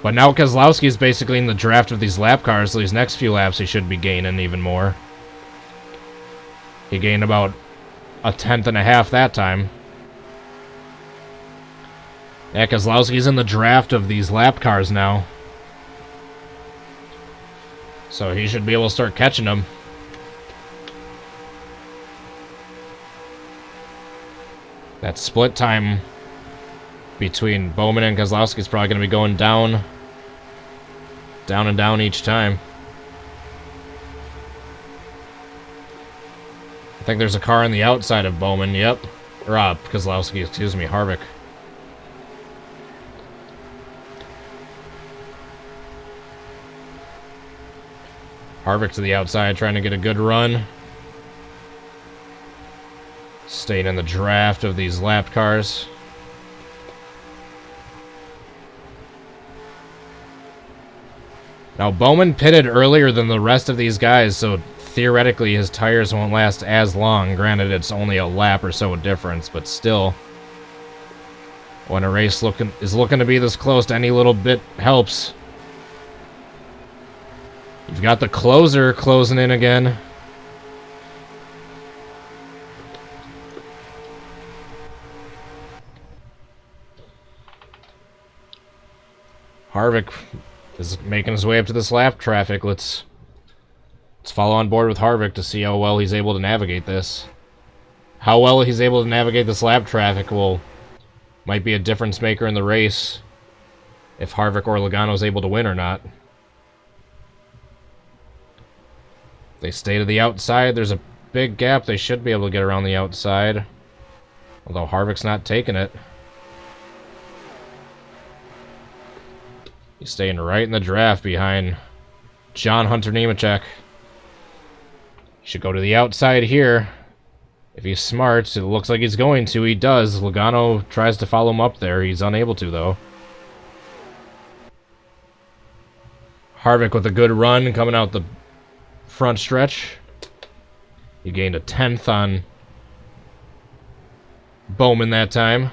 But now Kozlowski is basically in the draft of these lap cars, so these next few laps he should be gaining even more. He gained about a 1/10.5 that time. Yeah, Kozlowski's in the draft of these lap cars now. So he should be able to start catching them. That split time between Bowman and Kozlowski is probably going to be going down. Down and down each time. I think there's a car on the outside of Bowman, yep. Or, Kozlowski, excuse me, Harvick. Harvick to the outside, trying to get a good run. Staying in the draft of these lap cars. Now, Bowman pitted earlier than the rest of these guys, so theoretically his tires won't last as long. Granted, it's only a lap or so difference, but still. When a race is looking to be this close, any little bit helps. You've got the closer closing in again. Harvick is making his way up to this lap traffic. Let's follow on board with Harvick to see how well he's able to navigate this. How well he's able to navigate this lap traffic might be a difference maker in the race if Harvick or Logano is able to win or not. They stay to the outside. There's a big gap. They should be able to get around the outside. Although Harvick's not taking it. He's staying right in the draft behind John Hunter Nemechek. He should go to the outside here. If he's smart, it looks like he's going to. He does. Logano tries to follow him up there. He's unable to, though. Harvick with a good run coming out the front stretch. He gained a 10th on Bowman that time.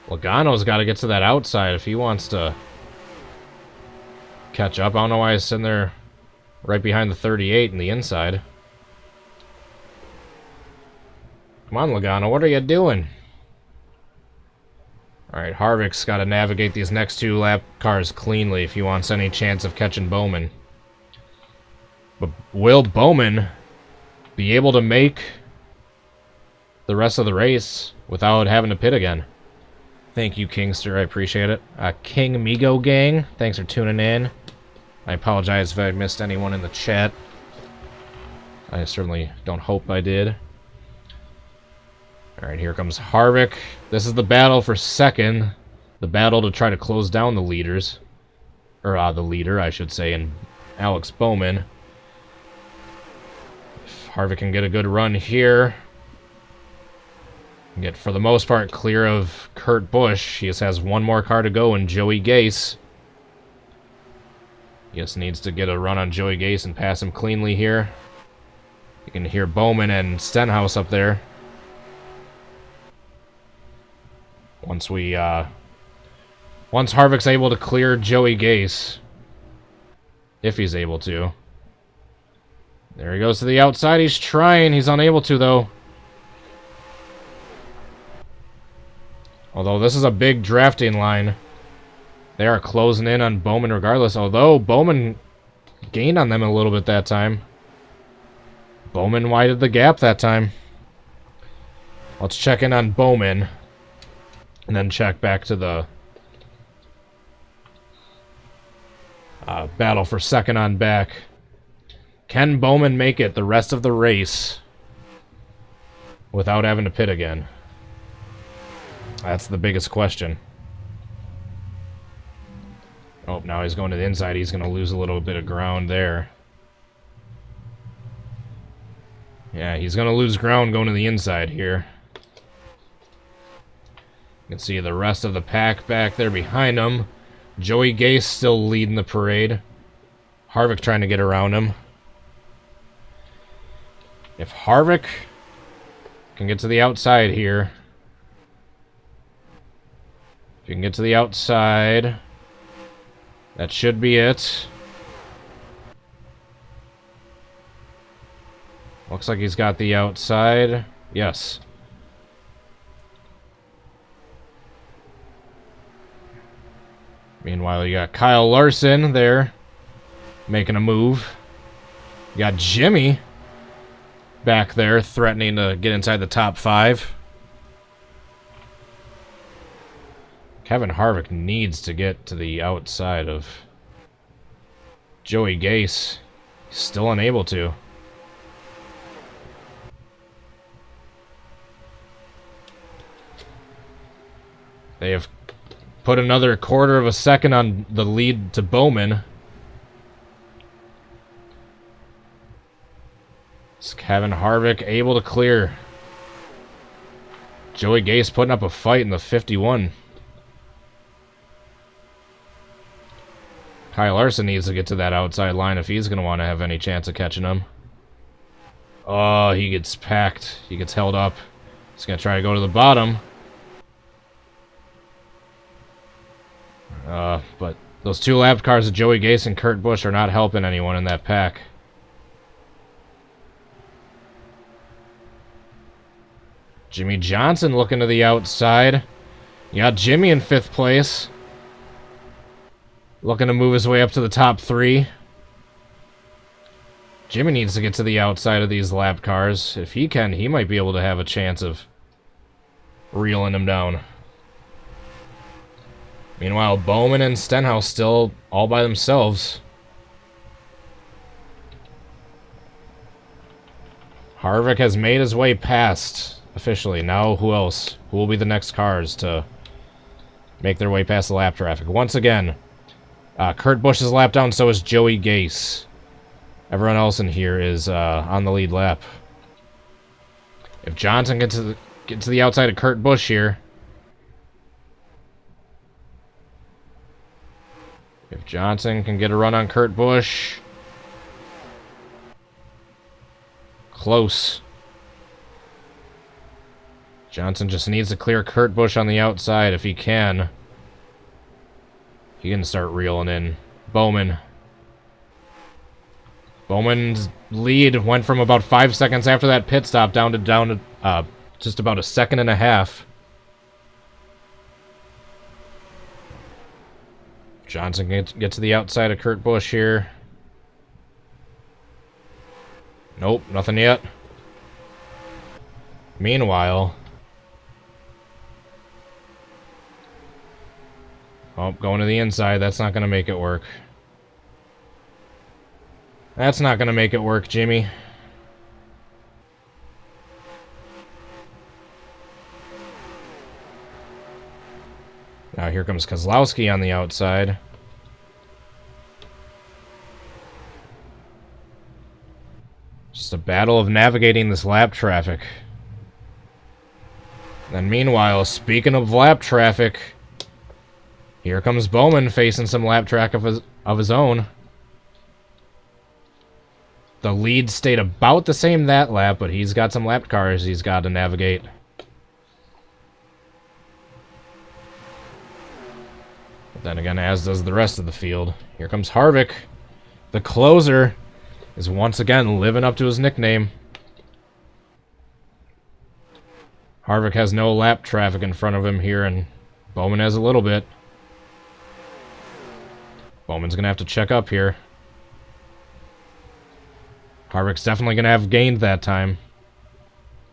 Logano's got to get to that outside if he wants to catch up. I don't know why he's sitting there right behind the 38 in the inside. Come on, Logano, what are you doing? Alright, Harvick's got to navigate these next two lap cars cleanly if he wants any chance of catching Bowman. But will Bowman be able to make the rest of the race without having to pit again? Thank you, Kingster. I appreciate it. King Migo Gang, thanks for tuning in. I apologize if I missed anyone in the chat. I certainly don't hope I did. Alright, here comes Harvick. This is the battle for second. The battle to try to close down the leaders. Or, the leader, I should say, and Alex Bowman. If Harvick can get a good run here, get, for the most part, clear of Kurt Busch. He just has one more car to go, and Joey Gase. He just needs to get a run on Joey Gase and pass him cleanly here. You can hear Bowman and Stenhouse up there. Once Harvick's able to clear Joey Gase, if he's able to. There he goes to the outside. He's trying. He's unable to, though. Although this is a big drafting line. They are closing in on Bowman regardless. Although Bowman gained on them a little bit that time. Bowman widened the gap that time. Let's check in on Bowman. And then check back to the battle for second on back. Can Bowman make it the rest of the race without having to pit again? That's the biggest question. Oh, now he's going to the inside. He's going to lose a little bit of ground there. Yeah, he's going to lose ground going to the inside here. You can see the rest of the pack back there behind him. Joey Gase still leading the parade. Harvick trying to get around him. If Harvick can get to the outside here, if You can get to the outside. That should be it. Looks like he's got the outside. Yes. Meanwhile, you got Kyle Larson there making a move. You got Jimmy back there threatening to get inside the top 5. Kevin Harvick needs to get to the outside of Joey Gase. He's still unable to. They have put another 1/4 of a second on the lead to Bowman. Is Kevin Harvick able to clear? Joey Gase putting up a fight in the 51. Kyle Larson needs to get to that outside line if he's going to want to have any chance of catching him. Oh, he gets packed. He gets held up. He's going to try to go to the bottom. But those 2 lap cars of Joey Gase and Kurt Busch are not helping anyone in that pack. Jimmy Johnson looking to the outside. You got Jimmy in 5th place. Looking to move his way up to the top 3. Jimmy needs to get to the outside of these lap cars. If he can, he might be able to have a chance of reeling him down. Meanwhile, Bowman and Stenhouse still all by themselves. Harvick has made his way past, officially. Now, who else? Who will be the next cars to make their way past the lap traffic? Once again, Kurt Busch is lapped down, so is Joey Gase. Everyone else in here is on the lead lap. If Johnson gets to the outside of Kurt Busch here, if Johnson can get a run on Kurt Busch, close. Johnson just needs to clear Kurt Busch on the outside if he can. He can start reeling in Bowman. Bowman's lead went from about 5 seconds after that pit stop down to just about 1.5 seconds. Johnson gets to the outside of Kurt Busch here. Nope, nothing yet. Meanwhile, going to the inside. That's not going to make it work. That's not going to make it work, Jimmy. Now here comes Kozlowski on the outside. Just a battle of navigating this lap traffic. And meanwhile, speaking of lap traffic, here comes Bowman facing some lap track of his own. The lead stayed about the same that lap, but he's got some lap cars he's got to navigate. But then again, as does the rest of the field. Here comes Harvick. The closer is once again living up to his nickname. Harvick has no lap traffic in front of him here, and Bowman has a little bit. Bowman's going to have to check up here. Harvick's definitely going to have gained that time.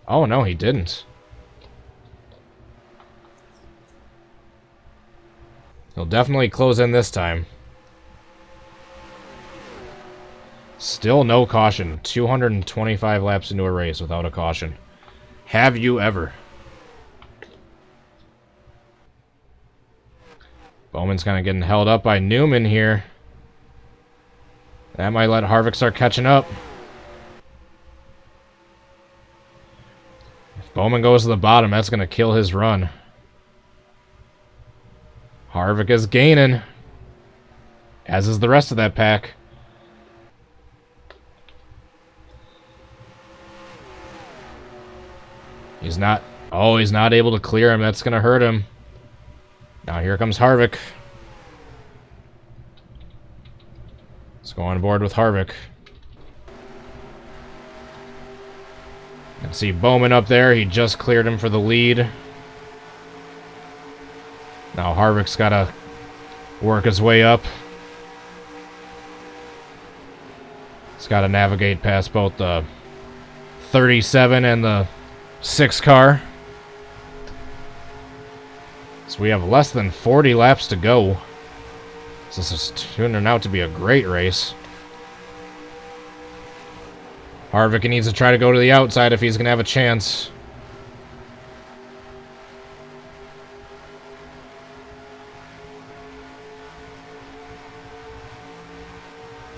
Oh, no, he didn't. He'll definitely close in this time. Still no caution. 225 laps into a race without a caution. Have you ever? Bowman's kind of getting held up by Newman here. That might let Harvick start catching up. If Bowman goes to the bottom, that's going to kill his run. Harvick is gaining, as is the rest of that pack. He's not able to clear him. That's going to hurt him. Now here comes Harvick. Let's go on board with Harvick. You can see Bowman up there. He just cleared him for the lead. Now Harvick's got to work his way up. He's got to navigate past both the 37 and the 6 car. So we have less than 40 laps to go. So this is turning out to be a great race. Harvick needs to try to go to the outside if he's going to have a chance.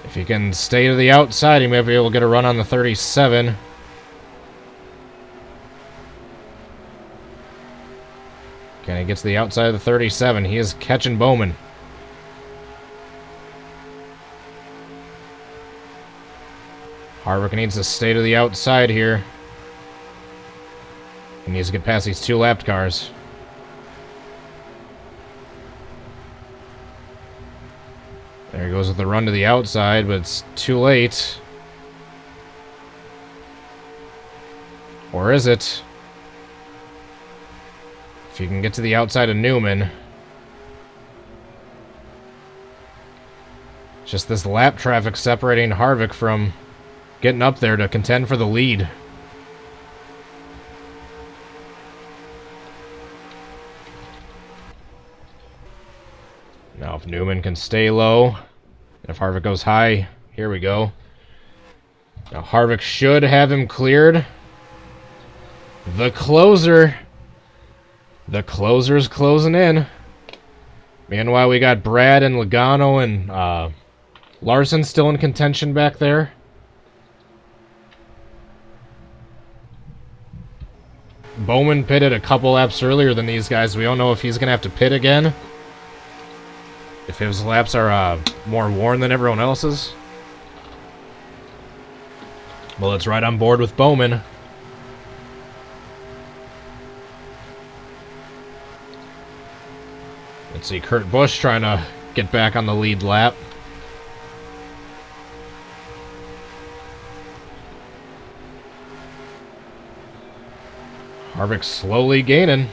If he can stay to the outside, he may be able to get a run on the 37. Can he get to the outside of the 37? He is catching Bowman. Harvick needs to stay to the outside here. He needs to get past these 2 lapped cars. There he goes with the run to the outside, but it's too late. Or is it? If you can get to the outside of Newman. Just this lap traffic separating Harvick from getting up there to contend for the lead. Now if Newman can stay low, and if Harvick goes high, here we go. Now Harvick should have him cleared. The closer. The closer's closing in. Meanwhile, we got Brad and Logano and Larson still in contention back there. Bowman pitted a couple laps earlier than these guys. We don't know if he's going to have to pit again. If his laps are more worn than everyone else's. Well, it's right on board with Bowman. Let's see, Kurt Busch trying to get back on the lead lap. Harvick slowly gaining.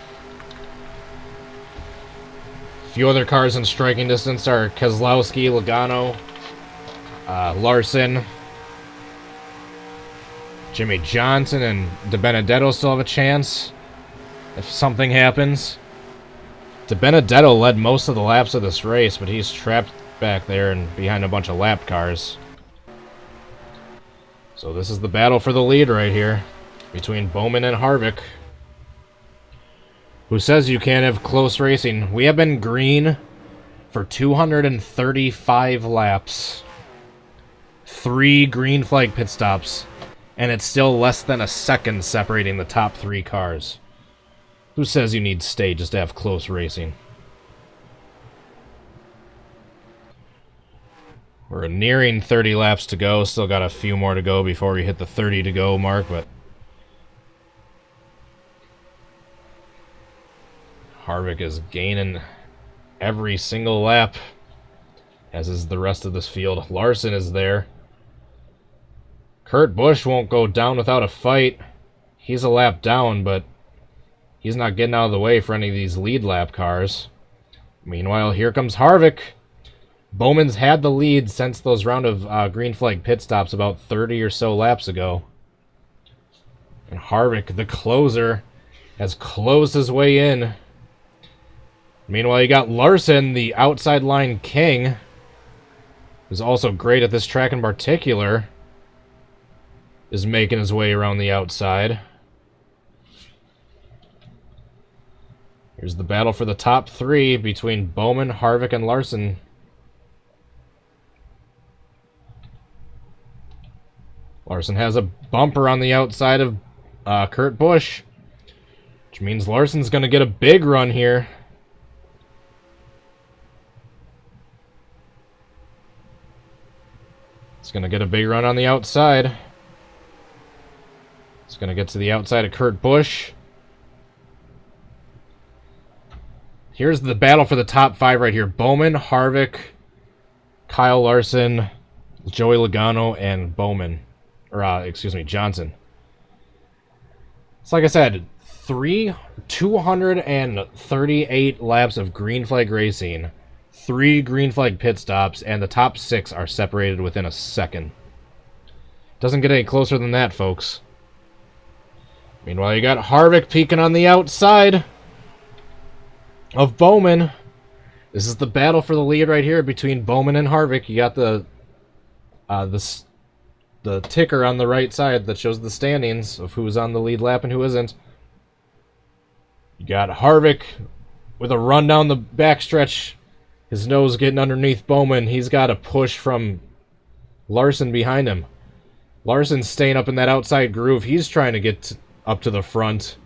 A few other cars in striking distance are Keselowski, Logano, Larson, Jimmy Johnson, and Dibenedetto still have a chance if something happens. Dibenedetto led most of the laps of this race, but he's trapped back there and behind a bunch of lap cars. So this is the battle for the lead right here between Bowman and Harvick. Who says you can't have close racing? We have been green for 235 laps. 3 green flag pit stops. And it's still less than a second separating the top 3 cars. Who says you need stay just to have close racing? We're nearing 30 laps to go. Still got a few more to go before we hit the 30 to go mark, but Harvick is gaining every single lap, as is the rest of this field. Larson is there. Kurt Busch won't go down without a fight. He's a lap down, but he's not getting out of the way for any of these lead lap cars. Meanwhile, here comes Harvick. Bowman's had the lead since those round of green flag pit stops about 30 or so laps ago. And Harvick, the closer, has closed his way in. Meanwhile, you got Larson, the outside line king, who's also great at this track in particular, is making his way around the outside. Here's the battle for the top 3 between Bowman, Harvick, and Larson. Larson has a bumper on the outside of Kurt Busch, which means Larson's going to get a big run here. He's going to get a big run on the outside. He's going to get to the outside of Kurt Busch. Here's the battle for the top 5 right here. Bowman, Harvick, Kyle Larson, Joey Logano, and Bowman. Or, excuse me, Johnson. It's like I said, 238 laps of green flag racing, 3 green flag pit stops, and the top 6 are separated within a second. Doesn't get any closer than that, folks. Meanwhile, you got Harvick peeking on the outside of Bowman. This is the battle for the lead right here between Bowman and Harvick. You got the ticker on the right side that shows the standings of who's on the lead lap and who isn't. You got Harvick with a run down the backstretch. His nose getting underneath Bowman. He's got a push from Larson behind him. Larson's staying up in that outside groove. He's trying to get up to the front.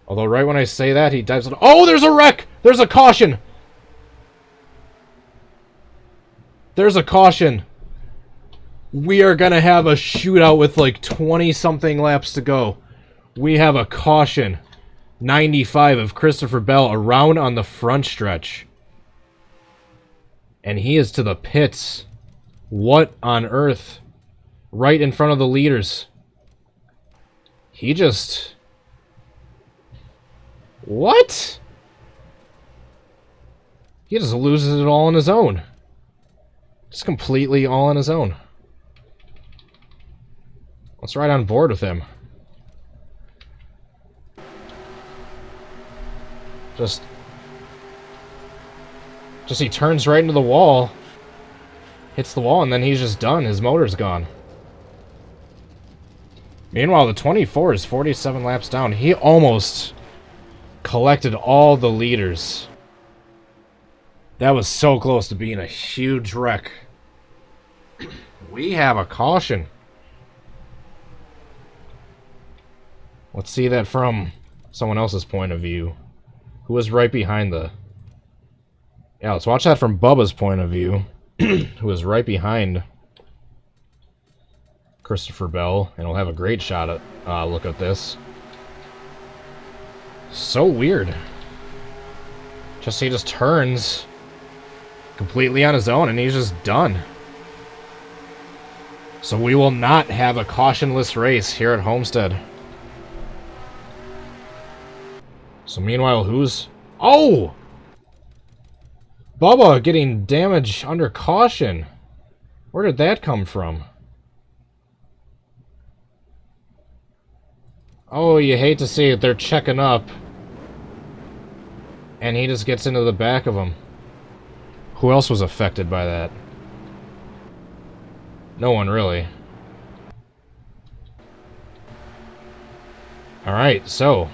Although right when I say that, he dives on. Oh, there's a wreck! There's a caution! There's a caution. We are going to have a shootout with like 20-something laps to go. We have a caution. 95 of Christopher Bell around on the front stretch. And he is to the pits. What on earth? Right in front of the leaders. He just... What? He just loses it all on his own. Just completely all on his own. Let's ride on board with him. Just he turns right into the wall, hits the wall, and then he's just done. His motor's gone. Meanwhile, the 24 is 47 laps down. He almost collected all the leaders. That was so close to being a huge wreck. We have a caution. Let's see that from someone else's point of view. Who was right behind the... Yeah, let's watch that from Bubba's point of view. Who was right behind Christopher Bell. And we'll have a great shot at look at this. So weird. He just turns completely on his own and he's just done. So we will not have a cautionless race here at Homestead. So meanwhile, who's... Oh! Bubba getting damage under caution. Where did that come from? Oh, you hate to see it. They're checking up. And he just gets into the back of them. Who else was affected by that? No one, really. Alright, so...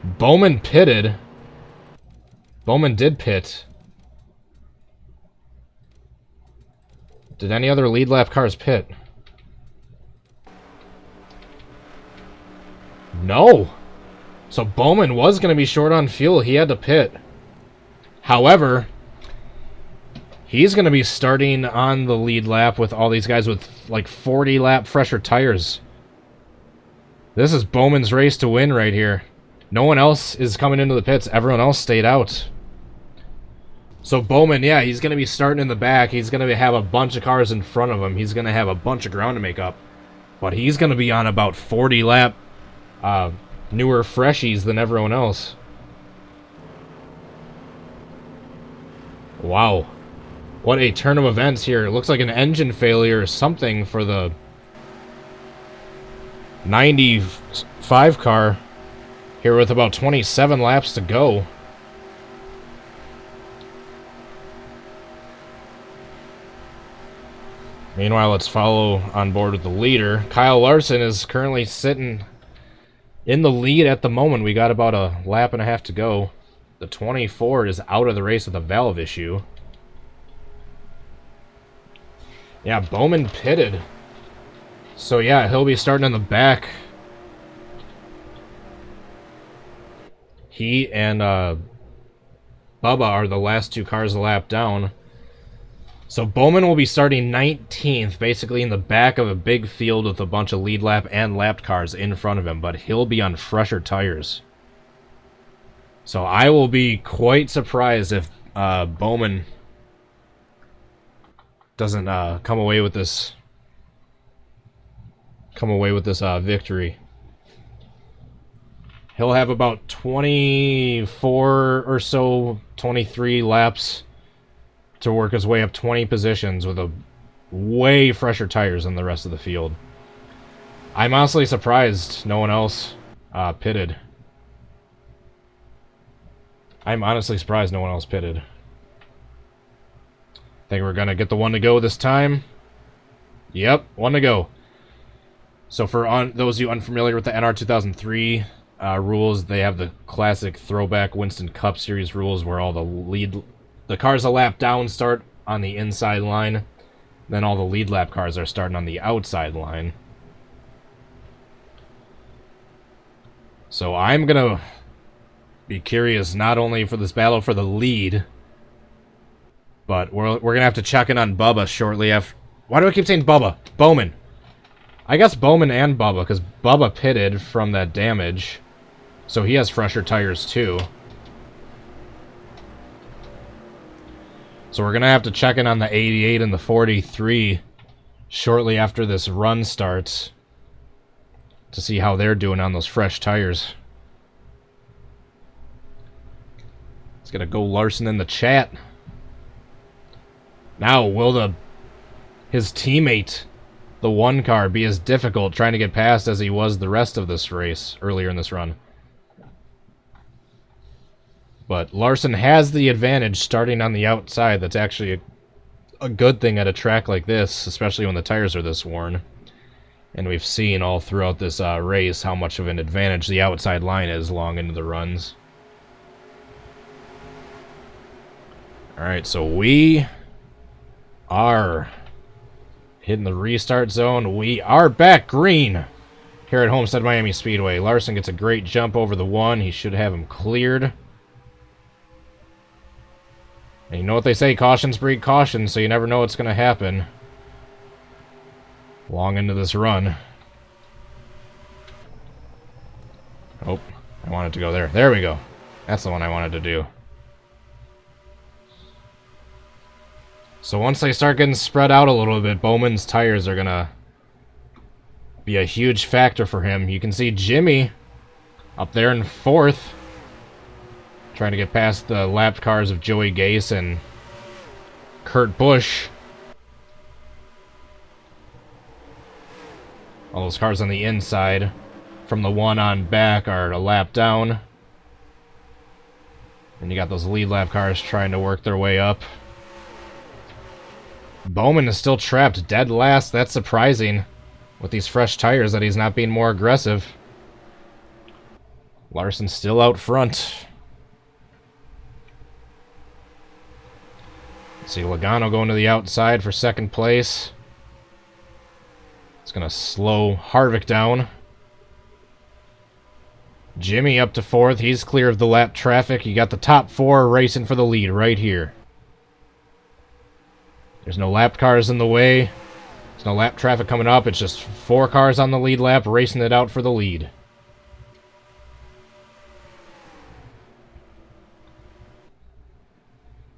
Bowman pitted. Bowman did pit. Did any other lead lap cars pit? No. So Bowman was going to be short on fuel. He had to pit. However, he's going to be starting on the lead lap with all these guys with like 40 lap fresher tires. This is Bowman's race to win right here. No one else is coming into the pits. Everyone else stayed out. So Bowman, yeah, he's going to be starting in the back. He's going to have a bunch of cars in front of him. He's going to have a bunch of ground to make up. But he's going to be on about 40 lap newer freshies than everyone else. Wow. What a turn of events here. It looks like an engine failure or something for the 95 car. Here with about 27 laps to go. Meanwhile, let's follow on board with the leader. Kyle Larson is currently sitting in the lead at the moment. We got about a lap and a half to go. The 24 is out of the race with a valve issue. Yeah, Bowman pitted. So yeah, he'll be starting in the back. He and Bubba are the last 2 cars a lap down. So Bowman will be starting 19th, basically in the back of a big field with a bunch of lead lap and lapped cars in front of him, but he'll be on fresher tires. So I will be quite surprised if Bowman doesn't come away with this victory. He'll have about 24 or so, 23 laps to work his way up 20 positions with a way fresher tires than the rest of the field. I'm honestly surprised no one else pitted. I'm honestly surprised no one else pitted. Think we're gonna get the one to go this time. Yep, one to go. So for those of you unfamiliar with the NR2003 rules, they have the classic throwback Winston Cup Series rules where all the cars a lap down start on the inside line, then all the lead lap cars are starting on the outside line. So I'm gonna be curious not only for this battle for the lead, but we're gonna have to check in on Bubba shortly after. Why do I keep saying Bubba? Bowman. I guess Bowman and Bubba, because Bubba pitted from that damage, so he has fresher tires too. So we're gonna have to check in on the 88 and the 43 shortly after this run starts to see how they're doing on those fresh tires. Let's get a Go Larson in the chat. Now, will his teammate, the one car, be as difficult trying to get past as he was the rest of this race earlier in this run? But Larson has the advantage starting on the outside. That's actually a good thing at a track like this, especially when the tires are this worn. And we've seen all throughout this race how much of an advantage the outside line is long into the runs. Alright, so we are hitting the restart zone. We are back green here at Homestead-Miami Speedway. Larson gets a great jump over the one. He should have him cleared. And you know what they say, cautions breed caution, so you never know what's going to happen long into this run. Oh, I wanted to go there. There we go. That's the one I wanted to do. So once they start getting spread out a little bit, Bowman's tires are going to be a huge factor for him. You can see Jimmy up there in fourth, trying to get past the lapped cars of Joey Gase and Kurt Busch. All those cars on the inside from the one on back are a lap down. And you got those lead lap cars trying to work their way up. Bowman is still trapped dead last. That's surprising with these fresh tires that he's not being more aggressive. Larson's still out front. See Logano going to the outside for second place. It's going to slow Harvick down. Jimmy up to fourth. He's clear of the lap traffic. You got the top four racing for the lead right here. There's no lap cars in the way. There's no lap traffic coming up. It's just four cars on the lead lap racing it out for the lead.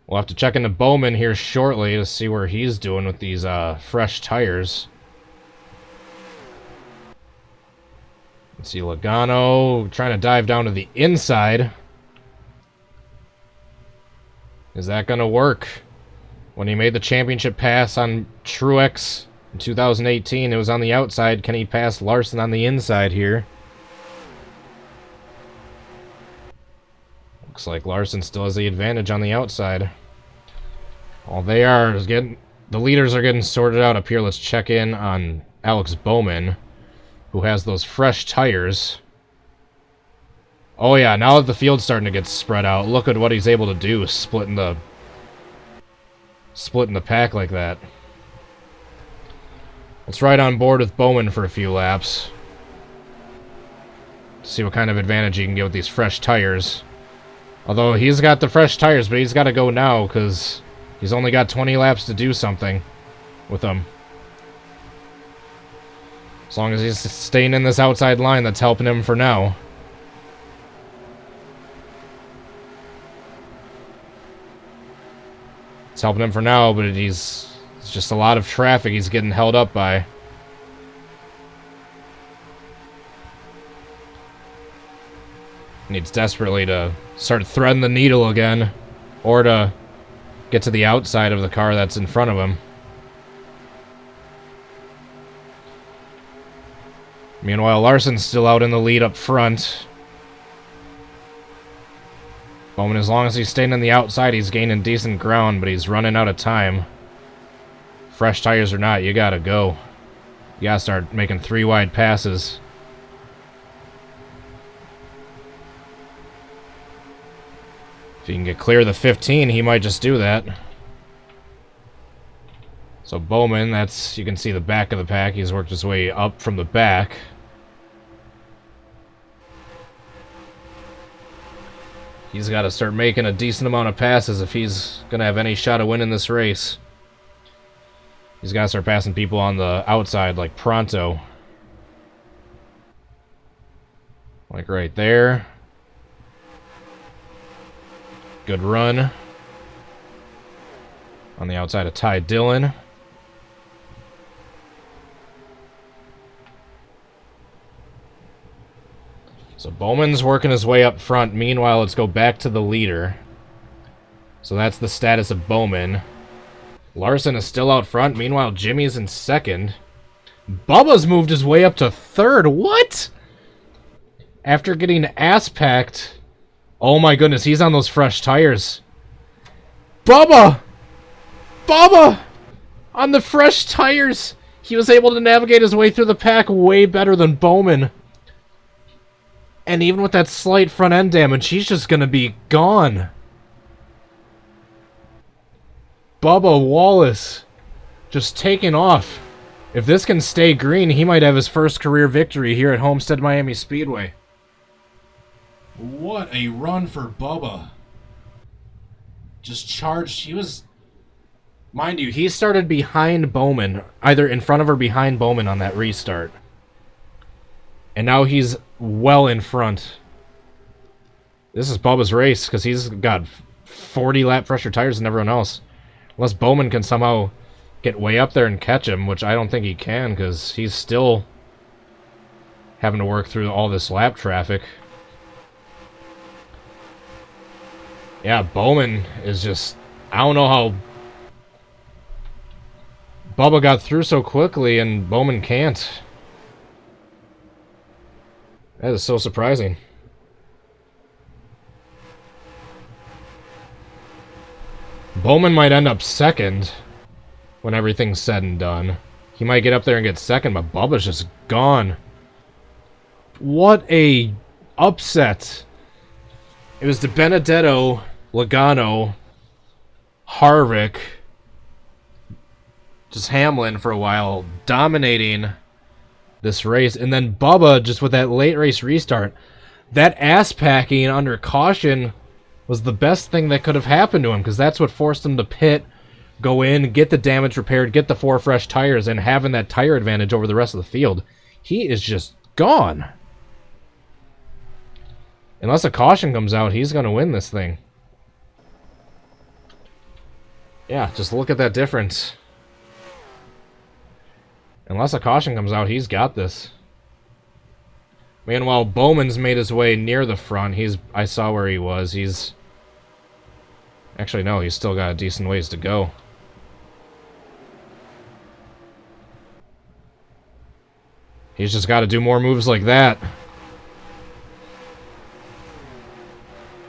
We'll have to check into Bowman here shortly to see where he's doing with these fresh tires. Let's see Logano trying to dive down to the inside. Is that going to work? When he made the championship pass on Truex in 2018, it was on the outside. Can he pass Larson on the inside here? Looks like Larson still has the advantage on the outside. All they are is getting... The leaders are getting sorted out up here. Let's check in on Alex Bowman, who has those fresh tires. Oh yeah, now that the field's starting to get spread out, look at what he's able to do, splitting the pack like that. Let's ride on board with Bowman for a few laps. See what kind of advantage he can get with these fresh tires. Although he's got the fresh tires, but he's got to go now because He's only got 20 laps to do something with them. As long as he's staying in this outside line, that's helping him for now. It's helping him for now, but it's just a lot of traffic he's getting held up by. Needs desperately to start threading the needle again, or to get to the outside of the car that's in front of him. Meanwhile, Larson's still out in the lead up front. Bowman, as long as he's staying on the outside, he's gaining decent ground, but he's running out of time. Fresh tires or not, you gotta go. You gotta start making 3 wide passes. If he can get clear of the 15, he might just do that. So Bowman, that's, you can see the back of the pack. He's worked his way up from the back. He's got to start making a decent amount of passes if he's going to have any shot of winning this race. He's got to start passing people on the outside, like pronto. Like right there. Good run. On the outside of Ty Dillon. So Bowman's working his way up front. Meanwhile, let's go back to the leader. So that's the status of Bowman. Larson is still out front. Meanwhile, Jimmy's in second. Bubba's moved his way up to third. What? After getting ass-packed. Oh my goodness, he's on those fresh tires. Bubba! Bubba! On the fresh tires! He was able to navigate his way through the pack way better than Bowman. And even with that slight front end damage, he's just gonna be gone. Bubba Wallace just taking off. If this can stay green, he might have his first career victory here at Homestead-Miami Speedway. What a run for Bubba. Just charged. He was... Mind you, he started behind Bowman. Either in front of or behind Bowman on that restart. And now he's well in front. This is Bubba's race, because he's got 40 lap fresher tires than everyone else. Unless Bowman can somehow get way up there and catch him, which I don't think he can, because he's still having to work through all this lap traffic. Yeah, Bowman is just... I don't know how Bubba got through so quickly and Bowman can't. That is so surprising. Bowman might end up second when everything's said and done. He might get up there and get second, but Bubba's just gone. What a upset. It was Dibenedetto, Logano, Harvick, just Hamlin for a while, dominating this race. And then Bubba, just with that late race restart, that ass packing under caution was the best thing that could have happened to him, because that's what forced him to pit, go in, get the damage repaired, get the 4 fresh tires, and having that tire advantage over the rest of the field. He is just gone. Unless a caution comes out, he's going to win this thing. Yeah, just look at that difference. Unless a caution comes out, he's got this. Meanwhile, Bowman's made his way near the front. I saw where he was. He's... Actually, no, he's still got a decent ways to go. He's just got to do more moves like that.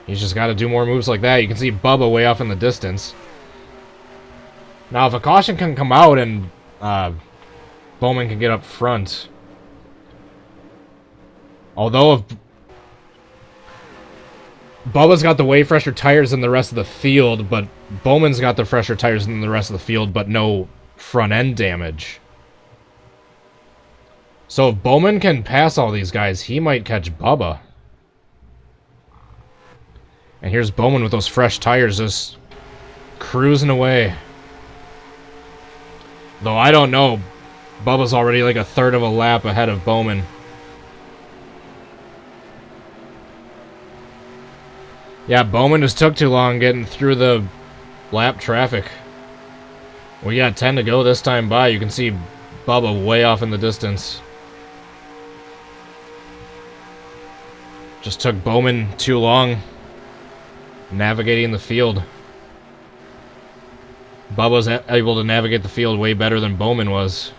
He's just got to do more moves like that. You can see Bubba way off in the distance. Now, if a caution can come out and Bowman can get up front... Although if Bubba's got the way fresher tires than the rest of the field, but Bowman's got the fresher tires than the rest of the field, but no front end damage. So if Bowman can pass all these guys, he might catch Bubba. And here's Bowman with those fresh tires just cruising away. Though I don't know. Bubba's already like a third of a lap ahead of Bowman. Yeah, Bowman just took too long getting through the lap traffic. We got 10 to go this time by. You can see Bubba way off in the distance. Just took Bowman too long navigating the field. Bubba's able to navigate the field way better than Bowman was.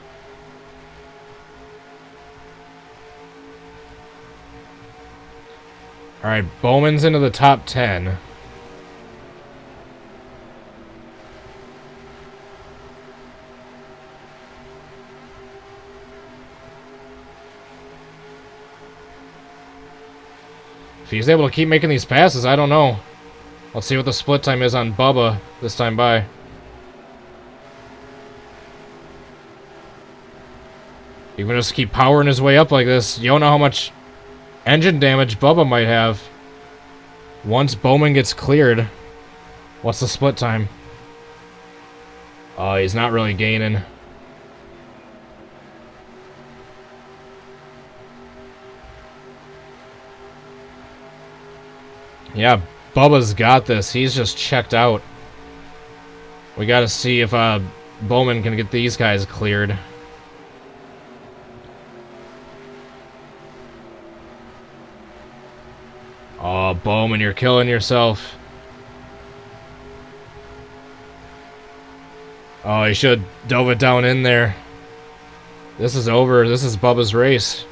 Alright, Bowman's into the top 10. If he's able to keep making these passes, I don't know. Let's see what the split time is on Bubba this time by. He can just keep powering his way up like this. You don't know how much engine damage Bubba might have. Once Bowman gets cleared, what's the split time? Oh, he's not really gaining. Yeah, Bubba's got this. He's just checked out. We gotta see if Bowman can get these guys cleared. Oh, Bowman, you're killing yourself. Oh, he should have dove it down in there. This is over. This is Bubba's race.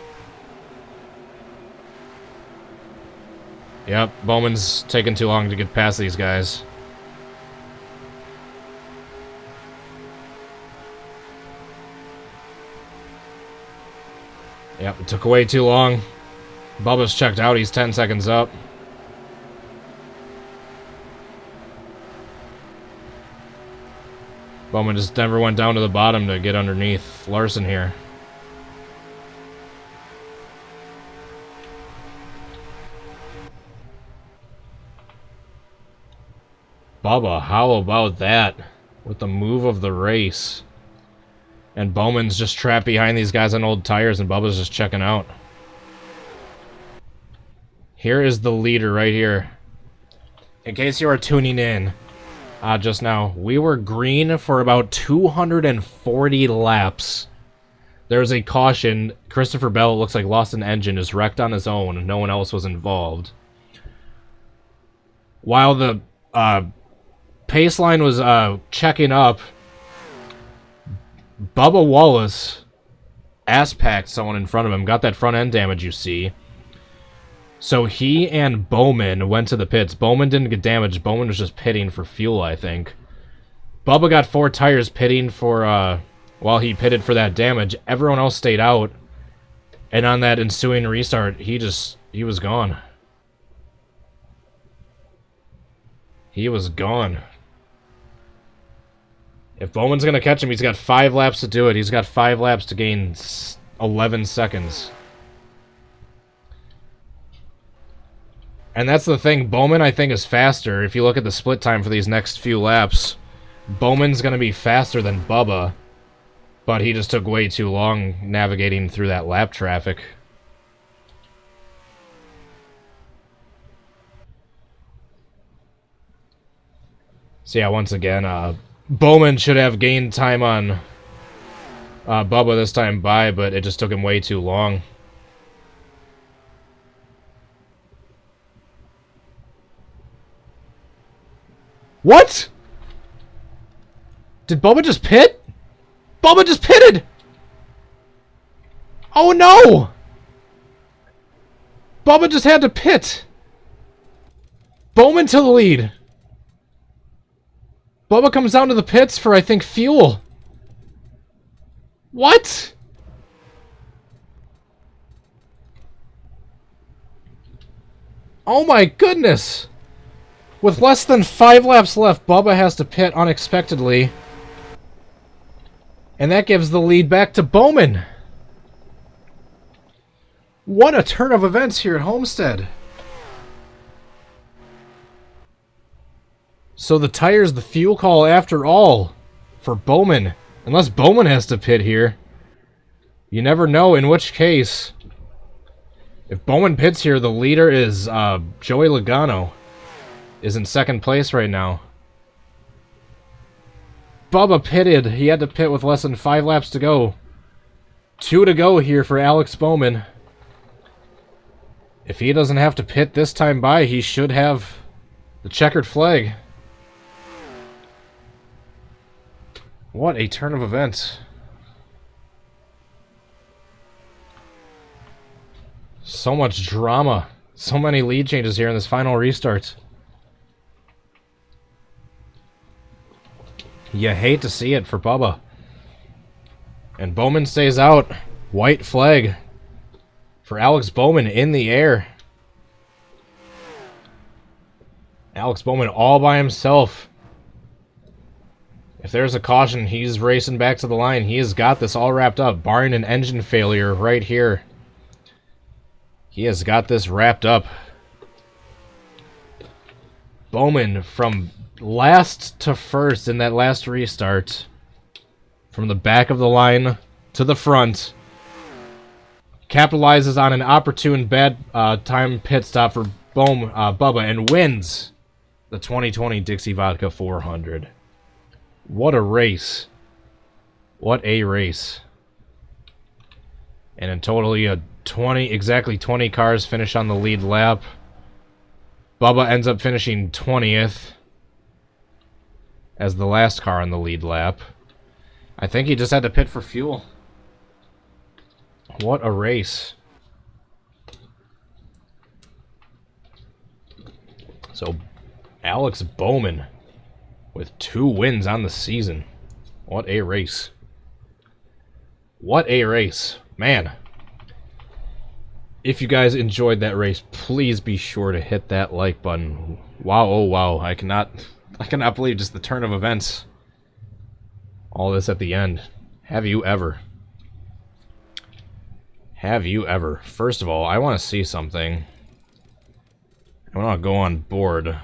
Yep, Bowman's taking too long to get past these guys. Yep, it took way too long. Bubba's checked out. He's 10 seconds up. Bowman just never went down to the bottom to get underneath Larson here. Bubba, how about that? With the move of the race. And Bowman's just trapped behind these guys on old tires, and Bubba's just checking out. Here is the leader right here. In case you are tuning in just now, we were green for about 240 laps. There's a caution. Christopher Bell, looks like, lost an engine, is wrecked on his own. No one else was involved. While the pace line was checking up, Bubba Wallace ass-packed someone in front of him. Got that front end damage you see. So he and Bowman went to the pits. Bowman didn't get damaged. Bowman was just pitting for fuel, I think. Bubba got 4 tires pitting for, while he pitted for that damage. Everyone else stayed out. And on that ensuing restart, he was gone. He was gone. If Bowman's going to catch him, he's got 5 laps to do it. He's got 5 laps to gain 11 seconds. And that's the thing. Bowman, I think, is faster. If you look at the split time for these next few laps, Bowman's going to be faster than Bubba. But he just took way too long navigating through that lap traffic. So yeah, once again, Bowman should have gained time on Bubba this time by, but it just took him way too long. What? Did Bubba just pit? Bubba just pitted! Oh no! Bubba just had to pit. Bowman to the lead. Bubba comes down to the pits for, I think, fuel. What? Oh my goodness! With less than 5 laps left, Bubba has to pit unexpectedly. And that gives the lead back to Bowman. What a turn of events here at Homestead. So the tire's the fuel call after all for Bowman. Unless Bowman has to pit here. You never know, in which case... If Bowman pits here, the leader is Joey Logano. Is in second place right now. Bubba pitted. He had to pit with less than 5 laps to go. 2 to go here for Alex Bowman. If he doesn't have to pit this time by, he should have the checkered flag. What a turn of events. So much drama. So many lead changes here in this final restart. You hate to see it for Bubba. And Bowman stays out. White flag for Alex Bowman in the air. Alex Bowman all by himself. If there's a caution, he's racing back to the line. He has got this all wrapped up, barring an engine failure right here. He has got this wrapped up. Bowman from last to first in that last restart. From the back of the line to the front. Capitalizes on an opportune bad time pit stop for Bubba and wins the 2020 Dixie Vodka 400. What a race. What a race. And in totally exactly 20 cars finish on the lead lap. Bubba ends up finishing 20th as the last car on the lead lap. I think he just had to pit for fuel. What a race. So, Alex Bowman with 2 wins on the season. What a race. What a race. Man. If you guys enjoyed that race, please be sure to hit that like button. Wow, oh wow. I cannot believe just the turn of events. All this at the end. Have you ever? Have you ever? First of all, I want to see something. I want to go on board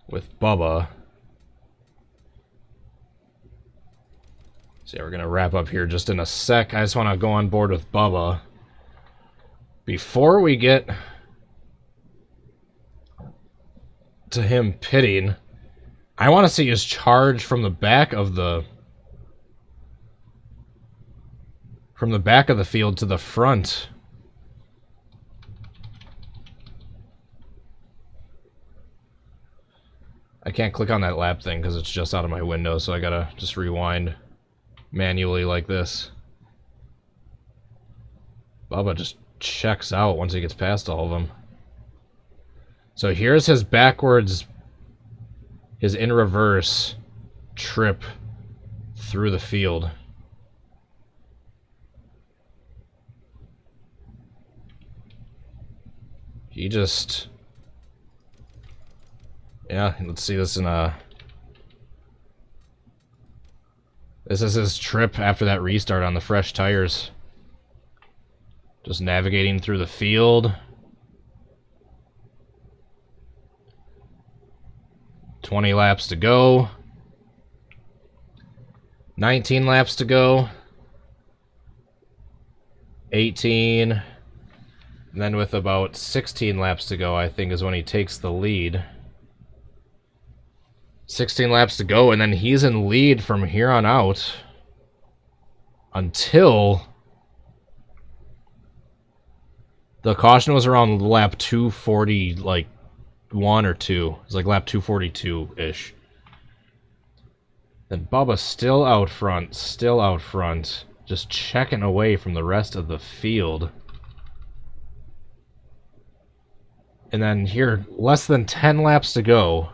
with Bubba. So yeah, we're going to wrap up here just in a sec. I just want to go on board with Bubba. Before we get to him pitting, I want to see his charge from the back of the field to the front. I can't click on that lap thing because it's just out of my window, so I gotta just rewind manually like this. Bubba just checks out once he gets past all of them. So here's his backwards, his in reverse trip through the field. He just... Yeah, let's see this in a... This is his trip after that restart on the fresh tires. Just navigating through the field. 20 laps to go. 19 laps to go. 18. And then with about 16 laps to go, I think is when he takes the lead. 16 laps to go, and then he's in lead from here on out until the caution was around lap 240, like 1 or 2. It's like lap 242-ish. Then Bubba still out front, just checking away from the rest of the field. And then here, less than 10 laps to go.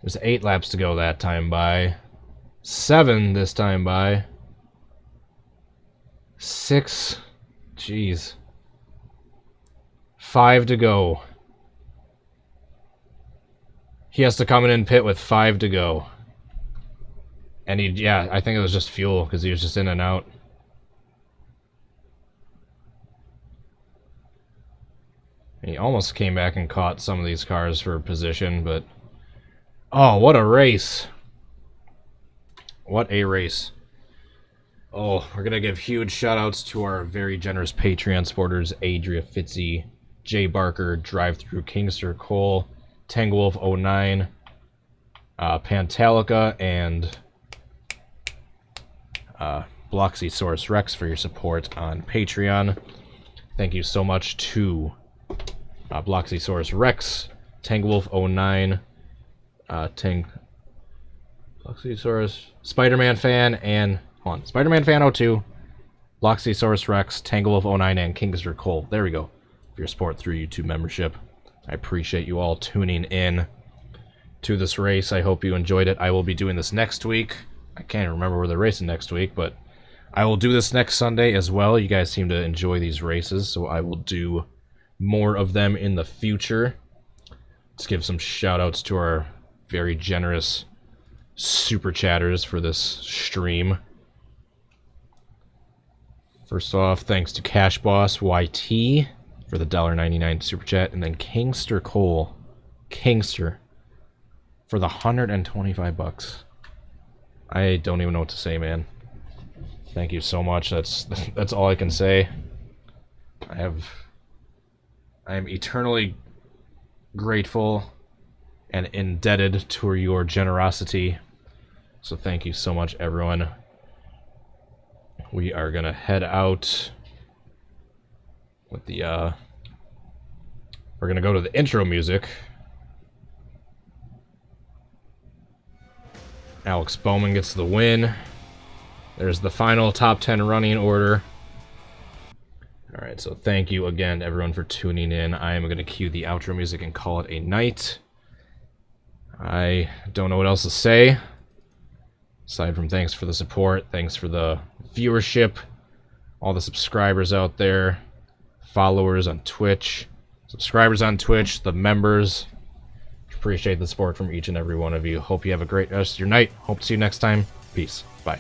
There's 8 laps to go that time by. 7 this time by. 6. Jeez. 5 to go. He has to come in and pit with 5 to go. And yeah, I think it was just fuel because he was just in and out. He almost came back and caught some of these cars for position, but... Oh, what a race. What a race. Oh, we're going to give huge shout-outs to our very generous Patreon supporters, Adria Fitzy, Jay Barker, Drive-Thru Kingster, Cole, Tangwolf09, Pantalica, and Bloxysaurus Rex for your support on Patreon. Thank you so much to Bloxysaurus Rex, Tangwolf09, Bloxysaurus, Spider-Man Fan, and Spider-Man Fan 02, Bloxysaurus Rex, Tangwolf09, and Kingster Cole. There we go. For your support through YouTube membership. I appreciate you all tuning in to this race. I hope you enjoyed it. I will be doing this next week. I can't remember where they're racing next week, but I will do this next Sunday as well. You guys seem to enjoy these races, so I will do more of them in the future. Let's give some shout outs to our very generous super chatters for this stream. First off, thanks to Cash Boss YT for the $1.99 super chat, and then Kingster Cole, Kingster, for the 125 bucks. I don't even know what to say, man. Thank you so much. That's all I can say. I am eternally grateful and indebted to your generosity. So thank you so much, everyone. We are gonna head out with the we're gonna go to the intro music. Alex Bowman gets the win. There's the final top 10 running order. Alright, so thank you again, everyone, for tuning in. I am going to cue the outro music and call it a night. I don't know what else to say. Aside from thanks for the support, thanks for the viewership, all the subscribers out there, followers on Twitch, subscribers on Twitch, the members. Appreciate the support from each and every one of you. Hope you have a great rest of your night. Hope to see you next time. Peace. Bye.